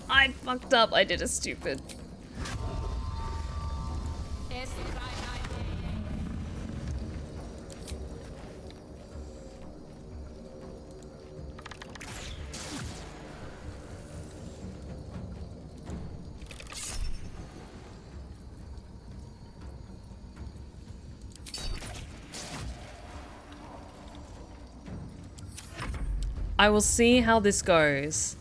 I fucked up. I did a stupid. I will see how this goes.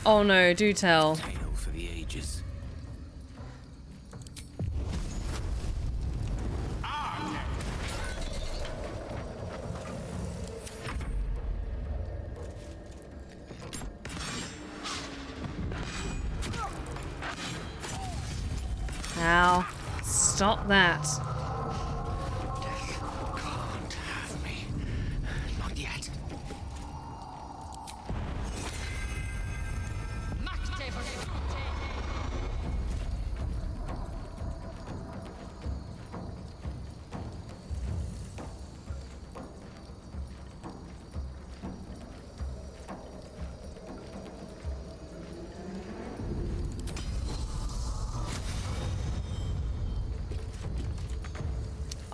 Oh no, do tell. Tale for the ages. Ow. Stop that.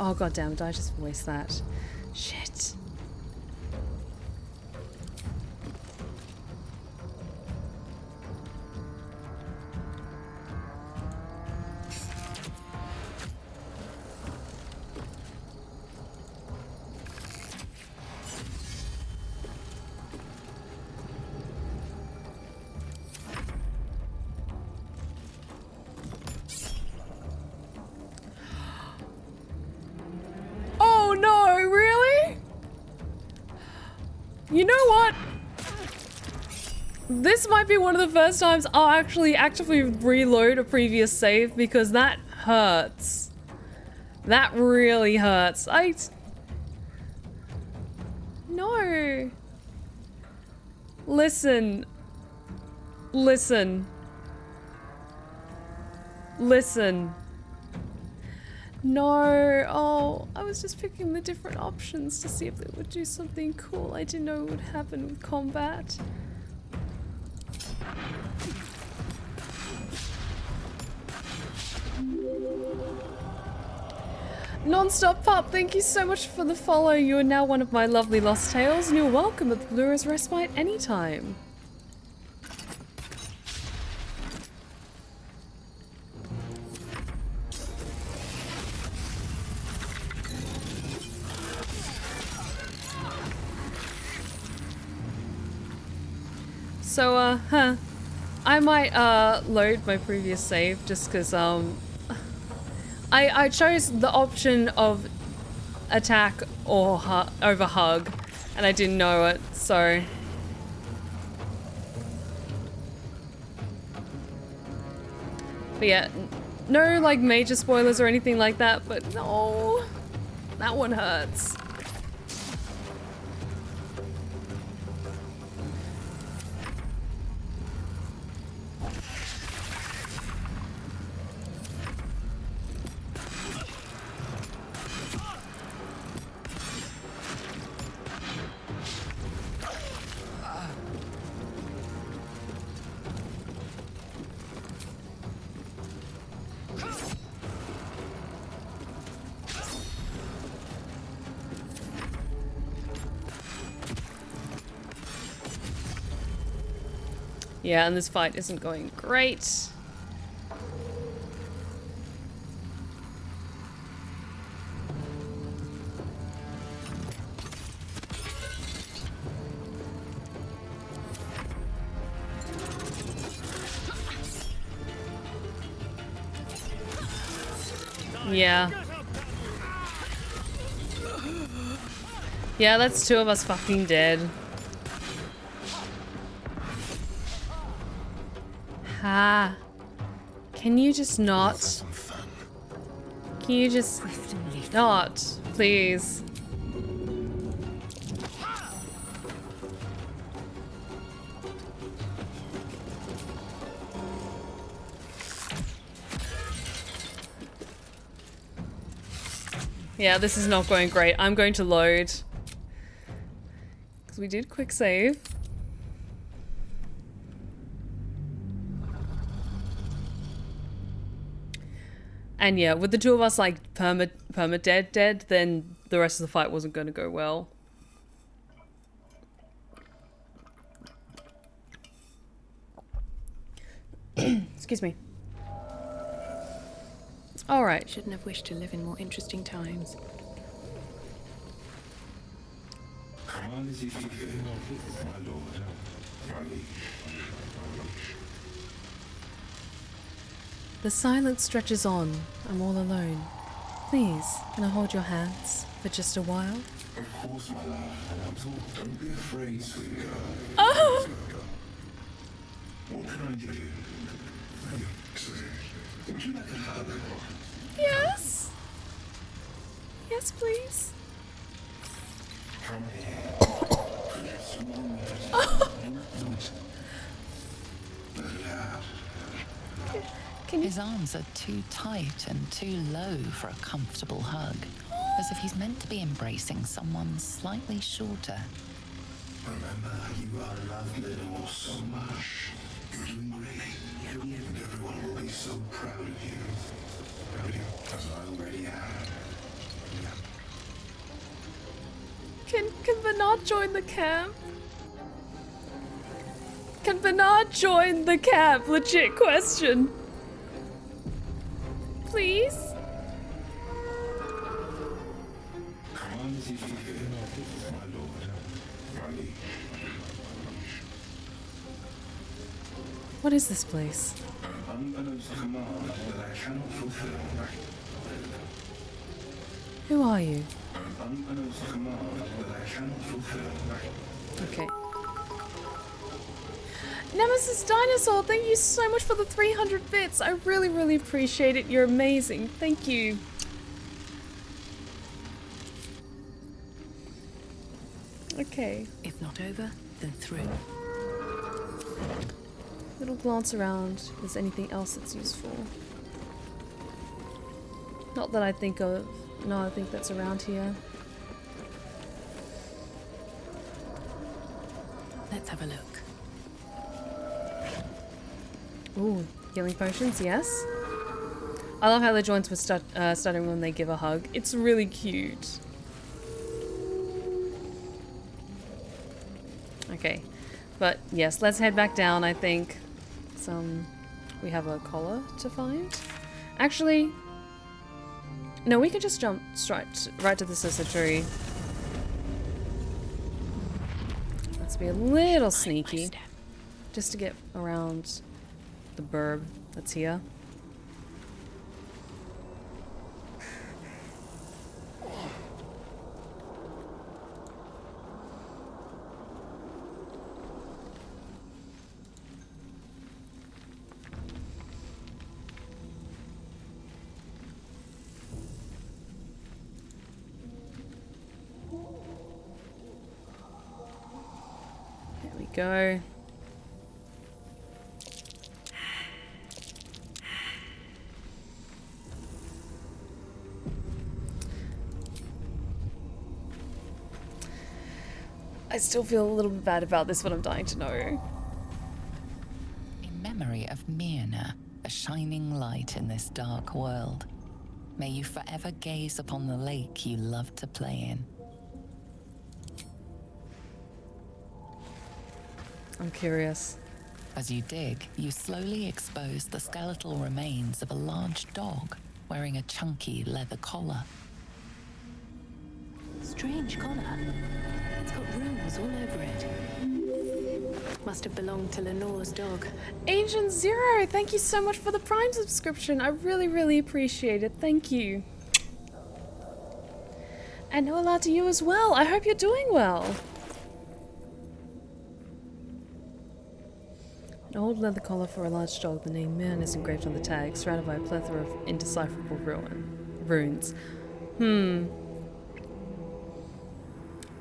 Oh god damn it, I just voiced that. Shit. You know what? This might be one of the first times I'll actually actively reload a previous save because that hurts. That really hurts. No. Listen. Listen. Listen. No, oh, I was just picking the different options to see if they would do something cool. I didn't know it would happen with combat. Non-stop pup, thank you so much for the follow. You are now one of my lovely lost tales, and you're welcome at the Blur's Respite anytime. So, I might, load my previous save just because, I chose the option of attack or over hug, and I didn't know it, so. But yeah, no like major spoilers or anything like that, but no, that one hurts. Yeah, and this fight isn't going great. Yeah. Yeah, that's 2 of us fucking dead. Ha. Can you just not? Can you just not, please? Yeah, this is not going great. I'm going to load. Because we did quick save. And yeah, with the 2 of us like perma dead, then the rest of the fight wasn't going to go well. Excuse me. All right. Shouldn't have wished to live in more interesting times. The silence stretches on. I'm all alone. Please, can I hold your hands for just a while? Of course, my love. Don't be afraid, sweet girl. Oh! What can I do? Would you like a hug? Yes. Yes, please. Come here. Oh. His arms are too tight and too low for a comfortable hug, as if he's meant to be embracing someone slightly shorter. Remember, you are loved, Leonard, so much. You're doing great. And everyone will be so proud of you. Proud of you, as I already am. Can Bernard join the camp? Can Bernard join the camp? Legit question. Please? Come on, as if you feel, my lord. Riley. What is this place? An unannounced command that I cannot fulfill. Who are you? An unannounced command that I cannot fulfill. Okay. Nemesis Dinosaur, thank you so much for the 300 bits. I really, really appreciate it. You're amazing. Thank you. Okay. If not over, then through. Little glance around if there's anything else that's useful. Not that I think of. No, I think that's around here. Let's have a look. Ooh, healing potions, yes. I love how the joints were stuttering when they give a hug. It's really cute. Okay, but yes, let's head back down, I think. We have a collar to find. Actually, no, we can just jump right to the sister tree. Let's be a little sneaky, just to get around the burb that's here. we go. I still feel a little bit bad about this, but I'm dying to know. In memory of Myrna, a shining light in this dark world, may you forever gaze upon the lake you loved to play in. I'm curious. As you dig, you slowly expose the skeletal remains of a large dog wearing a chunky leather collar. Strange collar. It's got runes all over it. Must have belonged to Lenore's dog. Ancient Zero, thank you so much for the Prime subscription. I really, really appreciate it. Thank you. And hola to you as well. I hope you're doing well. An old leather collar for a large dog. The name Myrn is engraved on the tag, surrounded by a plethora of indecipherable runes.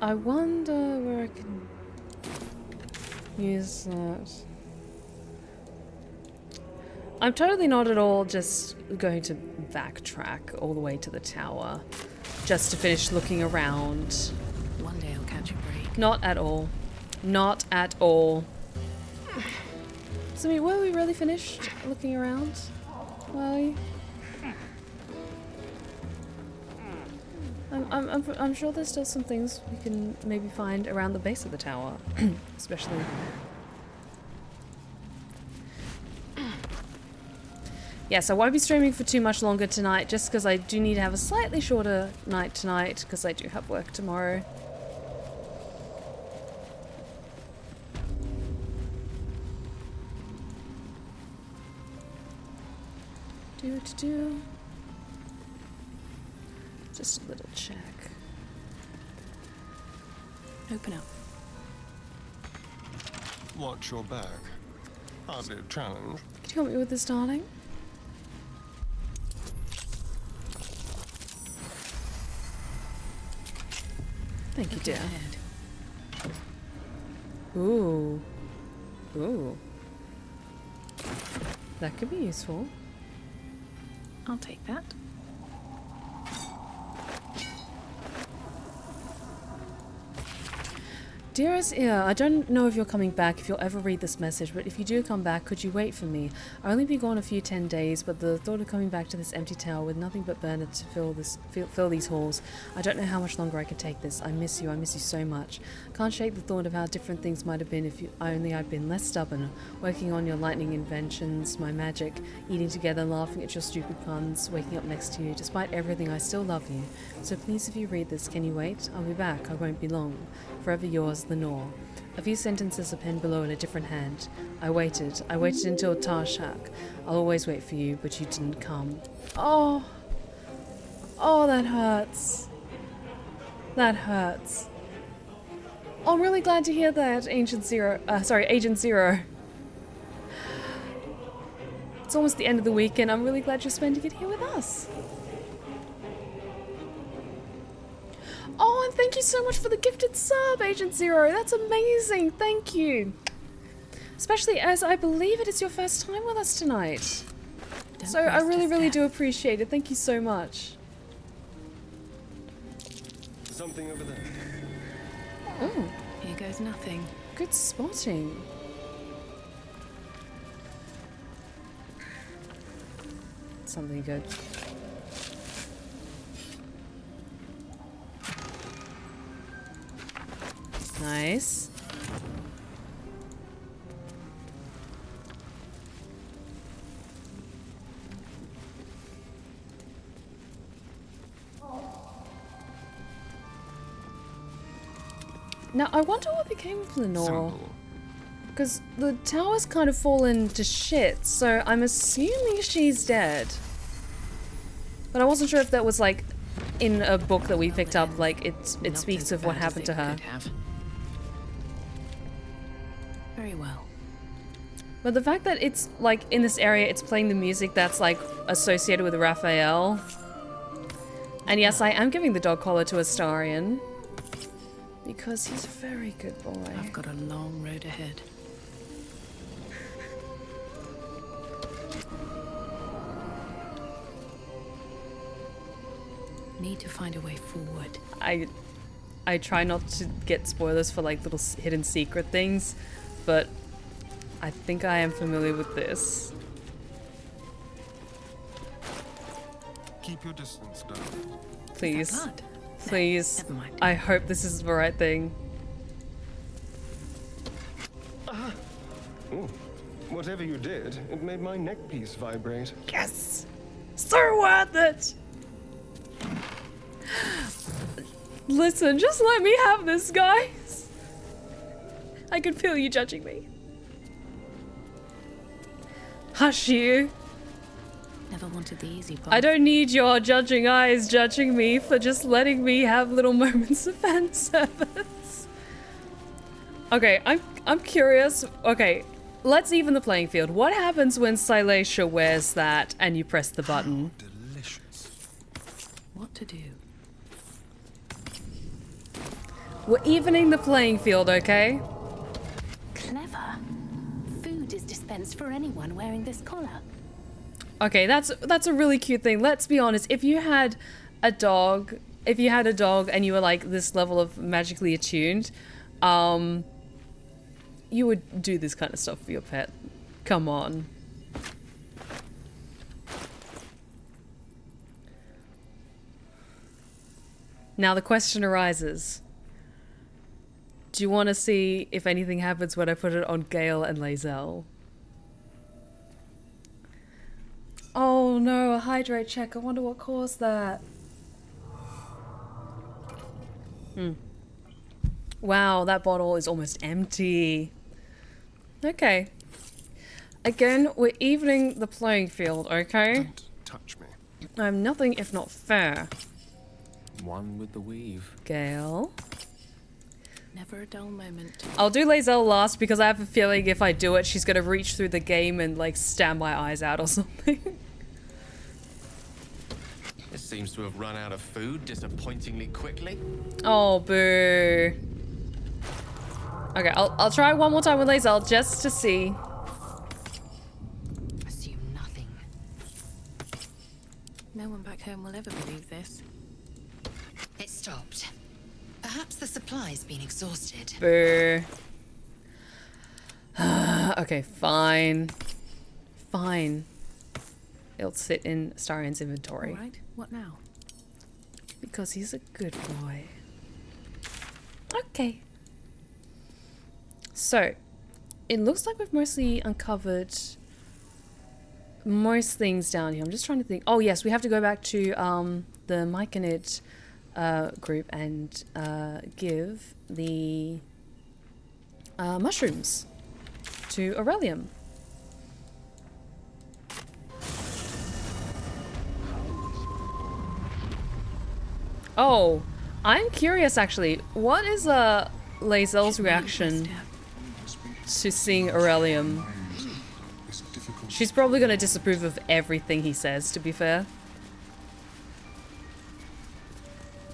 I wonder where I can use that. I'm totally not at all just going to backtrack all the way to the tower just to finish looking around. One day I'll catch a break. Not at all. Not at all. So, were we really finished looking around? Were we? I'm sure there's still some things we can maybe find around the base of the tower, especially. Yes, I won't be streaming for too much longer tonight, just because I do need to have a slightly shorter night tonight, because I do have work tomorrow. Just a little check. Open up. Watch your back. Hardly a challenge. Could you help me with this, darling? Thank you, dear. Ooh. Ooh. That could be useful. I'll take that. Dearest Ear, I don't know if you're coming back, if you'll ever read this message, but if you do come back, could you wait for me? I'll only be gone a few 10 days, but the thought of coming back to this empty tower with nothing but Bernard to fill these halls, I don't know how much longer I can take this. I miss you so much. Can't shake the thought of how different things might have been if I'd been less stubborn, working on your lightning inventions, my magic, eating together, laughing at your stupid puns, waking up next to you. Despite everything, I still love you. So please, if you read this, can you wait? I'll be back. I won't be long. Forever yours, Lenore. A few sentences are penned below in a different hand. I waited until Tarshak. I'll always wait for you, but you didn't come. Oh, that hurts. That hurts. Oh, I'm really glad to hear that, Agent Zero. It's almost the end of the week, and I'm really glad you're spending it here with us. Oh, and thank you so much for the gifted sub, Agent Zero. That's amazing. Thank you. Especially as I believe it is your first time with us tonight. So I really do appreciate it. Thank you so much. Something over there. Oh. Here goes nothing. Good spotting. Something good. Nice. Now, I wonder what became of Lenore. Because the tower's kind of fallen to shit, so I'm assuming she's dead. But I wasn't sure if that was like in a book that we picked up, like it speaks of what happened to her. Very well. But the fact that it's like in this area, it's playing the music that's like associated with Raphael. And yes, I am giving the dog collar to Astarion. Because he's a very good boy. I've got a long road ahead. Need to find a way forward. I try not to get spoilers for like little hidden secret things, but I think I am familiar with this. Keep your distance down. Please. Please. Never mind. I hope this is the right thing. Oh, whatever you did, it made my neck piece vibrate. Yes! So worth it! Listen, just let me have this, guys. I can feel you judging me. Hush you. Never wanted the easy part. I don't need your judging eyes judging me for just letting me have little moments of fan service. Okay, I'm curious. Okay, let's even the playing field. What happens when Silesia wears that and you press the button? Delicious. What to do? We're evening the playing field, okay? Clever. Food is dispensed for anyone wearing this collar. Okay, that's a really cute thing. Let's be honest. If you had a dog and you were like this level of magically attuned, you would do this kind of stuff for your pet. Come on. Now the question arises. Do you want to see if anything happens when I put it on Gale and Lae'zel? Oh no, a hydrate check. I wonder what caused that. Wow, that bottle is almost empty. Okay. Again, we're evening the playing field, okay? Don't touch me. I'm nothing if not fair. One with the weave. Gale. Never a dull moment. I'll do Lae'zel last because I have a feeling if I do it, she's gonna reach through the game and like stab my eyes out or something. This seems to have run out of food disappointingly quickly. Oh, boo. Okay, I'll try one more time with Lae'zel just to see. Assume nothing. No one back home will ever believe this. It stopped. Perhaps the supply's been exhausted. Boo. Okay, fine. Fine. It'll sit in Starion's inventory. Alright, what now? Because he's a good boy. Okay. So, it looks like we've mostly uncovered most things down here. I'm just trying to think. Oh yes, we have to go back to the Myconid group and give the mushrooms to Aurelium. Oh, I'm curious actually. What is Lae'zel's reaction to seeing Aurelium? She's probably going to disapprove of everything he says, to be fair.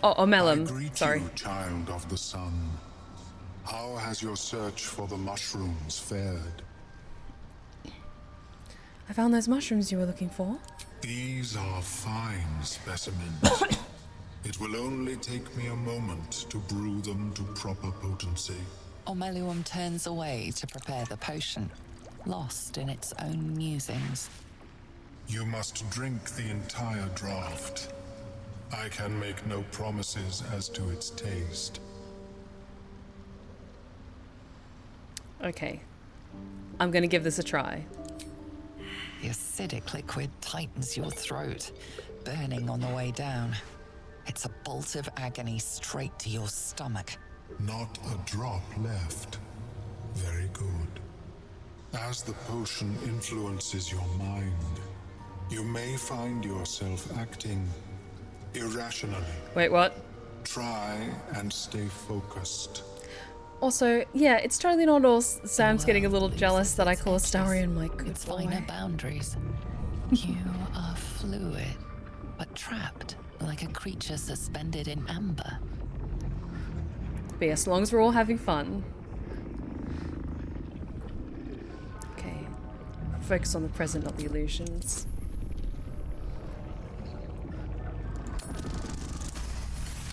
Oh, Melum. Sorry. You, child of the sun. How has your search for the mushrooms fared? I found those mushrooms you were looking for. These are fine specimens. It will only take me a moment to brew them to proper potency. Omeluum turns away to prepare the potion, lost in its own musings. You must drink the entire draught. I can make no promises as to its taste. Okay. I'm gonna give this a try. The acidic liquid tightens your throat, burning on the way down. It's a bolt of agony straight to your stomach. Not a drop left. Very good. As the potion influences your mind, you may find yourself acting irrationally. Wait, what? Try and stay focused. Also, yeah, it's totally not all Sam's getting a little jealous that I call Astarion my good Its boy. finer boundaries. You are fluid, but trapped like a creature suspended in amber. happy as long as we're all having fun. Okay. Focus on the present, not the illusions.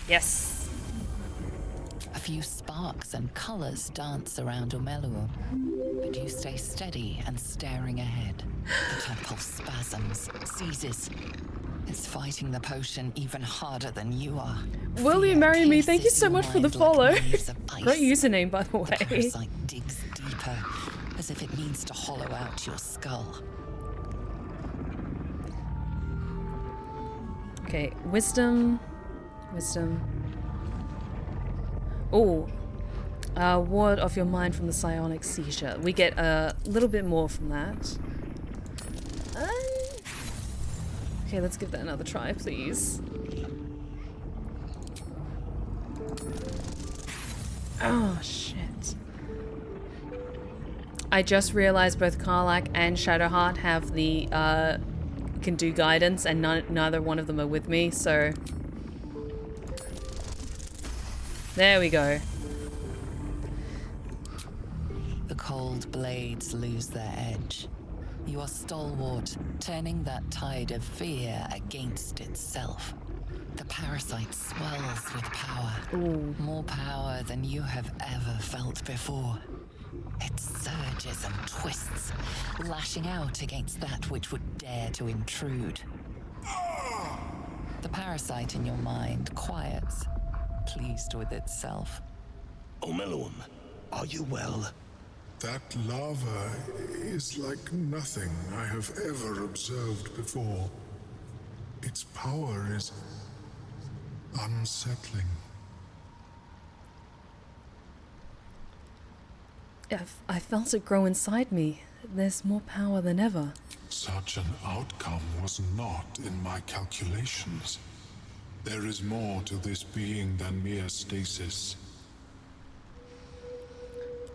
Yes. A few sparks and colors dance around Omeluum, but you stay steady and staring ahead. The temple spasms, seizes. It's fighting the potion even harder than you are. Will you marry me? Thank you so much for the follow. Great username, by the way. The parasite digs deeper, as if it needs to hollow out your skull. Okay, wisdom. Wisdom. Oh. Ward of your mind from the psionic seizure. We get a little bit more from that. Okay, let's give that another try, please. Oh, shit. I just realized both Karlach and Shadowheart have the, can do guidance, and neither one of them are with me, so... There we go. The cold blades lose their edge. You are stalwart, turning that tide of fear against itself. The parasite swells with power. Ooh. More power than you have ever felt before. It surges and twists, lashing out against that which would dare to intrude. The parasite in your mind quiets, pleased with itself. Omeluum, are you well? That lava is like nothing I have ever observed before. Its power is unsettling. I felt it grow inside me. There's more power than ever. Such an outcome was not in my calculations. There is more to this being than mere stasis.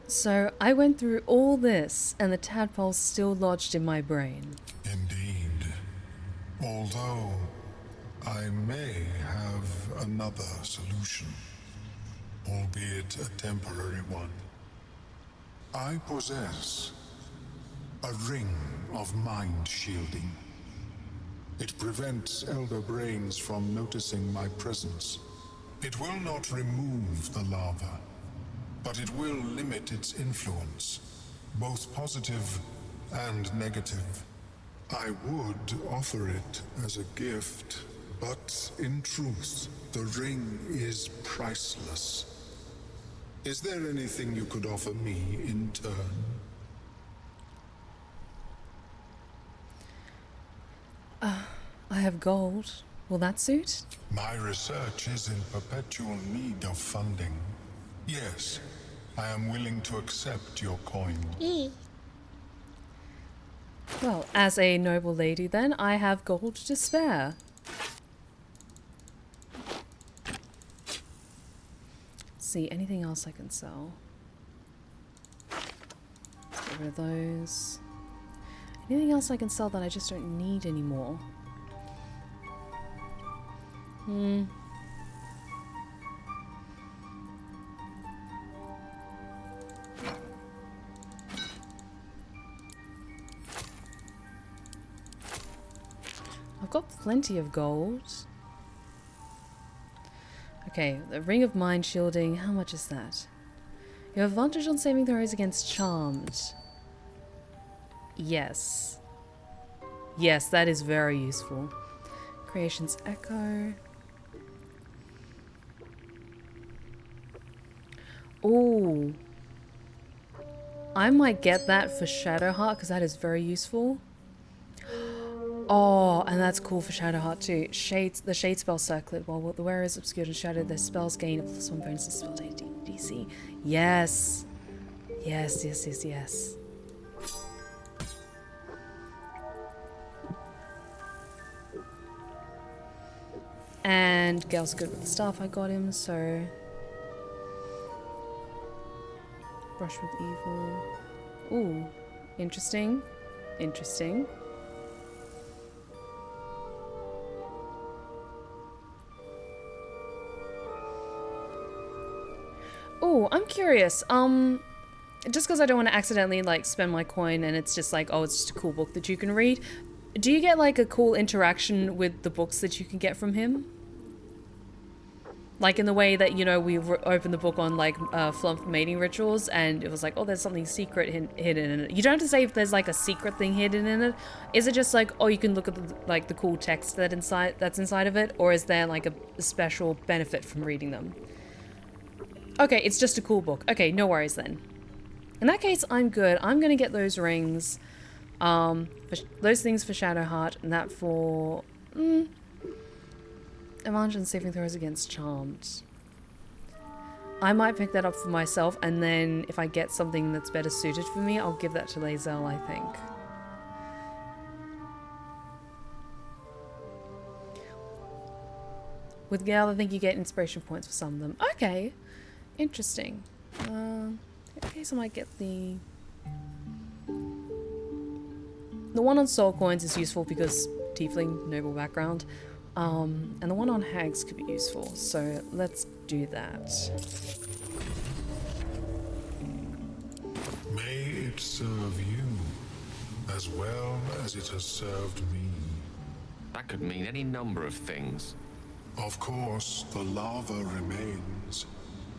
So, I went through all this, and the tadpole's still lodged in my brain. Indeed. Although, I may have another solution, albeit a temporary one. I possess a ring of mind shielding. It prevents elder brains from noticing my presence. It will not remove the lava, but it will limit its influence, both positive and negative. I would offer it as a gift, but in truth, the ring is priceless. Is there anything you could offer me in turn? I have gold. Will that suit? My research is in perpetual need of funding. Yes, I am willing to accept your coin. Well, as a noble lady then, I have gold to spare. Let's see, anything else I can sell? Let's get rid of those. Anything else I can sell that I just don't need anymore? I've got plenty of gold. Okay, the Ring of Mind Shielding, how much is that? You have advantage on saving throws against Charmed. Yes. Yes, that is very useful. Creation's Echo. Ooh. I might get that for Shadowheart because that is very useful. Oh, and that's cool for Shadowheart too. The Shade spell circlet. While the wearer is obscured and shadowed, their spells gain a +1 bonus to spell DC. Yes. Yes, yes, yes, yes. And Gale's good with the staff I got him, so... Brush with Evil. Ooh, interesting. Interesting. Oh, I'm curious. Just because I don't want to accidentally like spend my coin and it's just like, oh, it's just a cool book that you can read. Do you get like a cool interaction with the books that you can get from him? Like in the way that, you know, we opened the book on like flumped mating rituals and it was like, oh, there's something secret hidden in it. You don't have to say if there's like a secret thing hidden in it. Is it just like, oh, you can look at the cool text that's inside of it? Or is there like a special benefit from reading them? Okay, it's just a cool book. Okay, no worries then. In that case, I'm good. I'm gonna get those rings. Those things for Shadowheart and that for... Advantage and saving throws against charms. I might pick that up for myself, and then if I get something that's better suited for me, I'll give that to Lae'zel, I think. With Gale, I think you get inspiration points for some of them. Okay, interesting. In case I might get the one on soul coins is useful because tiefling, noble background. And the one on hags could be useful, so let's do that. May it serve you as well as it has served me. That could mean any number of things. Of course, the lava remains.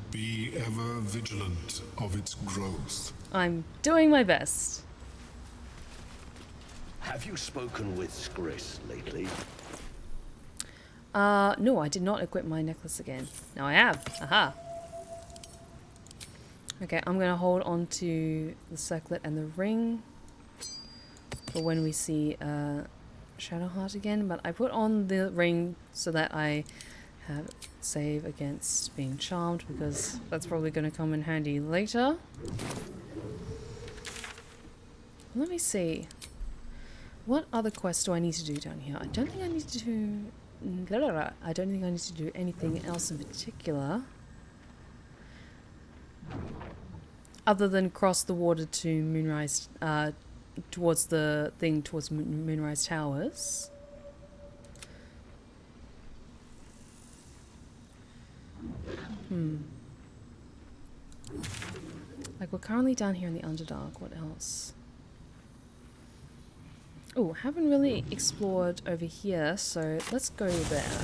Be ever vigilant of its growth. I'm doing my best. Have you spoken with Skris lately? No, I did not equip my necklace again. Now I have. Aha. Okay, I'm gonna hold on to the circlet and the ring for when we see Shadowheart again, but I put on the ring so that I have save against being charmed, because that's probably gonna come in handy later. Let me see. What other quests do I need to do down here? I don't think I need to do... I don't think I need to do anything else in particular. Other than cross the water to Moonrise... towards the thing towards Moonrise Towers. Like, we're currently down here in the Underdark. What else? Oh, haven't really explored over here, so let's go there.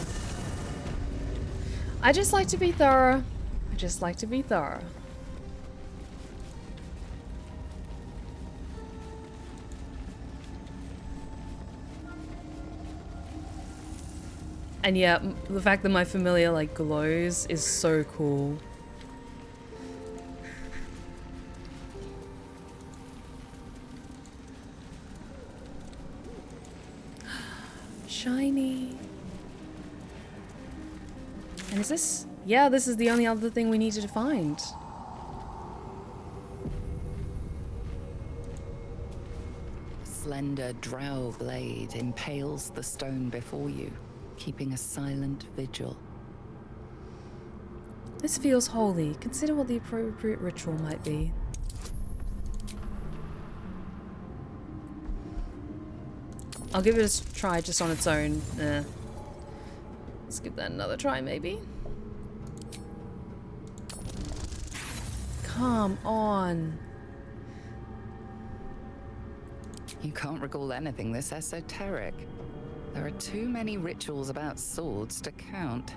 I just like to be thorough. I just like to be thorough. And yeah, the fact that my familiar like glows is so cool. Shiny. And is this? Yeah, this is the only other thing we needed to find. Slender drow blade impales the stone before you, keeping a silent vigil. This feels holy. Consider what the appropriate ritual might be. I'll give it a try just on its own. Let's give that another try, maybe. Come on. You can't recall anything this esoteric. There are too many rituals about swords to count.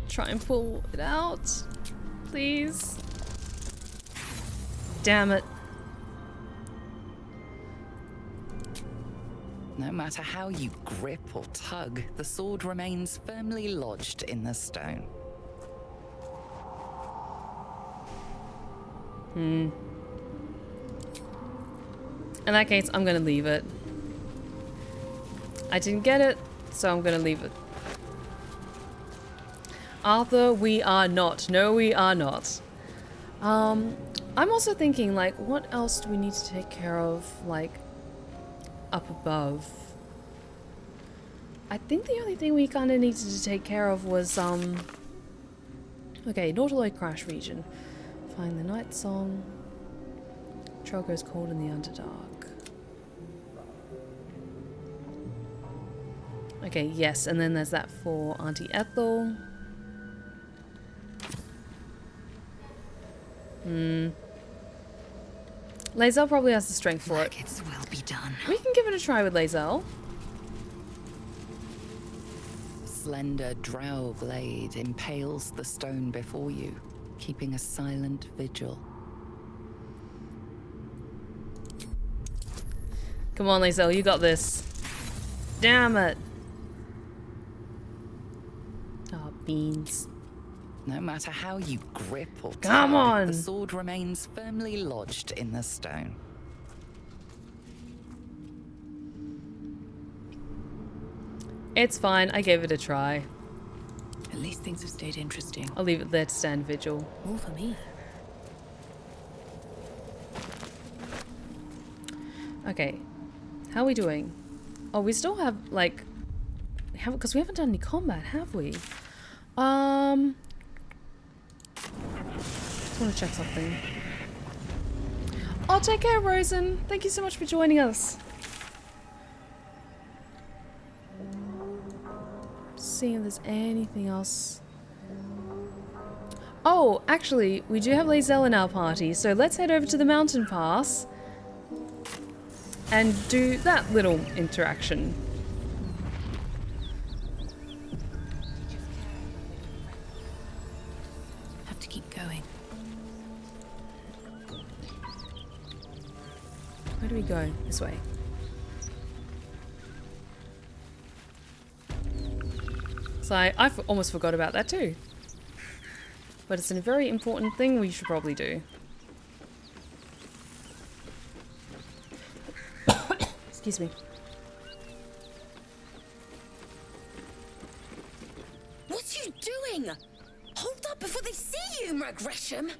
Try and pull it out, please. Damn it. No matter how you grip or tug, the sword remains firmly lodged in the stone. In that case, I'm gonna leave it. I didn't get it, so I'm gonna leave it. Arthur, we are not. No, we are not. I'm also thinking, like, what else do we need to take care of, like, up above? I think the only thing we kind of needed to take care of was, okay, Nautiloid Crash region. Find the night song. Trail goes cold in the Underdark. Okay, yes, and then there's that for Auntie Ethel. Lae'zel probably has the strength for it. It will be done. We can give it a try with Lae'zel. Slender drow blade impales the stone before you, keeping a silent vigil. Come on, Lae'zel, you got this. Damn it. Oh, beans. No matter how you grip or Come tug, on! the sword remains firmly lodged in the stone. It's fine, I gave it a try. At least things have stayed interesting. I'll leave it there to stand vigil. More for me. Okay, how are we doing? Oh, we still have, like... Because we haven't done any combat, have we? Just want to check something. Oh, take care, Rosen. Thank you so much for joining us. Seeing if there's anything else. Oh, actually, we do have Lae'zel in our party, so let's head over to the mountain pass and do that little interaction. Have to keep going. Where do we go? This way. So I almost forgot about that too. But it's a very important thing we should probably do. Excuse me. What are you doing? Hold up before they see you, Magresham.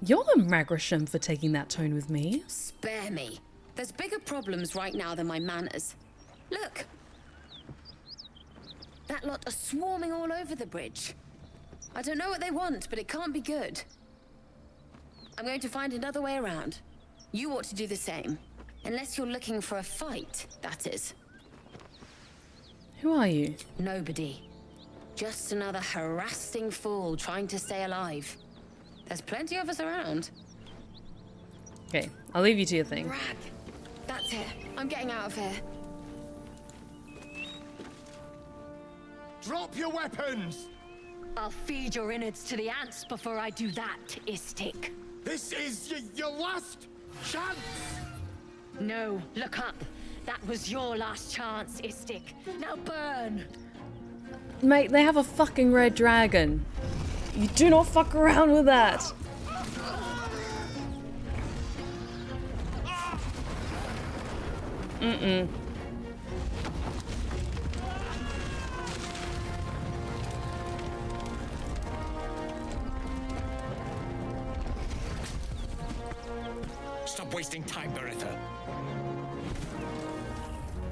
You're the Magresham for taking that tone with me. Spare me. There's bigger problems right now than my manners. Look. That lot are swarming all over the bridge. I don't know what they want, but it can't be good. I'm going to find another way around. You ought to do the same. Unless you're looking for a fight, that is. Who are you? Nobody. Just another harassing fool trying to stay alive. There's plenty of us around. Okay, I'll leave you to your thing. Rag. That's it. I'm getting out of here. Drop your weapons! I'll feed your innards to the ants before I do that, Istik. This is your last chance! No, look up. That was your last chance, Istik. Now burn! Mate, they have a fucking red dragon. You do not fuck around with that. Mm-mm. Stop wasting time, Beretta.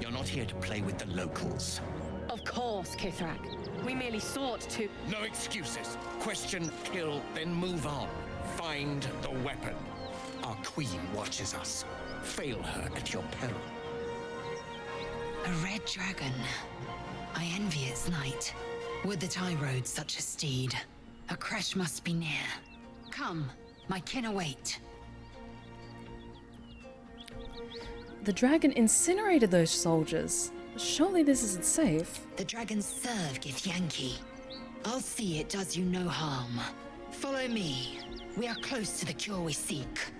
You're not here to play with the locals. Of course, Kithrak. We merely sought to... No excuses. Question, kill, then move on. Find the weapon. Our queen watches us. Fail her at your peril. A red dragon. I envy its night. Would that I rode such a steed. A crash must be near. Come, my kin await. The dragon incinerated those soldiers. Surely this isn't safe. The dragons serve Githyanki. I'll see it does you no harm. Follow me. We are close to the cure we seek.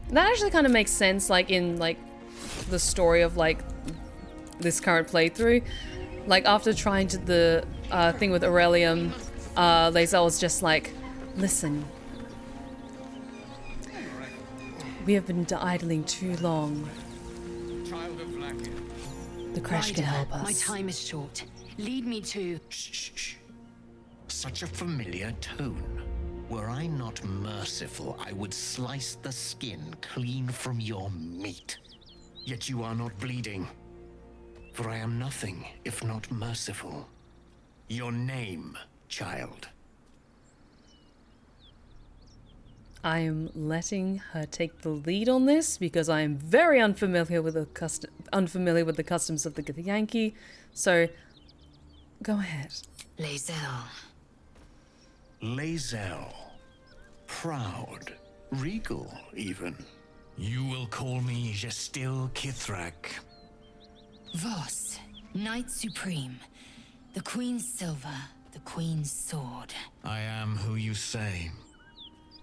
That actually kind of makes sense, like, in, like, the story of, like, this current playthrough. Like, after trying to the thing with Aurelium, Lae'zel was just like, listen. We have been idling too long. The crash can help us. My time is short. Lead me to... Shh. Such a familiar tone. Were I not merciful, I would slice the skin clean from your meat. Yet you are not bleeding. For I am nothing if not merciful. Your name, child. I am letting her take the lead on this because I am very unfamiliar with the customs of the Githyanki. So, go ahead. Lae'zel. Lae'zel. Proud. Regal, even. You will call me Gestil Kithrak. Voss, Knight Supreme. The Queen's silver, the Queen's sword. I am who you say.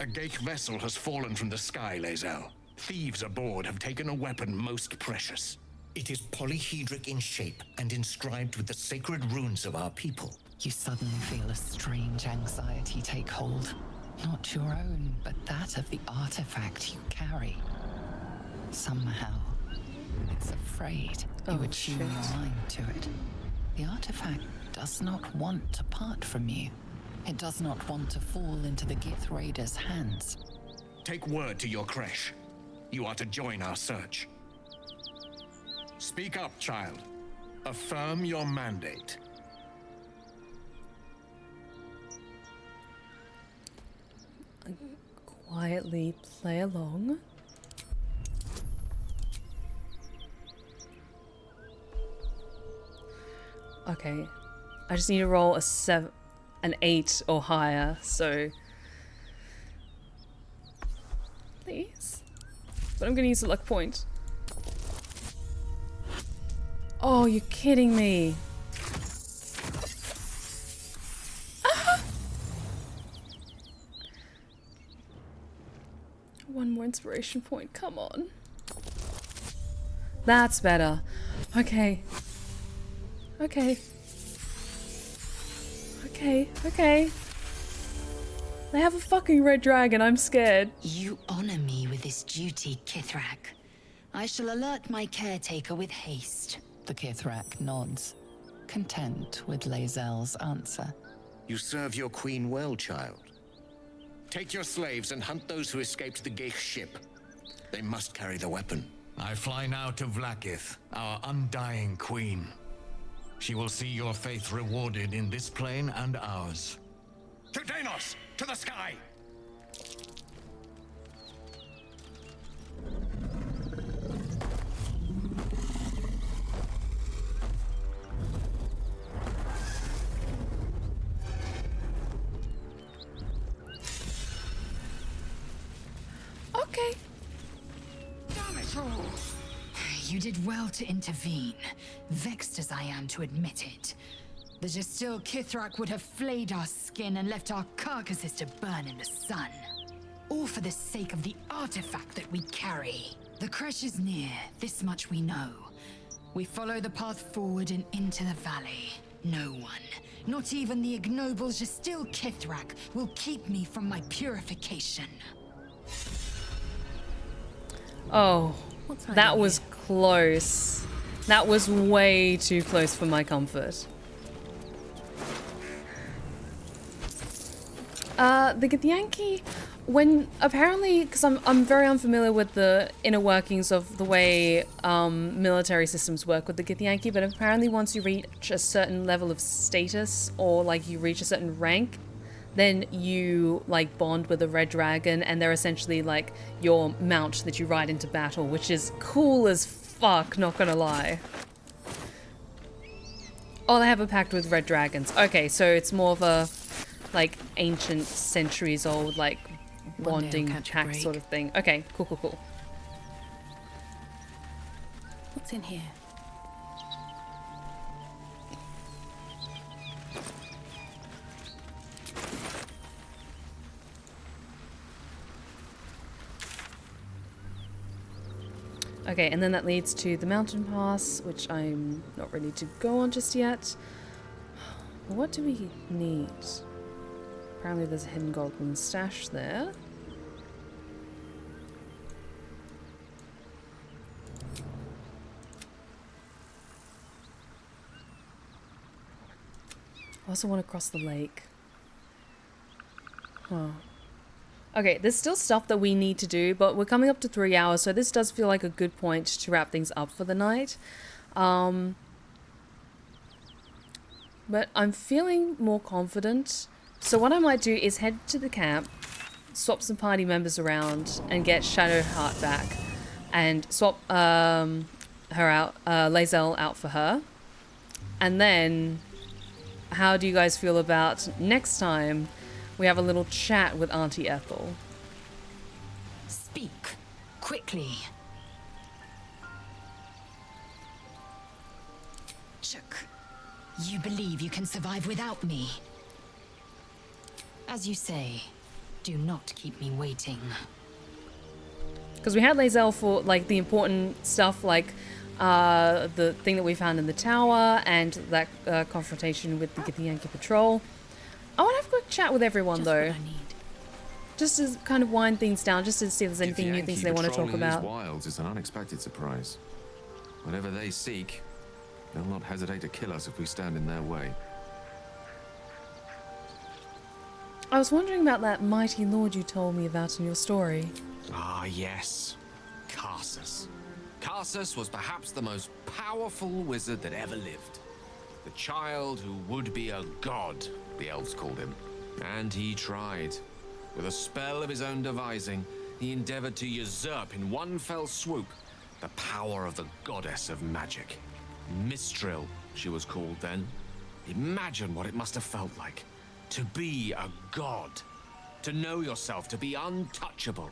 A Ghaik vessel has fallen from the sky, Lae'zel. Thieves aboard have taken a weapon most precious. It is polyhedric in shape and inscribed with the sacred runes of our people. You suddenly feel a strange anxiety take hold. Not your own, but that of the artifact you carry. Somehow, it's afraid you would tune your mind to it. The artifact does not want to part from you. It does not want to fall into the Gith Raiders' hands. Take word to your creche. You are to join our search. Speak up, child. Affirm your mandate. Quietly play along. Okay, I just need to roll an 8 or higher, so please. But I'm gonna use a luck point. Oh, you're kidding me. Ah! One more inspiration point, come on. That's better. Okay. Okay. Okay. They have a fucking red dragon, I'm scared. You honor me with this duty, Kithrak. I shall alert my caretaker with haste. The Kithrak nods, content with Lae'zel's answer. You serve your queen well, child. Take your slaves and hunt those who escaped the Ghaik ship. They must carry the weapon. I fly now to Vlaakith, our undying queen. She will see your faith rewarded in this plane and ours. To Danos! To the sky! Okay. Damn it all! You did well to intervene, vexed as I am to admit it. The Gestil Kithrak would have flayed our skin and left our carcasses to burn in the sun. All for the sake of the artifact that we carry. The creche is near, this much we know. We follow the path forward and into the valley. No one, not even the ignoble Gestil Kithrak, will keep me from my purification. Oh, that was close. That was way too close for my comfort. The Githyanki, when apparently, because I'm very unfamiliar with the inner workings of the way military systems work with the Githyanki, but apparently once you reach a certain level of status or like you reach a certain rank, then you like bond with a red dragon and they're essentially like your mount that you ride into battle, which is cool as fuck, not gonna lie. Oh, they have a pact with red dragons. Okay, so it's more of a like ancient centuries old like bonding pact sort of thing. Okay, cool. What's in here? Okay, and then that leads to the mountain pass, which I'm not ready to go on just yet. What do we need? Apparently there's a hidden goblin stash there. I also want to cross the lake. Huh. Okay, there's still stuff that we need to do, but we're coming up to 3 hours, so this does feel like a good point to wrap things up for the night. But I'm feeling more confident. So what I might do is head to the camp, swap some party members around and get Shadowheart back, and swap her out, Lae'zel out for her. And then, how do you guys feel about next time we have a little chat with Auntie Ethel? Speak quickly. Chuck, you believe you can survive without me? As you say, do not keep me waiting. Because we had Lae'zel for like the important stuff, like the thing that we found in the tower and that confrontation with the Githyanki patrol. I want to have a quick chat with everyone though, just to kind of wind things down, just to see if there's anything new things they want to talk about. These wilds is an unexpected surprise. Whatever they seek, they'll not hesitate to kill us if we stand in their way. I was wondering about that mighty lord you told me about in your story. Ah, yes. Karsus. Karsus was perhaps the most powerful wizard that ever lived. The child who would be a god, the elves called him. And he tried. With a spell of his own devising, he endeavored to usurp in one fell swoop the power of the goddess of magic. Mistral, she was called then. Imagine what it must have felt like. To be a god. To know yourself, to be untouchable.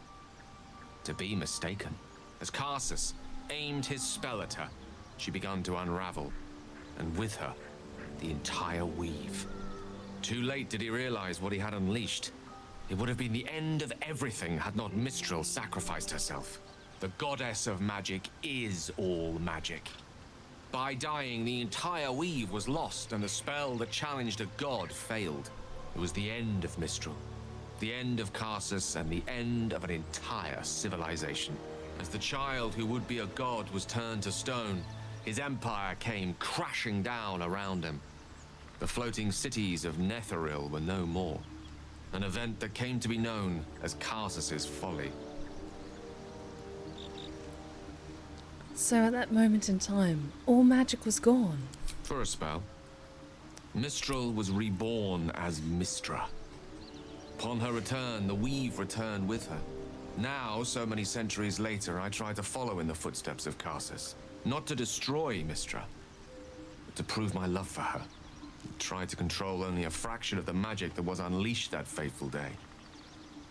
To be mistaken. As Karsus aimed his spell at her, she began to unravel. And with her, the entire weave. Too late did he realize what he had unleashed. It would have been the end of everything had not Mistral sacrificed herself. The goddess of magic is all magic. By dying, the entire weave was lost, and the spell that challenged a god failed. It was the end of Mistral, the end of Karsus, and the end of an entire civilization. As the child who would be a god was turned to stone, his empire came crashing down around him. The floating cities of Netheril were no more. An event that came to be known as Karsus's Folly. So at that moment in time, all magic was gone. For a spell. Mistral was reborn as Mistra. Upon her return, the weave returned with her. Now, so many centuries later, I try to follow in the footsteps of Karsus. Not to destroy Mistra, but to prove my love for her. Try to control only a fraction of the magic that was unleashed that fateful day.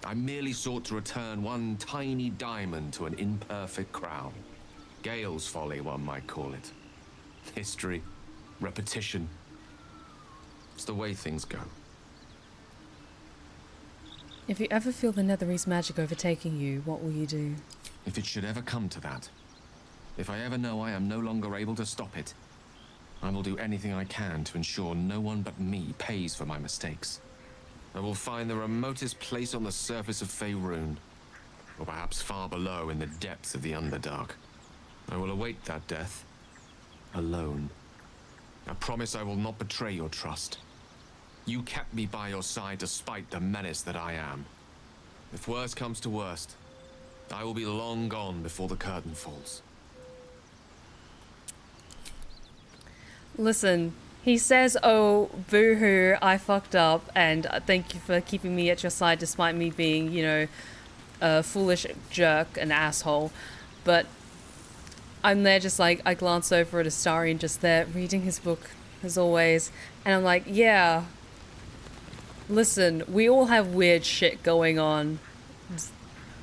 I merely sought to return one tiny diamond to an imperfect crown. Gale's folly, one might call it. History, repetition. It's the way things go. If you ever feel the Netherese magic overtaking you, what will you do? If it should ever come to that, if I ever know I am no longer able to stop it, I will do anything I can to ensure no one but me pays for my mistakes. I will find the remotest place on the surface of Faerun, or perhaps far below in the depths of the Underdark. I will await that death, alone. I promise I will not betray your trust. You kept me by your side despite the menace that I am. If worst comes to worst, I will be long gone before the curtain falls. Listen, he says, oh, boo-hoo, I fucked up, and thank you for keeping me at your side despite me being, you know, a foolish jerk, an asshole. But I'm there just like, I glance over at Astarion just there, reading his book, as always, and I'm like, yeah, listen, we all have weird shit going on.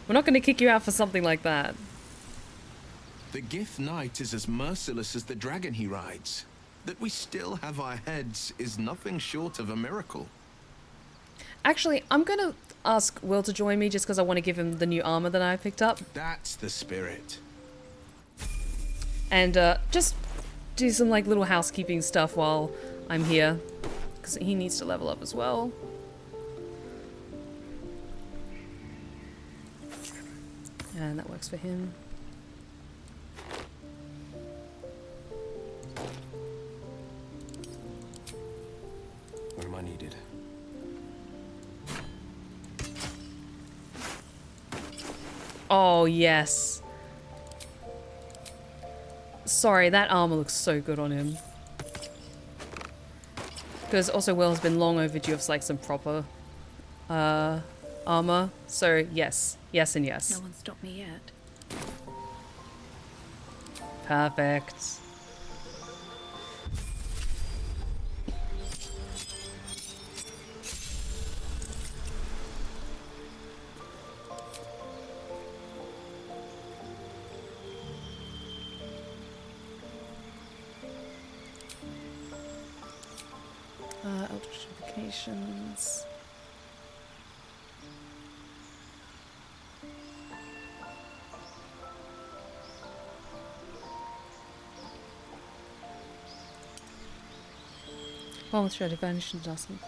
We're not going to kick you out for something like that. The Gith Knight is as merciless as the dragon he rides. That we still have our heads is nothing short of a miracle. Actually, I'm going to ask Will to join me just because I want to give him the new armor that I picked up. That's the spirit. And just do some like little housekeeping stuff while I'm here. Because he needs to level up as well. And that works for him. Where am I needed? Oh, yes. Sorry, that armor looks so good on him. Because also Will has been long overdue of like some proper armor. So yes, yes, and yes. No one stopped me yet. Perfect. Eldritch Invocations. One with Shredder Vanish and Adjustment.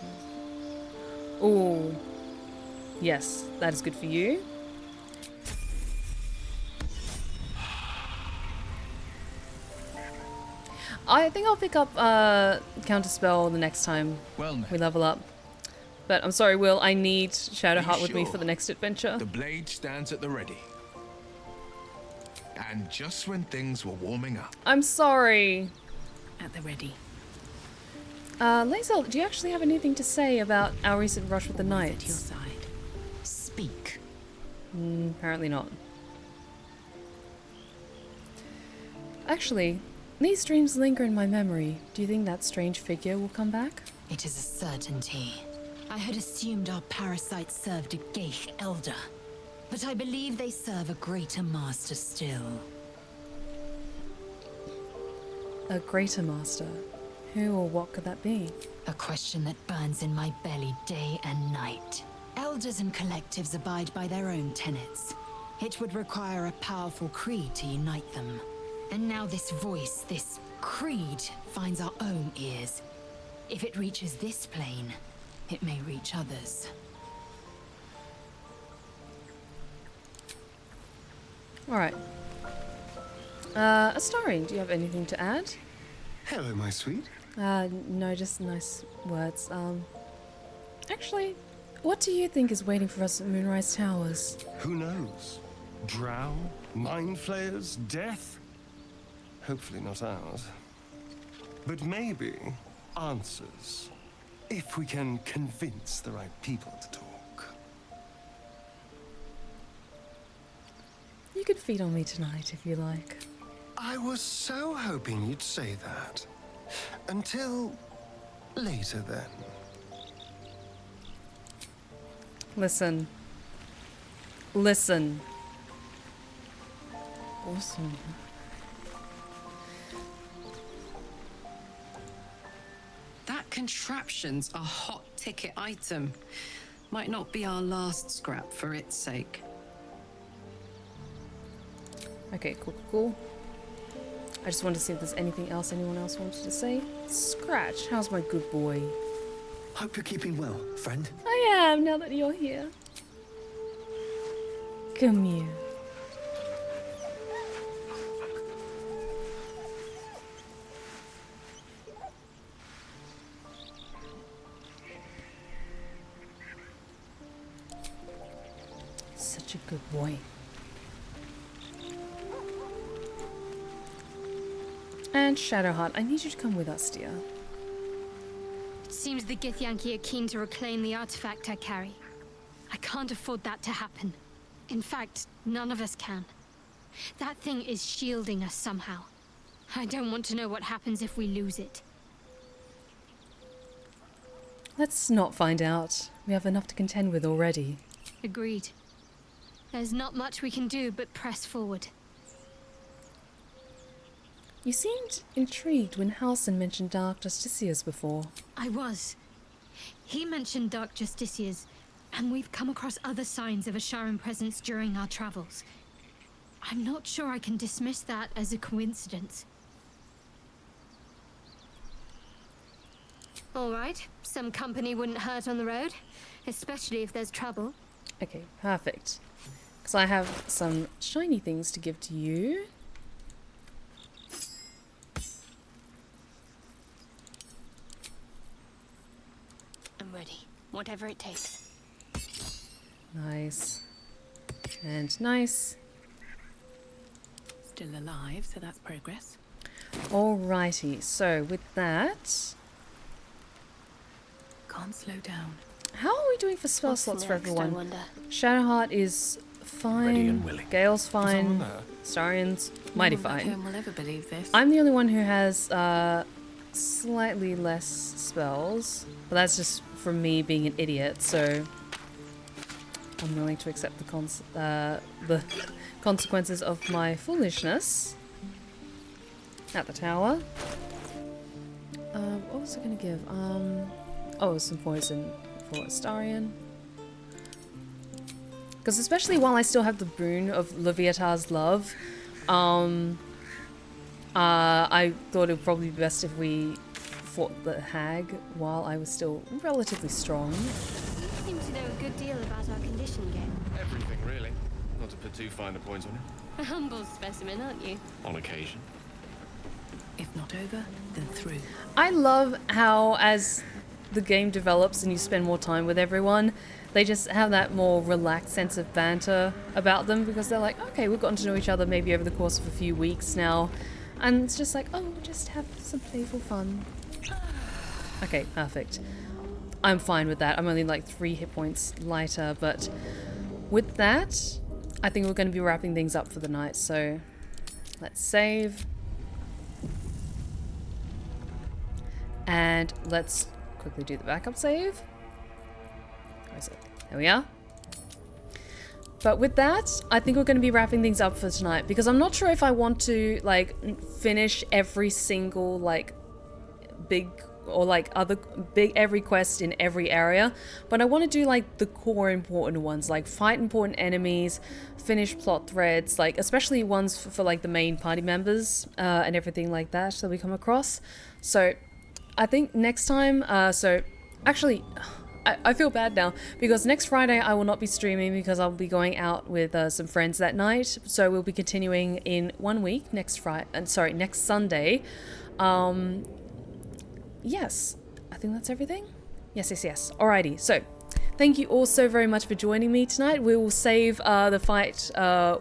Oh, yes, that is good for you. I think I'll pick up Counterspell the next time we level up. But I'm sorry, Will, I need Shadowheart with me for the next adventure. The blade stands at the ready. And just when things were warming up. I'm sorry. At the ready. Lae'zel, do you actually have anything to say about our recent rush with the knights? At your side. Speak. Apparently not. Actually, these dreams linger in my memory. Do you think that strange figure will come back? It is a certainty. I had assumed our parasites served a Geich elder, but I believe they serve a greater master still. A greater master? Who or what could that be? A question that burns in my belly day and night. Elders and collectives abide by their own tenets. It would require a powerful creed to unite them. And now this voice, this creed, finds our own ears. If it reaches this plane, it may reach others. Alright. Astari, do you have anything to add? Hello, my sweet. No, just nice words. Actually, what do you think is waiting for us at Moonrise Towers? Who knows? Drow? Mind flayers? Death? Hopefully not ours. But maybe answers. If we can convince the right people to talk. You could feed on me tonight if you like. I was so hoping you'd say that. Until later then. Listen. Listen. Awesome. That contraption's a hot ticket item. Might not be our last scrap for its sake. Okay, cool. I just wanted to see if there's anything else anyone else wanted to say. Scratch, how's my good boy? Hope you're keeping well, friend. I am, now that you're here. Come here. Such a good boy. And Shadowheart, I need you to come with us, dear. It seems the Githyanki are keen to reclaim the artifact I carry. I can't afford that to happen. In fact, none of us can. That thing is shielding us somehow. I don't want to know what happens if we lose it. Let's not find out. We have enough to contend with already. Agreed. There's not much we can do but press forward. You seemed intrigued when Halsin mentioned Dark Justiciars before. I was. He mentioned Dark Justiciars, and we've come across other signs of a Sharon presence during our travels. I'm not sure I can dismiss that as a coincidence. All right, some company wouldn't hurt on the road, especially if there's trouble. Okay, perfect. Because I have some shiny things to give to you. I'm ready, whatever it takes. Nice. And nice. Still alive, so that's progress. Alrighty, so with that... Can't slow down. How are we doing for spell What's slots for next, I everyone? wonder? Shadowheart is fine. Ready and willing. Gale's fine. Starian's mighty No one back fine. home will ever believe this. I'm the only one who has slightly less spells, but that's just from me being an idiot. So I'm willing to accept the consequences of my foolishness. At the tower. What was I gonna give? Oh, some poison for Astarion. Because especially while I still have the boon of Leviathar's love, I thought it would probably be best if we fought the hag while I was still relatively strong. You seem to know a good deal about our condition, Gale. Everything, really. Not to put too fine a point on it. A humble specimen, aren't you? On occasion. If not over, then through. I love how as the game develops and you spend more time with everyone, they just have that more relaxed sense of banter about them because they're like, okay, we've gotten to know each other maybe over the course of a few weeks now. And it's just like, oh, we'll just have some playful fun. Okay, perfect. I'm fine with that. I'm only like 3 hit points lighter, but with that, I think we're going to be wrapping things up for the night. So let's save. And let's quickly do the backup save. Where is it? There we are. But with that, I think we're going to be wrapping things up for tonight because I'm not sure if I want to like finish every single like big or like every quest in every area, but I want to do like the core important ones, like fight important enemies, finish plot threads, like especially ones for like the main party members and everything like that that we come across. So I think next time, so actually I feel bad now because next Friday I will not be streaming because I'll be going out with some friends that night. So we'll be continuing in 1 week next Sunday. Yes, I think that's everything. Yes. Alrighty, so thank you all so very much for joining me tonight. We will save the fight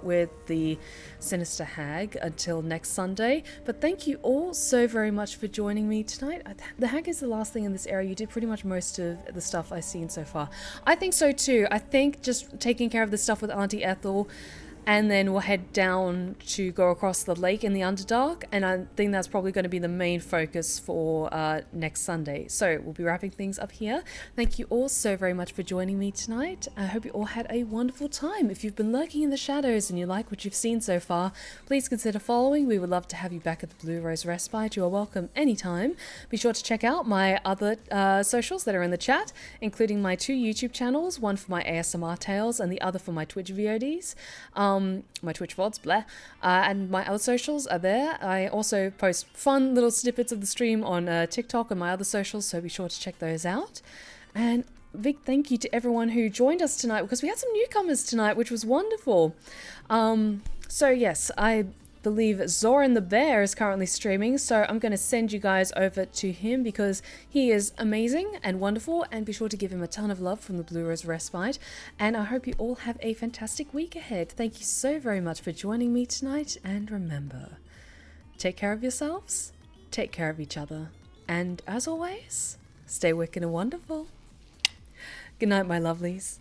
with the Sinister Hag until next Sunday. But thank you all so very much for joining me tonight. The Hag is the last thing in this area. You did pretty much most of the stuff I've seen so far. I think so too. I think just taking care of the stuff with Auntie Ethel, and then we'll head down to go across the lake in the Underdark, and I think that's probably going to be the main focus for next Sunday. So we'll be wrapping things up here. Thank you all so very much for joining me tonight. I hope you all had a wonderful time. If you've been lurking in the shadows and you like what you've seen so far, please consider following. We would love to have you back at the Blue Rose Respite. You are welcome anytime. Be sure to check out my other socials that are in the chat, including my 2 YouTube channels, one for my ASMR tales and the other for my Twitch VODs. My Twitch VODs, blah. And my other socials are there. I also post fun little snippets of the stream on TikTok and my other socials, so be sure to check those out. And big thank you to everyone who joined us tonight because we had some newcomers tonight, which was wonderful. So yes, I believe Zoran the Bear is currently streaming, so I'm going to send you guys over to him because he is amazing and wonderful, and be sure to give him a ton of love from the Blue Rose Respite. And I hope you all have a fantastic week ahead. Thank you so very much for joining me tonight, and remember, take care of yourselves, take care of each other, and as always, stay wicked and wonderful. Good night, my lovelies.